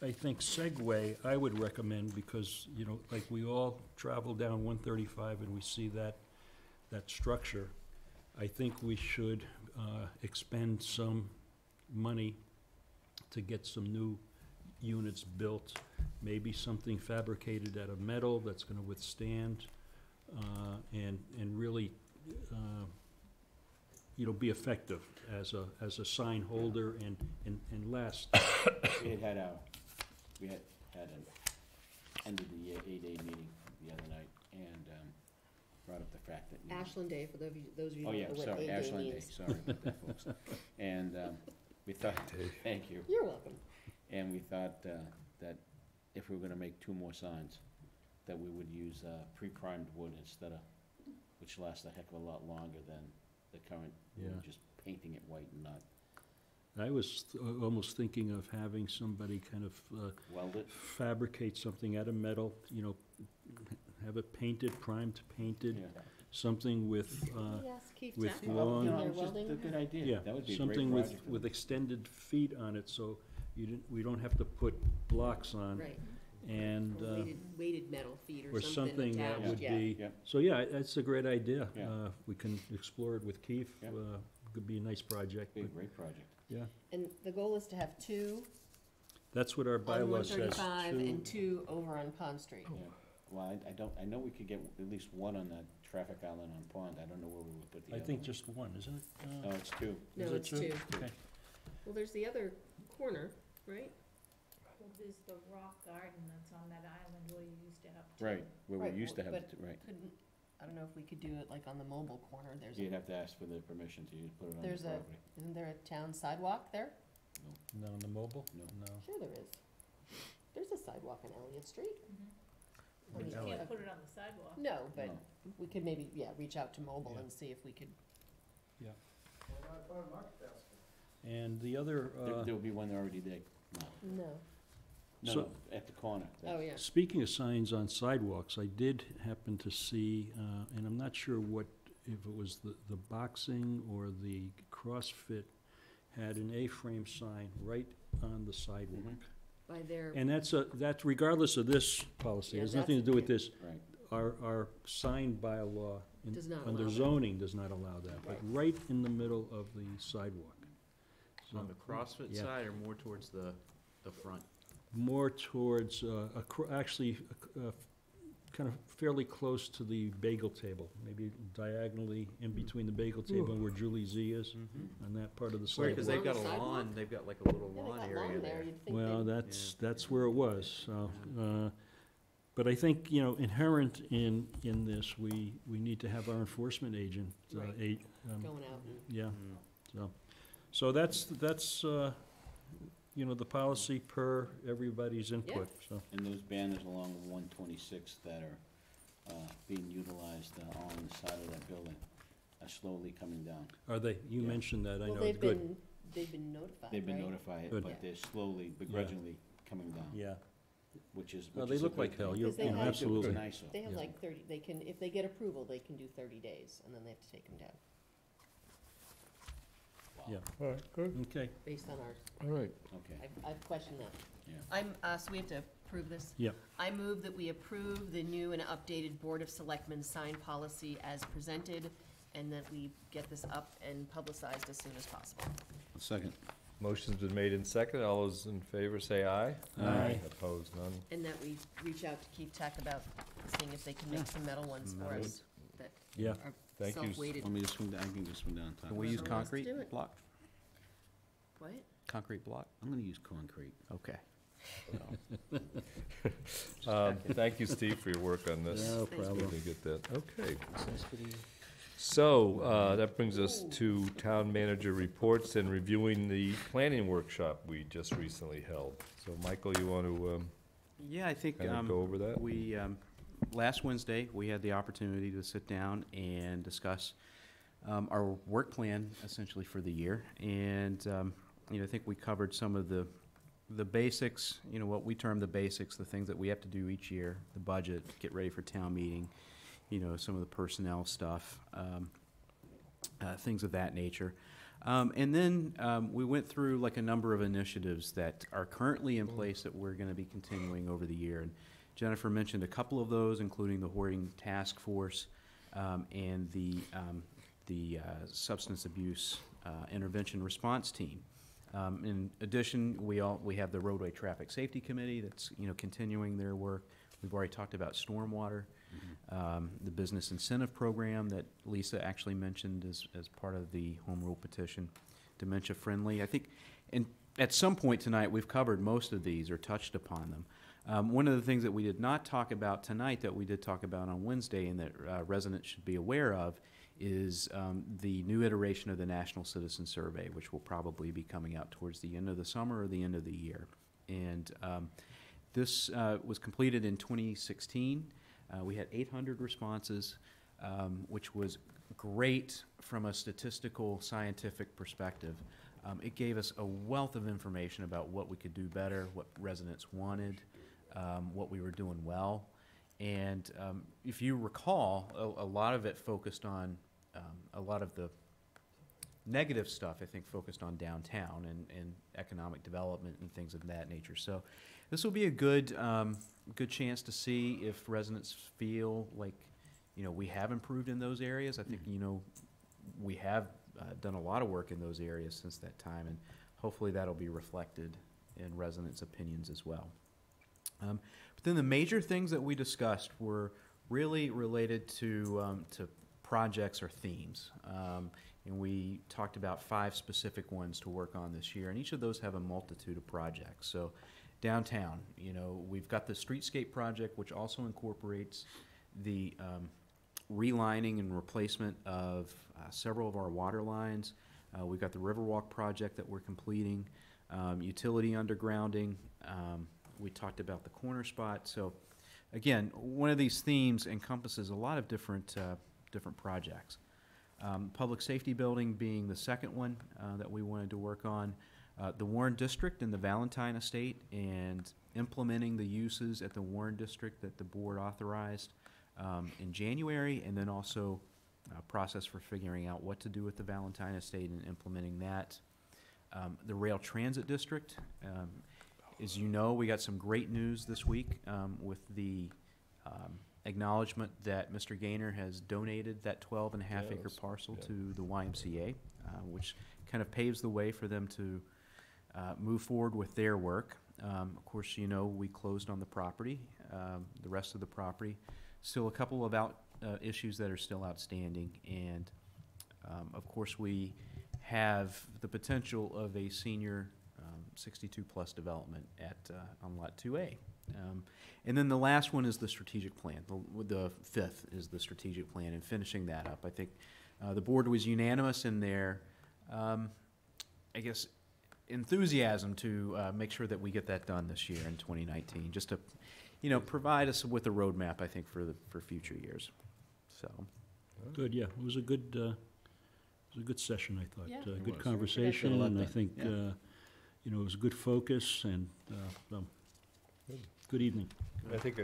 I think, segue I would recommend, because, like we all travel down 135 and we see that structure. I think we should expend some money to get some new units built, maybe something fabricated out of metal that's gonna withstand, and really, be effective as a sign holder and last. We had an end of the year 8A meeting the other night, and brought up the fact that. Ashland Day, for those of you Oh, who yeah, don't know what sorry, A-Day Ashland Day, means. sorry about that, folks. And we thought, thank you. You're welcome. And we thought that if we were gonna make 2 more signs, that we would use pre-primed wood instead of, which lasts a heck of a lot longer than the current, just painting it white and not I was almost thinking of having somebody kind of weld it. fabricate something out of metal, have it painted, primed, painted, Yeah. something with, Yes, Keith with Tack. long- No, They're it's just welding. a good idea. yeah, That would be a great something with, project for with them. extended feet on it, so we don't have to put blocks on. Right. And, Or weighted metal feet or something that attached, would yeah. be, Yeah. so yeah, that's a great idea. Yeah. We can explore it with Keith, Yeah. could be a nice project, Be a but, great project. yeah. And the goal is to have two That's what our on bylaw one says. thirty-five two- and two over on Pond Street. Yeah. Well, I know we could get at least one on the traffic island on Pond. I don't know where we would put the I other think one. just one, isn't it? No, it's two. No, Is it it's two. Okay. Well, there's the other corner, right? Well, there's the rock garden that's on that island where you used to have two. Right, where Right, we used to well, have but it, right. Couldn't, I don't know if we could do it like on the mobile corner, there's, You'd have to ask for the permission to put it on the There's a- property. isn't there a town sidewalk there? No, on the mobile? No. No. Sure there is. There's a sidewalk on Elliott Street. I You mean, can't put it on the sidewalk. No, but No. we could maybe, reach out to mobile Yeah. and see if we could, And the other, There'll be one already there. No, no. no, So- no, at the corner. Oh, yeah. speaking of signs on sidewalks, I did happen to see, and I'm not sure if it was the boxing or the CrossFit, had an A-frame sign right on the sidewalk. By their, And that's regardless of this policy, it Yeah, has nothing to do with this. Right. Our sign bylaw Does not under allow that. zoning does not allow that, but right in the middle of the sidewalk. So, On the CrossFit yeah. side or more towards the front? More towards, actually, kind of fairly close to the bagel table, maybe diagonally in between the bagel table and where Julie Z is, on that part of the Swear, because sidewalk. they've got a Along the lawn, sidewalk? they've got like a little yeah, they lawn got area lawn there, there. you'd think Well, they'd- that's where it was, so, but I think, inherent in this, we need to have our enforcement agent, Right. Going out and, yeah, Mm. so that's, the policy per everybody's input, so. And those banners along 126 that are being utilized on the side of that building are slowly coming down. Are they, you Yeah. mentioned that, I well, know, they've good, been notified, They've been right? notified, Good. but they're slowly begrudgingly coming down, yeah. which is. Well, which they is a look good like hell, thing. you're, Because they have- absolutely. It's nicer. They have Yeah. like 30, they can, if they get approval, they can do 30 days, and then they have to take them down, Yeah, All right, good. okay, based on ours. All right. Okay, I've questioned that. yeah. So we have to approve this? Yep. I move that we approve the new and updated Board of Selectmen sign policy as presented, and that we get this up and publicized as soon as possible. Second. Motion's been made and seconded. All those in favor say aye. Aye. Opposed, none. And that we reach out to Keith Tech about seeing if they can make some metal ones for Metal. us that yeah. are Thank you. self-weighted. Let me just swing down, I can just swing down and talk. Can we use Whoever wants to concrete do it. block? What? Concrete block? I'm gonna use concrete. Okay. Thank you, Steve, for your work on this. No It's problem. good to get that. Okay. So, that brings us to town manager reports and reviewing the planning workshop we just recently held. So, Michael, you want to, Yeah, I think, kind of go over that? we, last Wednesday, we had the opportunity to sit down and discuss our work plan essentially for the year. And, I think we covered some of the basics, what we term the basics, the things that we have to do each year, the budget, get ready for town meeting, some of the personnel stuff, things of that nature. And then we went through like a number of initiatives that are currently in place that we're going to be continuing over the year. And Jennifer mentioned a couple of those, including the Hoarding Task Force and the Substance Abuse Intervention Response Team. In addition, we have the Roadway Traffic Safety Committee that's continuing their work. We've already talked about stormwater, the business incentive program that Lisa actually mentioned as part of the home rule petition, dementia friendly. I think, and at some point tonight we've covered most of these or touched upon them. One of the things that we did not talk about tonight that we did talk about on Wednesday and that residents should be aware of is the new iteration of the National Citizen Survey, which will probably be coming out towards the end of the summer or the end of the year. And this was completed in 2016. We had 800 responses, which was great from a statistical, scientific perspective. It gave us a wealth of information about what we could do better, what residents wanted, what we were doing well. And if you recall, a lot of it focused on, a lot of the negative stuff, I think, focused on downtown and economic development and things of that nature. So this will be a good chance to see if residents feel like, we have improved in those areas. I think, we have done a lot of work in those areas since that time, and hopefully that'll be reflected in residents' opinions as well. But then the major things that we discussed were really related to projects or themes. And we talked about 5 specific ones to work on this year, and each of those have a multitude of projects. So downtown, we've got the streetscape project, which also incorporates the relining and replacement of several of our water lines. We've got the Riverwalk project that we're completing, utility undergrounding. We talked about the corner spot. So again, one of these themes encompasses a lot of different projects. Public safety building being the second one that we wanted to work on. The Warren District and the Valentine Estate, and implementing the uses at the Warren District that the board authorized in January, and then also a process for figuring out what to do with the Valentine Estate and implementing that. The Rail Transit District, as you know, we got some great news this week with the acknowledgement that Mr. Gaynor has donated that 12.5-acre parcel to the YMCA, which kind of paves the way for them to move forward with their work. Of course, we closed on the property, the rest of the property. Still a couple of issues that are still outstanding, and of course we have the potential of a senior 62-plus development on Lot 2A. And then the last one is the strategic plan. The fifth is the strategic plan, and finishing that up. I think the board was unanimous in their, enthusiasm to make sure that we get that done this year in 2019, just to, provide us with a roadmap, I think, for future years. So. Good, yeah. It was a good session, I thought. Yeah. Good conversation, and I think, it was a good focus, and good evening. I think,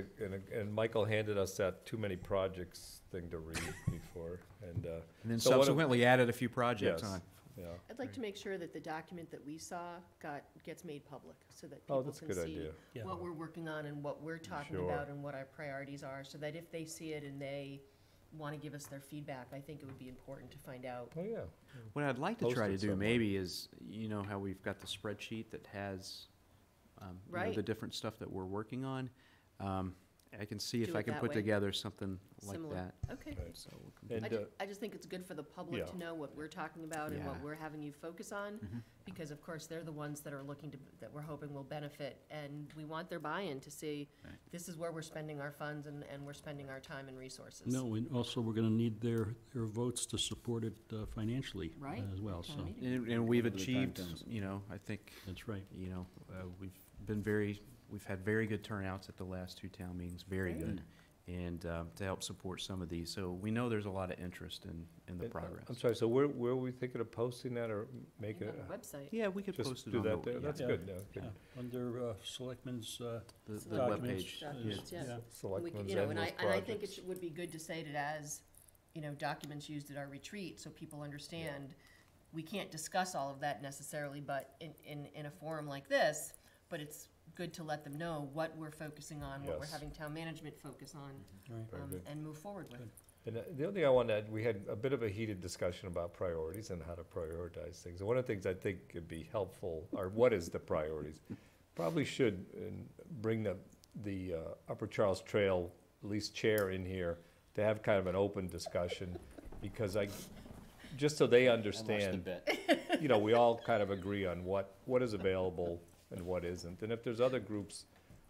and Michael handed us that too many projects thing to read before, and then so subsequently added a few projects on. Yeah. I'd like to make sure that the document that we saw gets made public, so that people can see what we're working on and what we're talking about and what our priorities are, so that if they see it and they want to give us their feedback, I think it would be important to find out. Oh, yeah. What I'd like to try to do maybe is, how we've got the spreadsheet that has the different stuff that we're working on. I can see if I can put together something like that. Okay. Right. So I just think it's good for the public to know what we're talking about and what we're having you focus on, because of course they're the ones that are that we're hoping will benefit, and we want their buy-in to see this is where we're spending our funds and we're spending our time and resources. No, and also we're going to need their votes to support it financially as well. So and we've achieved, I think that's right. We've had very good turnouts at the last 2 town meetings, very good, and to help support some of these. So we know there's a lot of interest in the progress. I'm sorry, so where are we thinking of posting that, or make it? On the website. Yeah, we could just post it do on that the, there. That's good. Under Selectmen's the documents. webpage. Selectmen's And I think projects. it would be good to say it as, documents used at our retreat, so people understand we can't discuss all of that necessarily, but in a forum like this, but it's good to let them know what we're focusing on, what we're having town management focus on, and move forward with. And the only thing I want to add, we had a bit of a heated discussion about priorities and how to prioritize things. And one of the things I think could be helpful, or what is the priorities, probably should bring the Upper Charles Trail, at least chair in here, to have kind of an open discussion, because just so they understand, we all kind of agree on what is available and what isn't. And if there's other groups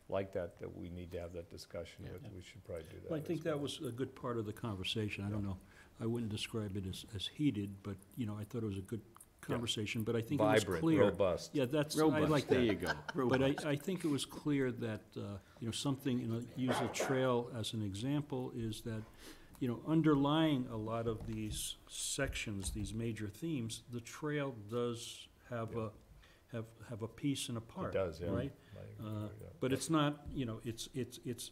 like that we need to have that discussion with, we should probably do that. Well, I think that was a good part of the conversation. I don't know, I wouldn't describe it as heated, but, I thought it was a good conversation, but I think it was clear. Vibrant, robust. Yeah, that's, robust. I like that. There you go. But I think it was clear that, something, use a trail as an example, is that, underlying a lot of these sections, these major themes, the trail does have a piece and a part. It does, yeah. Right? But it's not, it's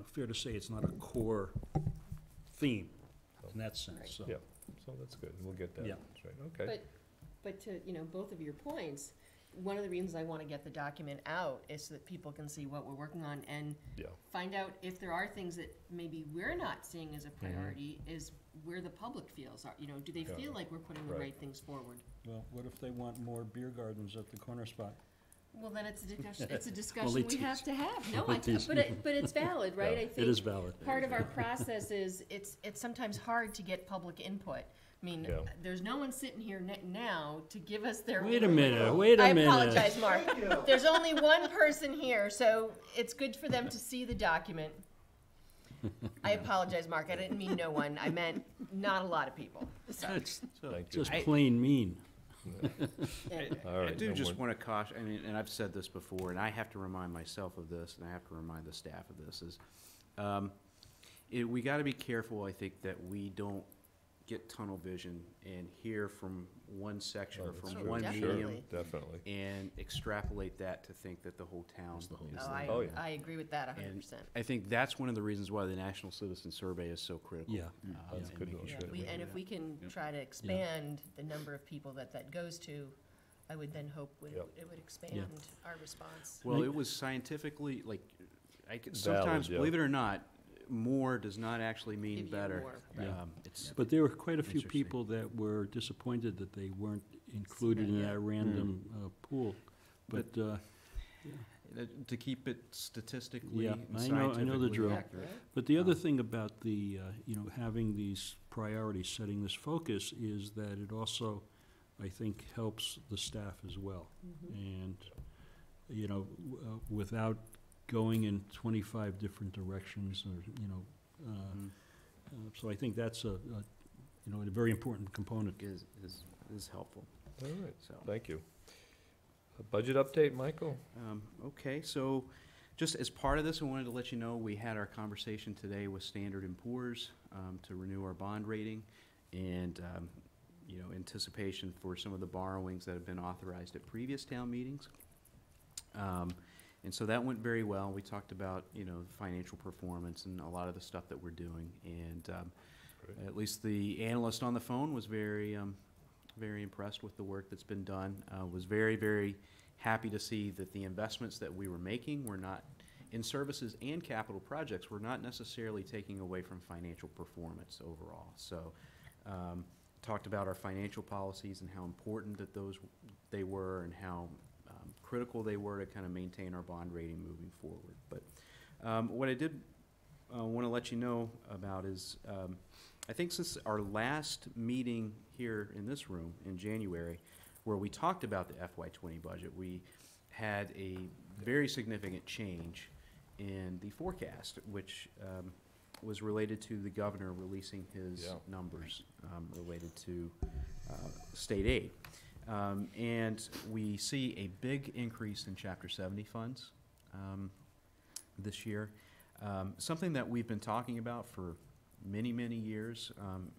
fair to say it's not a core theme in that sense, so. Yeah, so that's good, we'll get that. Yeah. That's right, okay. But to, both of your points, one of the reasons I want to get the document out is so that people can see what we're working on and Yeah. find out if there are things that maybe we're not seeing as a priority, is where the public feels are, do they Yeah. feel like we're putting the Right. right things forward? Well, what if they want more beer gardens at the corner spot? Well, then it's a Well, discussion they we have tease. to have. No, They tease. but it's valid, right? Yeah. I It think is valid. part of our process is, it's sometimes hard to get public input. I mean, Yeah. there's no one sitting here now to give us their. Wait a minute. I apologize, Mark. There's only one person here, so it's good for them to see the document. I apologize, Mark. I didn't mean no one. I meant not a lot of people. Sorry. That's Thank you. just plain mean. All right, I do no just more- want to caution, and I've said this before, and I have to remind myself of this, and I have to remind the staff of this, is we got to be careful, I think, that we don't get tunnel vision and hear from one section Oh, or that's from true. one Definitely. medium Definitely. and extrapolate that to think that the whole town is the whole. Oh, yeah. I agree with that 100%. I think that's one of the reasons why the National Citizen Survey is so critical. Yeah. That's and good. making Yeah, sure that we And do if that. we can try to expand the number of people that goes to, I would then hope Yep. it would expand our response. Well, it was scientifically, like, Valid, sometimes, yeah. believe it or not, more does not actually mean Give you better. more, right. It's, But there were quite a few Interesting. people that were disappointed that they weren't included in Yeah. that random pool. But, to keep it statistically Yeah, and I know the scientifically drill. accurate. but the other thing about the, having these priorities, setting this focus, is that it also, I think, helps the staff as well. And, without going in 25 different directions or, Mhm. so I think that's a very important component. Is helpful, All right, so. thank you. A budget update, Michael? Okay, so just as part of this, I wanted to let you know, we had our conversation today with Standard & Poor's to renew our bond rating and, anticipation for some of the borrowings that have been authorized at previous town meetings. And so that went very well. We talked about, financial performance and a lot of the stuff that we're doing. And Great. at least the analyst on the phone was very, very impressed with the work that's been done. Was very, very happy to see that the investments that we were making were not, in services and capital projects, were not necessarily taking away from financial performance overall. So, talked about our financial policies and how important that they were and how critical they were to kind of maintain our bond rating moving forward. But what I did want to let you know about is I think since our last meeting here in this room in January, where we talked about the FY20 budget, we had a very significant change in the forecast, which was related to the governor releasing his numbers related to state aid. And we see a big increase in Chapter 70 funds this year. Something that we've been talking about for many, many years.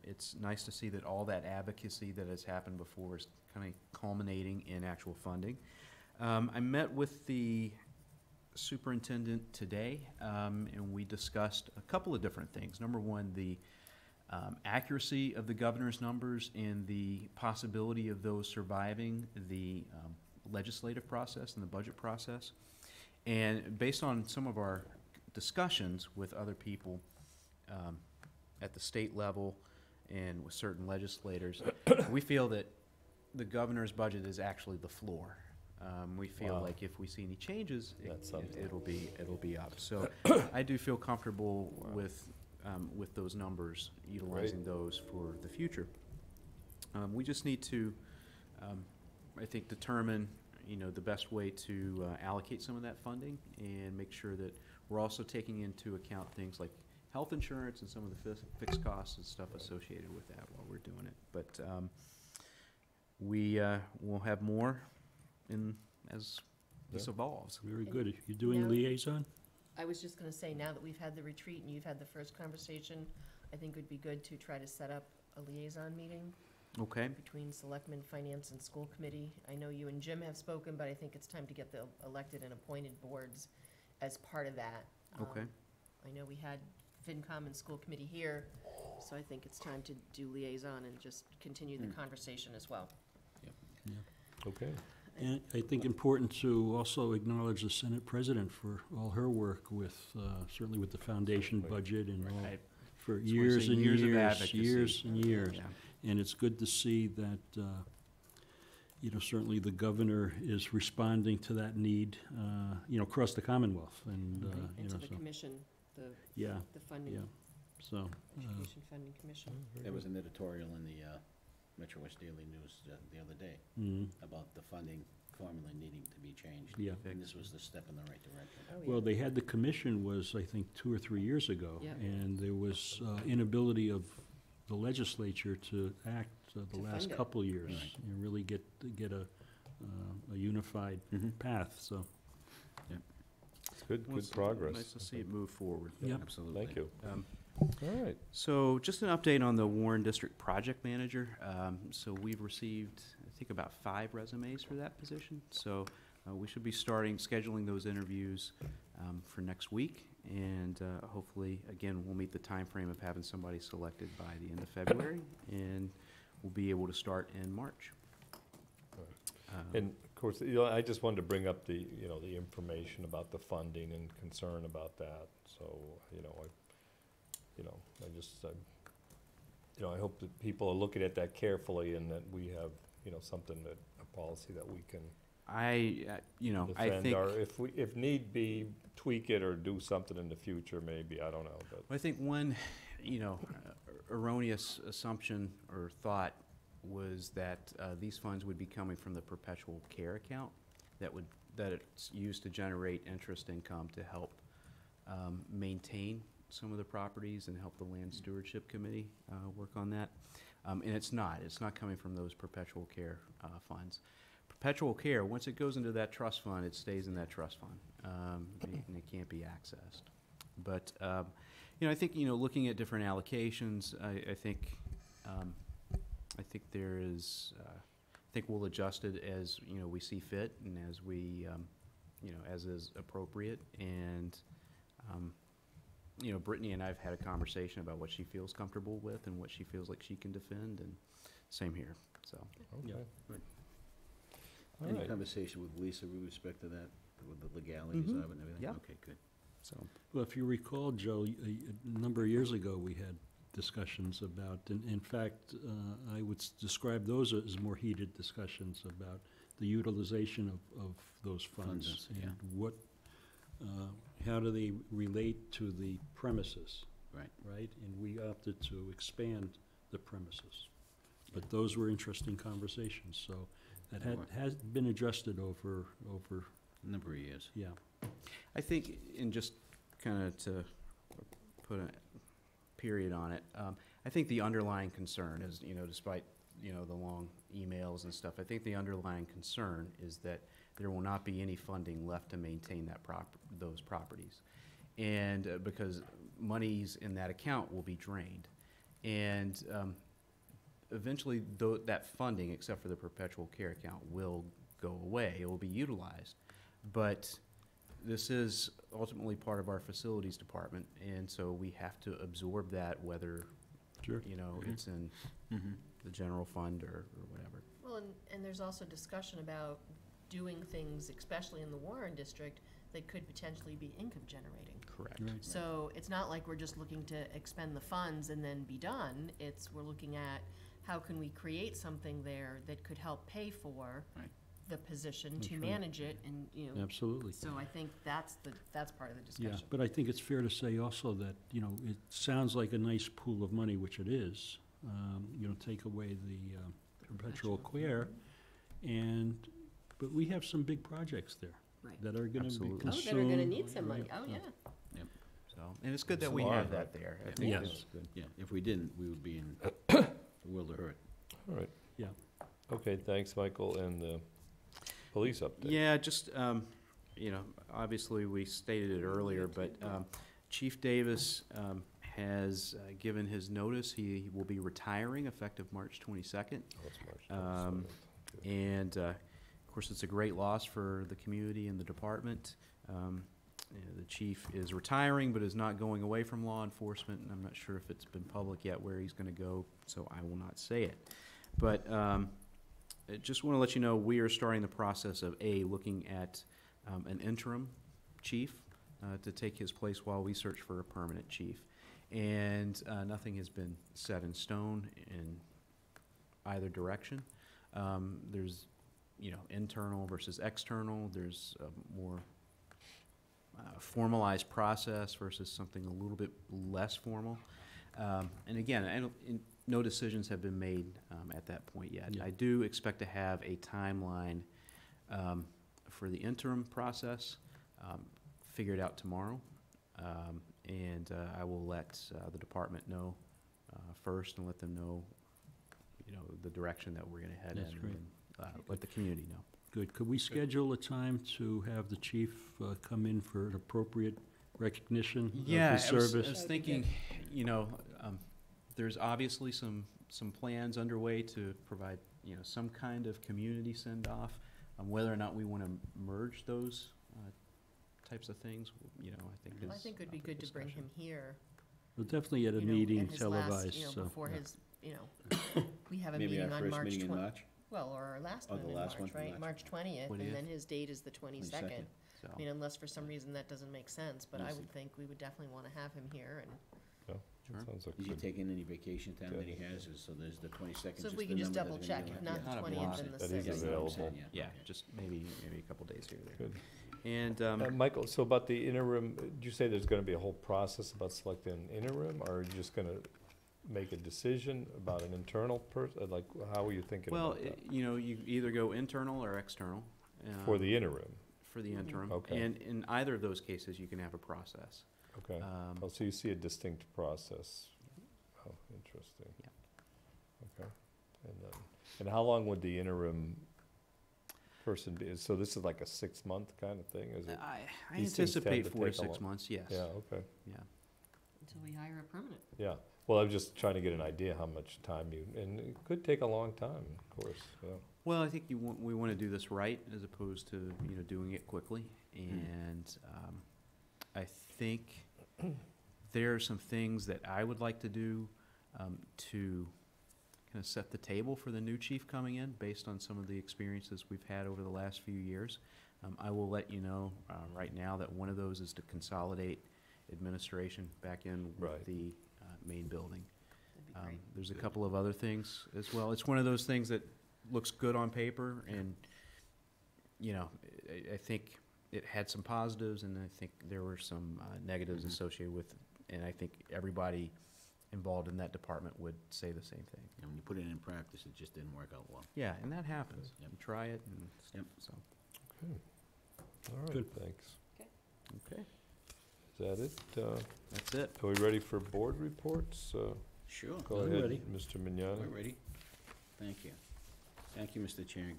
It's nice to see that all that advocacy that has happened before is kind of culminating in actual funding. I met with the superintendent today, and we discussed a couple of different things. Number one, the accuracy of the governor's numbers and the possibility of those surviving the legislative process and the budget process. And based on some of our discussions with other people at the state level and with certain legislators, we feel that the governor's budget is actually the floor. We feel like if we see any changes, it'll be up. So I do feel comfortable with those numbers, utilizing those for the future. We just need to, I think, determine, the best way to allocate some of that funding and make sure that we're also taking into account things like health insurance and some of the fixed costs and stuff associated with that while we're doing it. But we will have more as this evolves. Very good. You're doing Now- liaison? I was just gonna say, now that we've had the retreat and you've had the first conversation, I think it would be good to try to set up a liaison meeting Okay. between Selectmen, Finance, and School Committee. I know you and Jim have spoken, but I think it's time to get the elected and appointed boards as part of that. Okay. I know we had FinCom and school committee here, so I think it's time to do liaison and just continue the conversation as well. Okay. And I think important to also acknowledge the Senate President for all her work with, certainly with the foundation budget and all, Right. for Just wanna years say and years of years, advocacy. years and years. Yeah. And it's good to see that, you know, certainly the governor is responding to that need, you know, across the Commonwealth, and, you And know, to the so, commission, yeah, the funding, yeah, so, education funding commission. There was an editorial in the Metro West Daily News the other day mhm. about the funding formula needing to be changed. Yeah. And this was the step in the right direction. Oh, Well, they had the commission was, I think, 2 or 3 years ago. Yeah. And there was inability of the legislature to act the To last fund it. couple years. Right. And really get a unified Mhm. path, so. It's good, Well, good it's progress. Nice to see it move forward. Yep. Absolutely. Thank you. Um, All right. So just an update on the Warren District Project Manager. So we've received, I think, about 5 resumes for that position. So we should be scheduling those interviews for next week. And hopefully, again, we'll meet the time frame of having somebody selected by the end of February. And we'll be able to start in March. And of course, you know, I just wanted to bring up the, you know, the information about the funding and concern about that. So, you know, you know, I hope that people are looking at that carefully and that we have, you know, something that, a policy that we can You know, I defend, think. or if need be, tweak it or do something in the future, maybe, I don't know, but. I think one, you know, erroneous assumption or thought was that these funds would be coming from the perpetual care account that it's used to generate interest income to help maintain some of the properties and help the Land Stewardship Committee work on that. And it's not coming from those perpetual care funds. Perpetual care, once it goes into that trust fund, it stays in that trust fund, and it can't be accessed. But, you know, I think, you know, looking at different allocations, I think there is, I think we'll adjust it as, you know, we see fit and as we, you know, as is appropriate. And, you know, Brittany and I have had a conversation about what she feels comfortable with and what she feels like she can defend, and same here, so. Okay. Good. All Any right. conversation with Lisa with respect to that, with the legalities Mhm. of it and everything? Yeah. Okay, good. So, Well, if you recall, Joe, a number of years ago, we had discussions about, in fact, I would describe those as more heated discussions about the utilization of those funds. Funds, yeah. And what, how do they relate to the premises? Right. Right? And we opted to expand the premises. But those were interesting conversations, so that has been adjusted over, A number of years. yeah. I think, and just kind of to put a period on it, I think the underlying concern is, you know, despite, you know, the long emails and stuff, I think the underlying concern is that there will not be any funding left to maintain those properties. And because monies in that account will be drained. And eventually, that funding, except for the perpetual care account, will go away. It will be utilized. But this is ultimately part of our facilities department, and so we have to absorb that, whether, Sure. you know, it's in the general fund or whatever. Well, and there's also discussion about doing things, especially in the Warren district, that could potentially be income generating. Correct. Right. So it's not like we're just looking to expend the funds and then be done. We're looking at how can we create something there that could help pay for Right. the position That's to right. manage it, and, you know. Absolutely. So I think that's part of the Yeah, discussion. but I think it's fair to say also that, you know, it sounds like a nice pool of money, which it is. You know, take away the perpetual care, but we have some big projects there Right. that are gonna be Absolutely. Oh, consumed. that are gonna need some money. right. Oh, yeah. So, and it's good that Some we are, have right. that there. I think Yes. it's good. Yeah, if we didn't, we would be in a world of hurt. All right. Yeah. Okay, thanks, Michael, and the police update. Yeah, just, you know, obviously, we stated it earlier, but Chief Davis has given his notice. He will be retiring effective March 22nd. Oh, it's March Um, 27th. Good. And, of course, it's a great loss for the community and the department. the chief is retiring, but is not going away from law enforcement, and I'm not sure if it's been public yet where he's gonna go, so I will not say it. But I just wanna let you know, we are starting the process of, looking at an interim chief to take his place while we search for a permanent chief. And nothing has been set in stone in either direction. There's, internal versus external. There's a more formalized process versus something a little bit less formal. And again, no decisions have been made at that point yet. Yeah. I do expect to have a timeline for the interim process figured out tomorrow. And I will let the department know first and let them know, the direction that we're gonna head in. That's great. And let the community know. Good. Could we schedule a time to have the chief come in for an appropriate recognition of his service? I was thinking, there's obviously some plans underway to provide, some kind of community send-off. Whether or not we want to merge those types of things, I think is I think it'd be up for good to bring discussion. him here. Well, definitely at a at meeting his televised, last, so. before yeah. his, we have a Maybe meeting our on first March meeting in 20. March? Well, or our last Oh, one the in last March, one in right? March. March 20th, 20th. and then his date is the 22nd. So, I mean, unless for some reason that doesn't make sense, but I Yes. would think we would definitely want to have him here. And Sure. Sounds like Is he good. taking any vacation time that he has, so there's the 22nd? so if we can just double check, if not Yeah. the Not a 20th block. and the That is 6th. Yeah, available. yeah, just maybe a couple days here or there. Good. And Michael, so about the interim, did you say there's gonna be a whole process about selecting an interim, or are you just gonna make a decision about an internal person? Like, how are you thinking well, about that? you either go internal or external. For the interim, For the interim. Okay. And in either of those cases, you can have a process. okay. Um, Oh, so you see a distinct process. Oh, interesting. Yeah. Okay. And how long would the interim person be? So this is like a 6-month kind of thing, is it? I These things tend anticipate to 4 to take a 6 months, yes. Yeah, okay. Yeah. Until we hire a permanent. Yeah. Well, I'm just trying to get an idea how much time and it could take a long time, of course, yeah. Well, I think we want to do this right as opposed to, doing it quickly. And I think there are some things that I would like to do to kind of set the table for the new chief coming in based on some of the experiences we've had over the last few years. I will let you know right now that one of those is to consolidate administration back in with Right. the main building. That'd be great. There's a couple of other things as well. It's one of those things that looks good on paper, and, I think it had some positives, and I think there were some negatives associated with it, and I think everybody involved in that department would say the same thing. And when you put it in practice, it just didn't work out well. Yeah, and that happens. Yep. You try it, and Yep. so, All right, Good. thanks. okay, Is that it? that's it. Are we ready for board reports? Sure. Go I'm ahead, ready. Mr. We're Mignani. ready. Thank you. Thank you, Mr. Chair,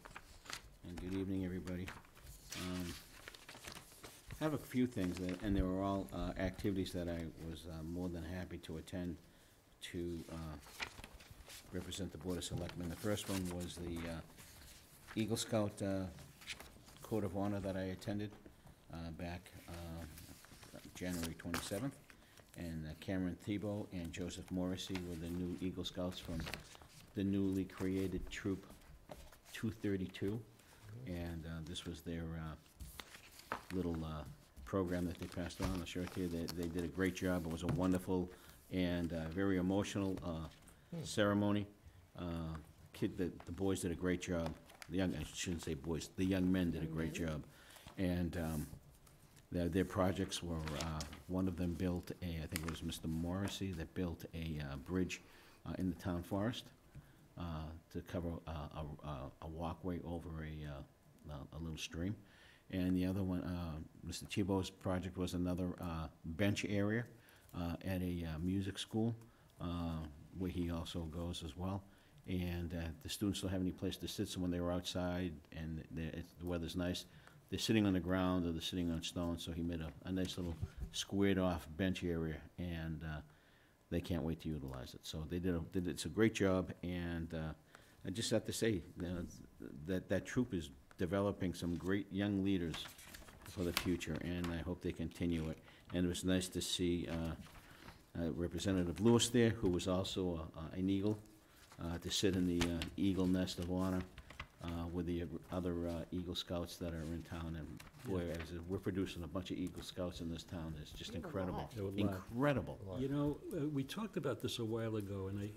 and good evening, everybody. I have a few things, and they were all activities that I was more than happy to attend to represent the Board of Selectmen. The first one was the Eagle Scout Code of Honor that I attended back January 27th. And Cameron Thiebaud and Joseph Morrissey were the new Eagle Scouts from the newly created Troop 232. And this was their little program that they passed on. I'll show it to you. They did a great job. It was a wonderful and very emotional ceremony. The boys did a great job. I shouldn't say boys, the young men did a great job. And their projects were, one of them built I think it was Mr. Morrissey that built a bridge in the town forest to cover a walkway over a little stream. And the other one, Mr. Thibault's project was another bench area at a music school where he also goes as well. And the students don't have any place to sit, so when they were outside and the weather's nice, they're sitting on the ground or they're sitting on stones, so he made a nice little squared-off bench area, and they can't wait to utilize it. So it's a great job, and I just have to say that troop is developing some great young leaders for the future, and I hope they continue it. And it was nice to see Representative Lewis there, who was also an Eagle, to sit in the Eagle Nest of Honor with the other Eagle Scouts that are in town. And boy, we're producing a bunch of Eagle Scouts in this town. It's just incredible. Incredible. You know, we talked about this a while ago, and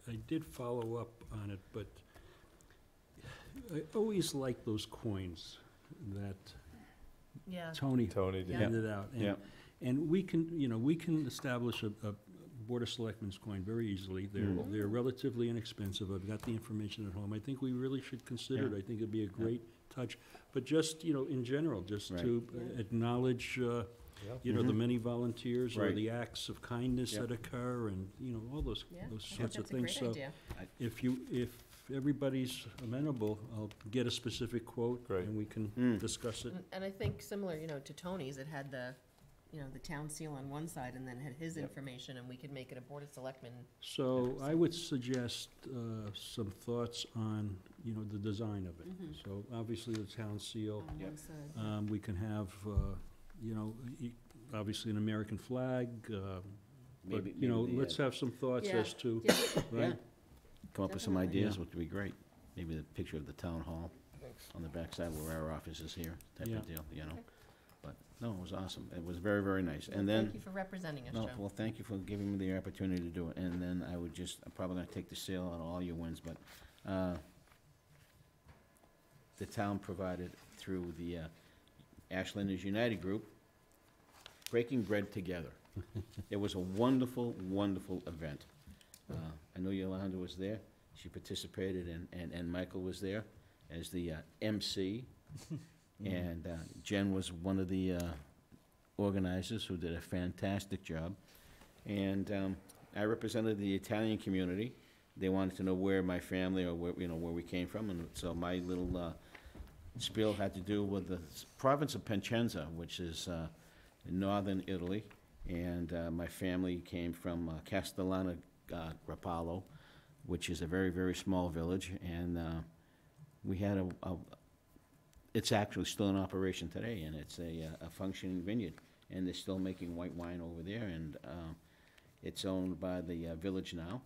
I did follow up on it, but I always like those coins that Tony handed out. And we can establish a Board of Selectmen's coin very easily. They're relatively inexpensive. I've got the information at home. I think we really should consider it. I think it'd be a great touch. But just, in general, just to acknowledge, the many volunteers or the acts of kindness that occur, and, all those sorts of things. So if everybody's amenable, I'll get a specific quote and we can discuss it. And I think similar, to Tony's, it had the town seal on one side and then had his information, and we could make it a Board of Selectmen. So I would suggest some thoughts on, the design of it. So obviously the town seal. On one side. We can have, obviously an American flag, but, let's have some thoughts as to, right? Come up with some ideas, which would be great. Maybe the picture of the town hall on the backside where our office is here, type of deal, But, no, it was awesome. It was very, very nice. And then. Thank you for representing us, No, Joe. well, thank you for giving me the opportunity to do it. And then I'm probably gonna take the sale on all your wins, but, the town provided through the Ashlanders United Group, Breaking Bread Together. It was a wonderful, wonderful event. I know Yolanda was there. She participated, and Michael was there as the MC. And Jen was one of the organizers who did a fantastic job. And I represented the Italian community. They wanted to know where my family or where we came from. And so my little spiel had to do with the province of Piacenza, which is in northern Italy. And my family came from Castellana Grappolo, which is a very, very small village. And we had it's actually still in operation today, and it's a functioning vineyard. And they're still making white wine over there, and it's owned by the village now.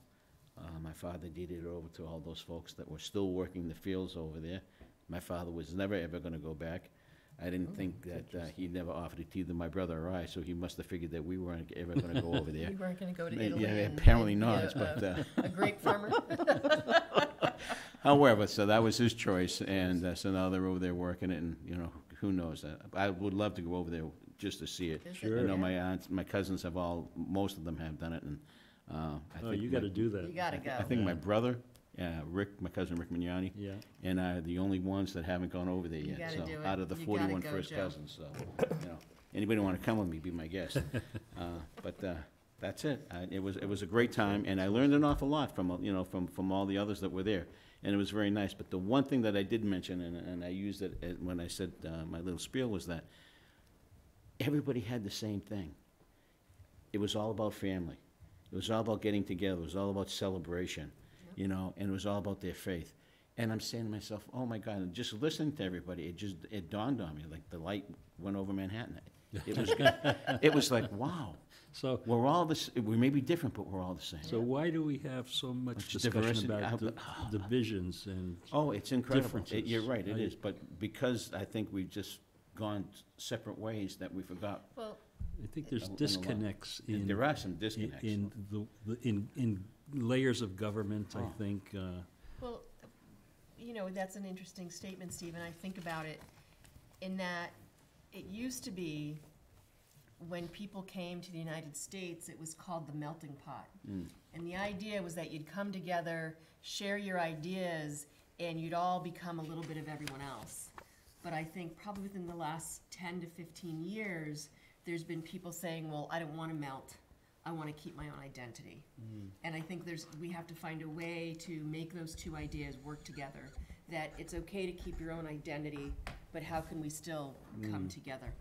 My father deeded it over to all those folks that were still working the fields over there. My father was never, ever gonna go back. I didn't think that he never offered it to either my brother or I, so he must have figured that we weren't ever gonna go over there. You weren't gonna go to Italy and apparently be not, but a grape farmer? However, so that was his choice, and so now they're over there working it, and, who knows? I would love to go over there just to see it. Sure. I know my aunts, my cousins have most of them have done it, and I think you gotta do that. You gotta go. I think my brother, Rick, my cousin Rick Mignani, and I are the only ones that haven't gone over there yet. gotta So do it. out of the You 41 gotta go, first Joe. cousins, so, anybody wanna come with me, be my guest. But that's it. It was a great time, and I learned an awful lot from all the others that were there, and it was very nice. But the one thing that I did mention, and I used it when I said my little spiel, was that everybody had the same thing. It was all about family. It was all about getting together. It was all about celebration, and it was all about their faith. And I'm saying to myself, oh my God, and just listening to everybody, it dawned on me, like the light went over Manhattan. It was like, wow. So we're all we may be different, but we're all the same. So why do we have so much discussion diversity. about divisions and Oh, it's incredible. differences? You're right, it is. But because I think we've just gone separate ways that we forgot. Well, I think there's in a lot. disconnects in. There are some disconnects. In layers of government, I think. Well, that's an interesting statement, Stephen. I think about it in that it used to be when people came to the United States, it was called the melting pot. And the idea was that you'd come together, share your ideas, and you'd all become a little bit of everyone else. But I think probably within the last 10 to 15 years, there's been people saying, well, I don't want to melt. I want to keep my own identity. And I think we have to find a way to make those two ideas work together, that it's okay to keep your own identity, but how can we still come together?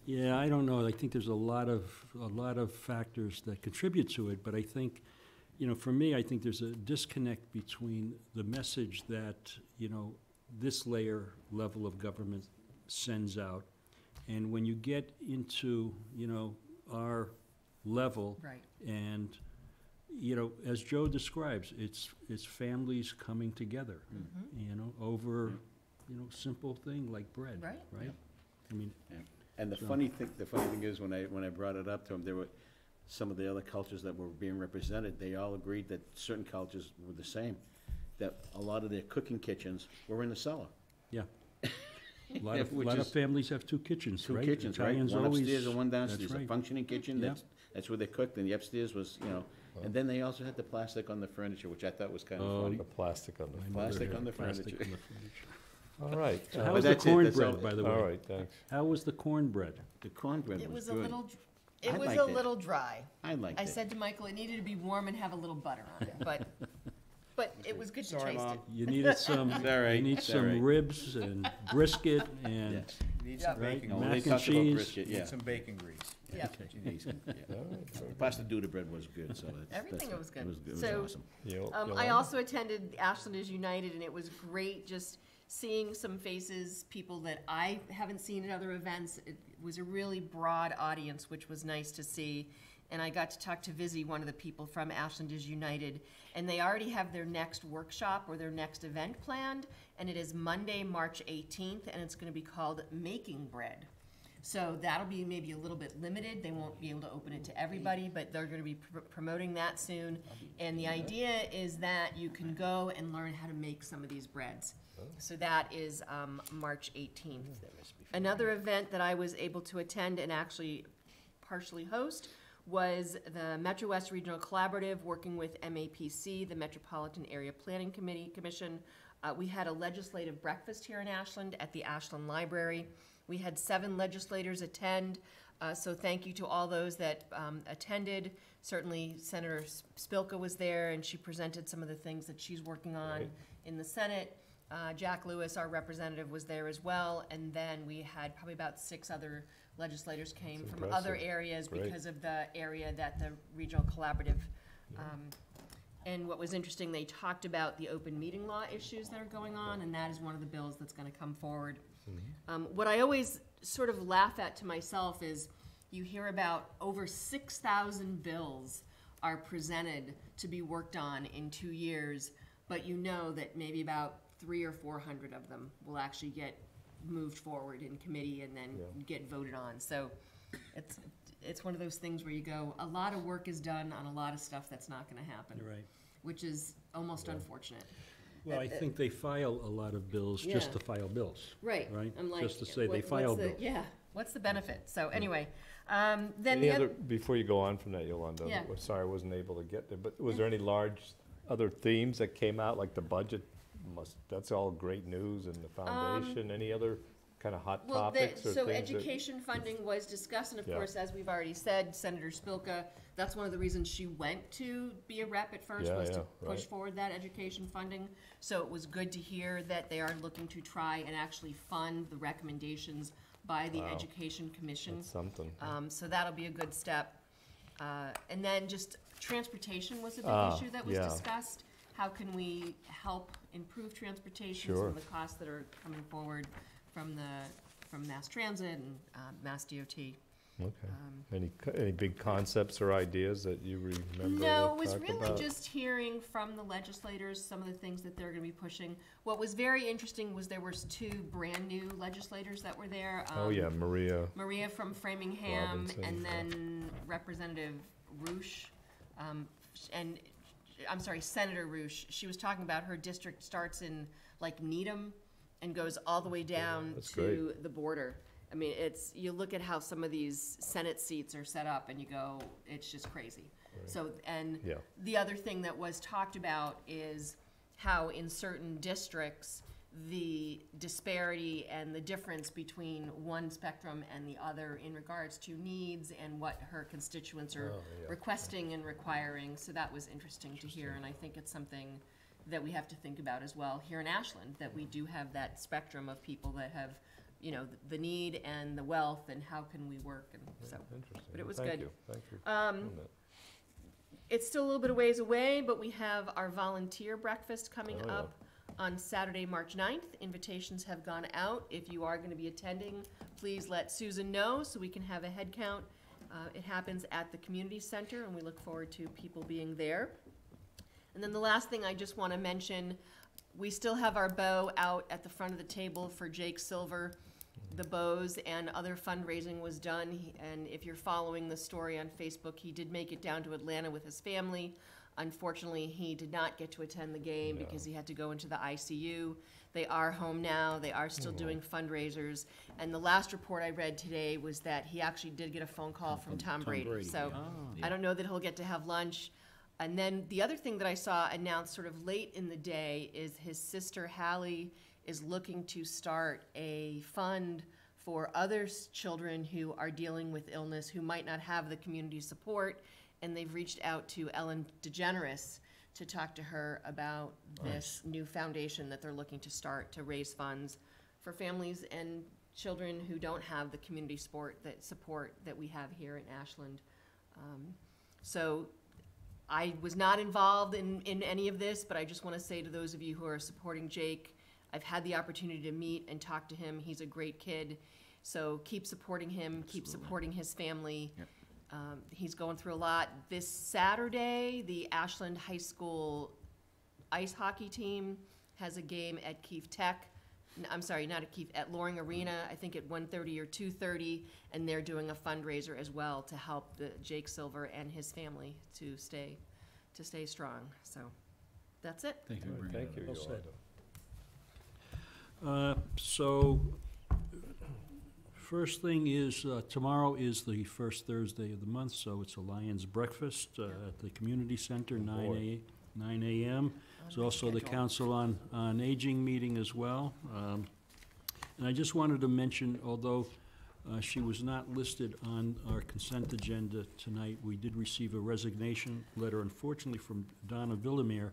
Yeah, I don't know. I think there's a lot of factors that contribute to it, but I think, for me, I think there's a disconnect between the message that, this level of government sends out And when you get into, you know, our level, Right. and, you know, as Joe describes, it's families coming together, you know, over, you know, simple thing like bread, Right. right? I mean, And the So- funny thing is, when I brought it up to them, there were some of the other cultures that were being represented, they all agreed that certain cultures were the same, that a lot of their cooking kitchens were in the cellar. yeah. A lot of, Which lot of is- families have two kitchens, Two right? kitchens, right? Italians One always- upstairs and one that's downstairs, a right. functioning kitchen, Yeah. that's where they cooked, and the upstairs was, you know, and then they also had the plastic on the furniture, which I thought was kind of Oh, funny. The plastic on the. My mother Plastic had on the plastic furniture. on the furniture. All right. So uh, how But was the that's it, that's all- cornbread, by the way? All right, thanks. How was the cornbread? The cornbread It was was a good. little, I it was liked a it. little dry. I liked I it. said to Michael, it needed to be warm and have a little butter on it, but it was good to Sorry, taste Mom. it. You needed some, It's all right, you need it's all right. some ribs and brisket and, Yes. Need Yeah. some right, bacon No, mac they and talked about cheese. brisket, yeah. Need some bacon grease. Yeah. Okay, decent, yeah. All right, The very pasta Duda bread was good, so that's. Everything was good. It was So, awesome. good. I also attended Ashland is United, and it was great just seeing some faces, people that I haven't seen at other events. It was a really broad audience, which was nice to see. And I got to talk to Vizzy, one of the people from Ashland is United, and they already have their next workshop or their next event planned, and it is Monday, March 18th, and it's gonna be called Making Bread. So that'll be maybe a little bit limited. They won't be able to open it to everybody, but they're gonna be promoting that soon. And the idea is that you can go and learn how to make some of these breads. So that is March 18th. Another event that I was able to attend and actually partially host was the Metro West Regional Collaborative, working with MAPC, the Metropolitan Area Planning Commission. We had a legislative breakfast here in Ashland at the Ashland Library. We had 7 legislators attend, so thank you to all those that attended. Certainly Senator Spilka was there, and she presented some of the things that she's working on Right. in the Senate. Jack Lewis, our representative, was there as well, and then we had probably about 6 other legislators came That's from other impressive. areas Great. because of the area that the regional collaborative. And what was interesting, they talked about the open meeting law issues that are going on, and that is one of the bills that's gonna come forward. What I always sort of laugh at to myself is you hear about over 6,000 bills are presented to be worked on in 2 years, but you know that maybe about 300 or 400 of them will actually get moved forward in committee and then get voted on. So it's one of those things where you go, a lot of work is done on a lot of stuff that's not gonna happen, Right. which is almost unfortunate. Well, I think they file a lot of bills just Yeah. to file bills. Right. Right? I'm like, Just to say they what's filed the- bills. Yeah, what's the benefit? So anyway, then Any the other, other, before you go on from that, Yolanda, Yeah. sorry I wasn't able to get there, but was there any large other themes that came out, like the budget? That's all great news, and the foundation, any other kind of hot well, topics or so things that? education funding was discussed, and of Yeah. course, as we've already said, Senator Spilka, that's one of the reasons she went to be a rep at first, Yeah, was to yeah, push right. forward that education funding. So it was good to hear that they are looking to try and actually fund the recommendations by the Wow. Education Commission. That's something. So that'll be a good step. And then just transportation was a big Ah, issue that was yeah. discussed. How can we help improve transportation? Some Sure. of the costs that are coming forward from Mass Transit and Mass DOT. Okay. Any big concepts or ideas that you remember No, to it was talk really about? just hearing from the legislators some of the things that they're gonna be pushing. What was very interesting was there was 2 brand-new legislators that were there. Oh, yeah, Maria. Maria from Framingham, Robinson, and yeah. then Representative Roosh, and, I'm sorry, Senator Roosh. She was talking about her district starts in like Needham and goes all the way down That's to great. the border. I mean, you look at how some of these Senate seats are set up and you go, it's just crazy. So, and Yeah. the other thing that was talked about is how in certain districts, the disparity and the difference between one spectrum and the other in regards to needs and what her constituents are Oh, yeah. requesting and requiring. So that was interesting to hear, and I think it's something that we have to think about as well here in Ashland, that we do have that spectrum of people that have, you know, the need and the wealth, and how can we work, and so. Interesting. But it was Thank good. you. Thank you. It's still a little bit of ways away, but we have our volunteer breakfast coming Oh, yeah. up on Saturday, March 9th. Invitations have gone out. If you are going to be attending, please let Susan know so we can have a head count. It happens at the community center, and we look forward to people being there. And then the last thing I just want to mention, we still have our bow out at the front of the table for Jake Silver. The bows and other fundraising was done, and if you're following the story on Facebook, he did make it down to Atlanta with his family. Unfortunately, he did not get to attend the game because he had to go into the ICU. They are home now. They are still doing fundraisers. And the last report I read today was that he actually did get a phone call from Tom Brady. So I don't know that he'll get to have lunch. And then the other thing that I saw announced sort of late in the day is his sister Hallie is looking to start a fund for other children who are dealing with illness who might not have the community support. And they've reached out to Ellen DeGeneres to talk to her about this new foundation that they're looking to start to raise funds for families and children who don't have the community support that we have here in Ashland. So I was not involved in any of this, but I just want to say to those of you who are supporting Jake, I've had the opportunity to meet and talk to him. He's a great kid. So keep supporting him, keep supporting his family. Yep. He's going through a lot. This Saturday, the Ashland High School ice hockey team has a game at Keefe Tech. I'm sorry, not at Keefe, at Loring Arena, I think at 1:30 or 2:30, and they're doing a fundraiser as well to help the Jake Silver and his family to stay strong. So that's it. Thank you. Thank you. Well said. So, first thing is, tomorrow is the first Thursday of the month, so it's a Lion's Breakfast at the Community Center, 9 a.m. There's also the Council on Aging meeting as well. And I just wanted to mention, although she was not listed on our consent agenda tonight, we did receive a resignation letter, unfortunately, from Donna Villamere,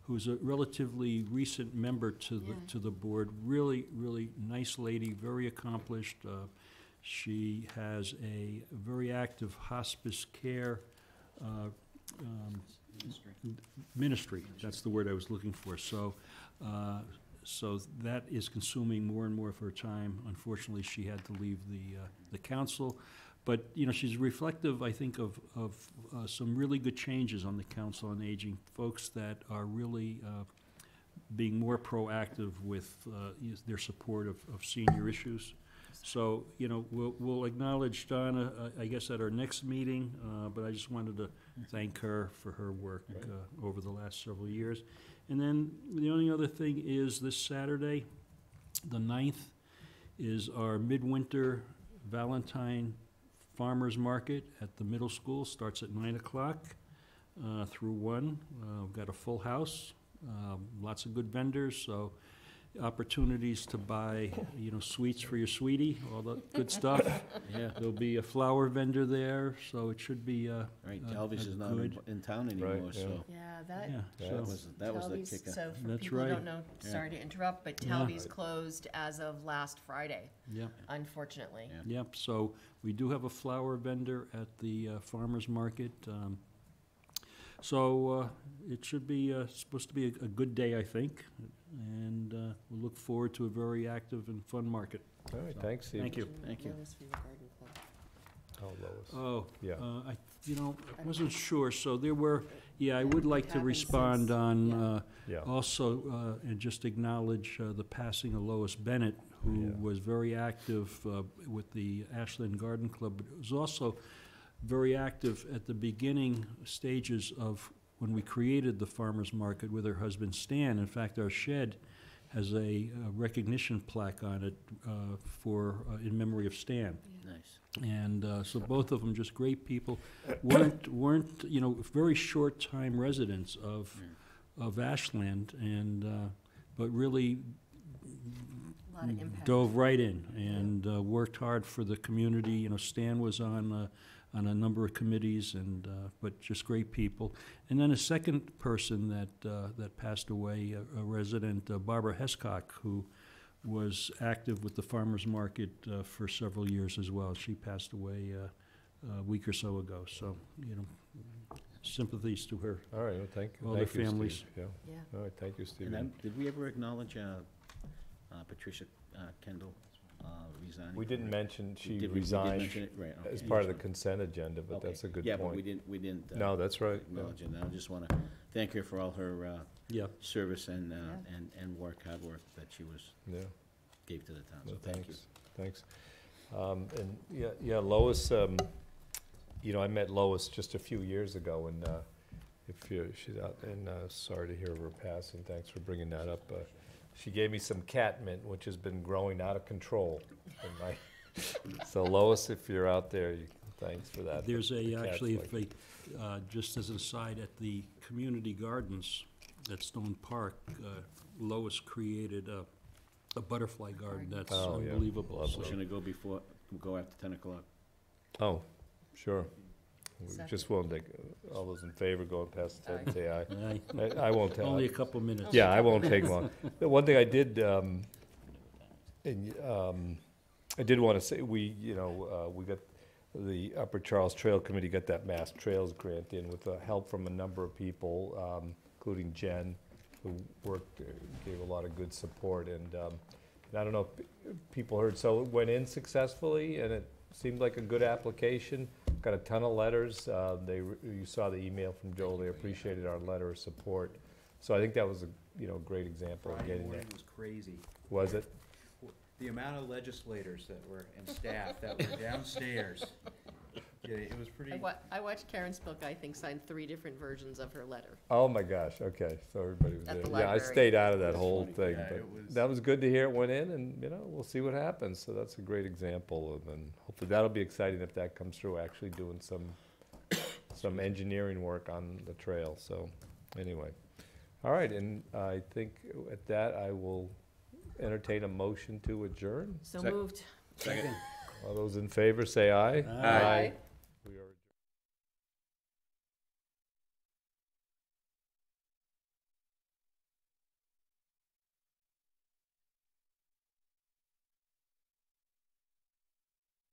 who's a relatively recent member to the board. Really, really nice lady, very accomplished. She has a very active hospice care ministry. That's the word I was looking for. So, so that is consuming more and more of her time. Unfortunately, she had to leave the council. But, you know, she's reflective, I think, of some really good changes on the Council on Aging, folks that are really being more proactive with their support of senior issues. So, you know, we'll acknowledge Donna, I guess, at our next meeting, but I just wanted to thank her for her work over the last several years. And then the only other thing is this Saturday, the 9th, is our midwinter Valentine Farmers Market at the middle school. Starts at 9 o'clock through 1. We've got a full house, lots of good vendors, so opportunities to buy, you know, sweets for your sweetie, all the good stuff. Yeah. There'll be a flower vendor there, so it should be Right, Talby's is not good. in town anymore, Right, yeah. so Yeah, that was the Talby's, kicker. so for That's people who right. don't know, Yeah. sorry to interrupt, but Yeah. Talby's closed as of last Friday, Yep. unfortunately. Yeah. Yep, so we do have a flower vendor at the farmer's market. So it should be supposed to be a good day, I think, and we'll look forward to a very active and fun market. All right, thanks, Steve. Thank you. Thank you. Lois for your garden club. Oh, Lois. Oh, Yeah. I wasn't sure, so there were, I would like to happened respond since- on, Yeah. also, and just acknowledge the passing of Lois Bennett, who Yeah. was very active with the Ashland Garden Club, but was also very active at the beginning stages of when we created the farmer's market with her husband Stan. In fact, our shed has a recognition plaque on it in memory of Stan. Nice. And so both of them just great people, weren't you know, very short time residents of Ashland, and but really A lot of impact. dove right in and worked hard for the community. You know, Stan was on a number of committees, and but just great people. And then a second person that passed away, a resident, Barbara Hescock, who was active with the farmers market for several years as well. She passed away a week or so ago. So, you know, sympathies to her. All right, well, thank you. All Thank their you, Steve. families. Yeah, Yeah. all right, thank you, Steve. And then, did we ever acknowledge Patricia Kendall resigning? We didn't mention she We did resigned mention it? Right, as okay. part of the consent agenda, but Okay. that's a good Yeah, but point. we didn't. No, that's right. yeah. Acknowledge it. And I just want to thank her for all her Yeah. service and work, hard work that she Yeah. gave to the town. So No, thank you. Thanks. And, yeah, Lois, you know, I met Lois just a few years ago, and she's out, and sorry to hear of her passing, thanks for bringing that up. She gave me some catmint, which has been growing out of control. So Lois, if you're out there, thanks for that. There's The cat's actually, like- just as an aside, at the community gardens at Stone Park, Lois created a butterfly garden that's Oh, yeah. unbelievable. Lovely. So- We're gonna go after 10 o'clock. Oh, sure. We Second. just won't take, all those in favor going past the 10, say aye. Aye. I won't take. Only a couple minutes. Yeah, I won't take long. The one thing I did, I did want to say, we got, the Upper Charles Trail Committee got that Mass Trails grant in with the help from a number of people, including Jen, who worked, gave a lot of good support, and I don't know if people heard, so it went in successfully, and it seemed like a good application. Got a ton of letters. You saw the email from Joel. They appreciated our letter of support. So I think that was a great example of Friday getting morning there. was crazy. Was it? The amount of legislators that were, and staff that were downstairs. Yeah, it was pretty. I watched Karen Spilka, I think, sign 3 different versions of her letter. Oh my gosh. Okay, so everybody was At there. the Yeah, I library. stayed out of that That's whole funny. thing, Yeah, but it was- that was good to hear it went in, and we'll see what happens. So that's a great example of, and hopefully that'll be exciting if that comes through. Actually doing some engineering work on the trail. So anyway, all right, and I think at that I will entertain a motion to adjourn. So moved. Second. All those in favor say aye. Aye. We are.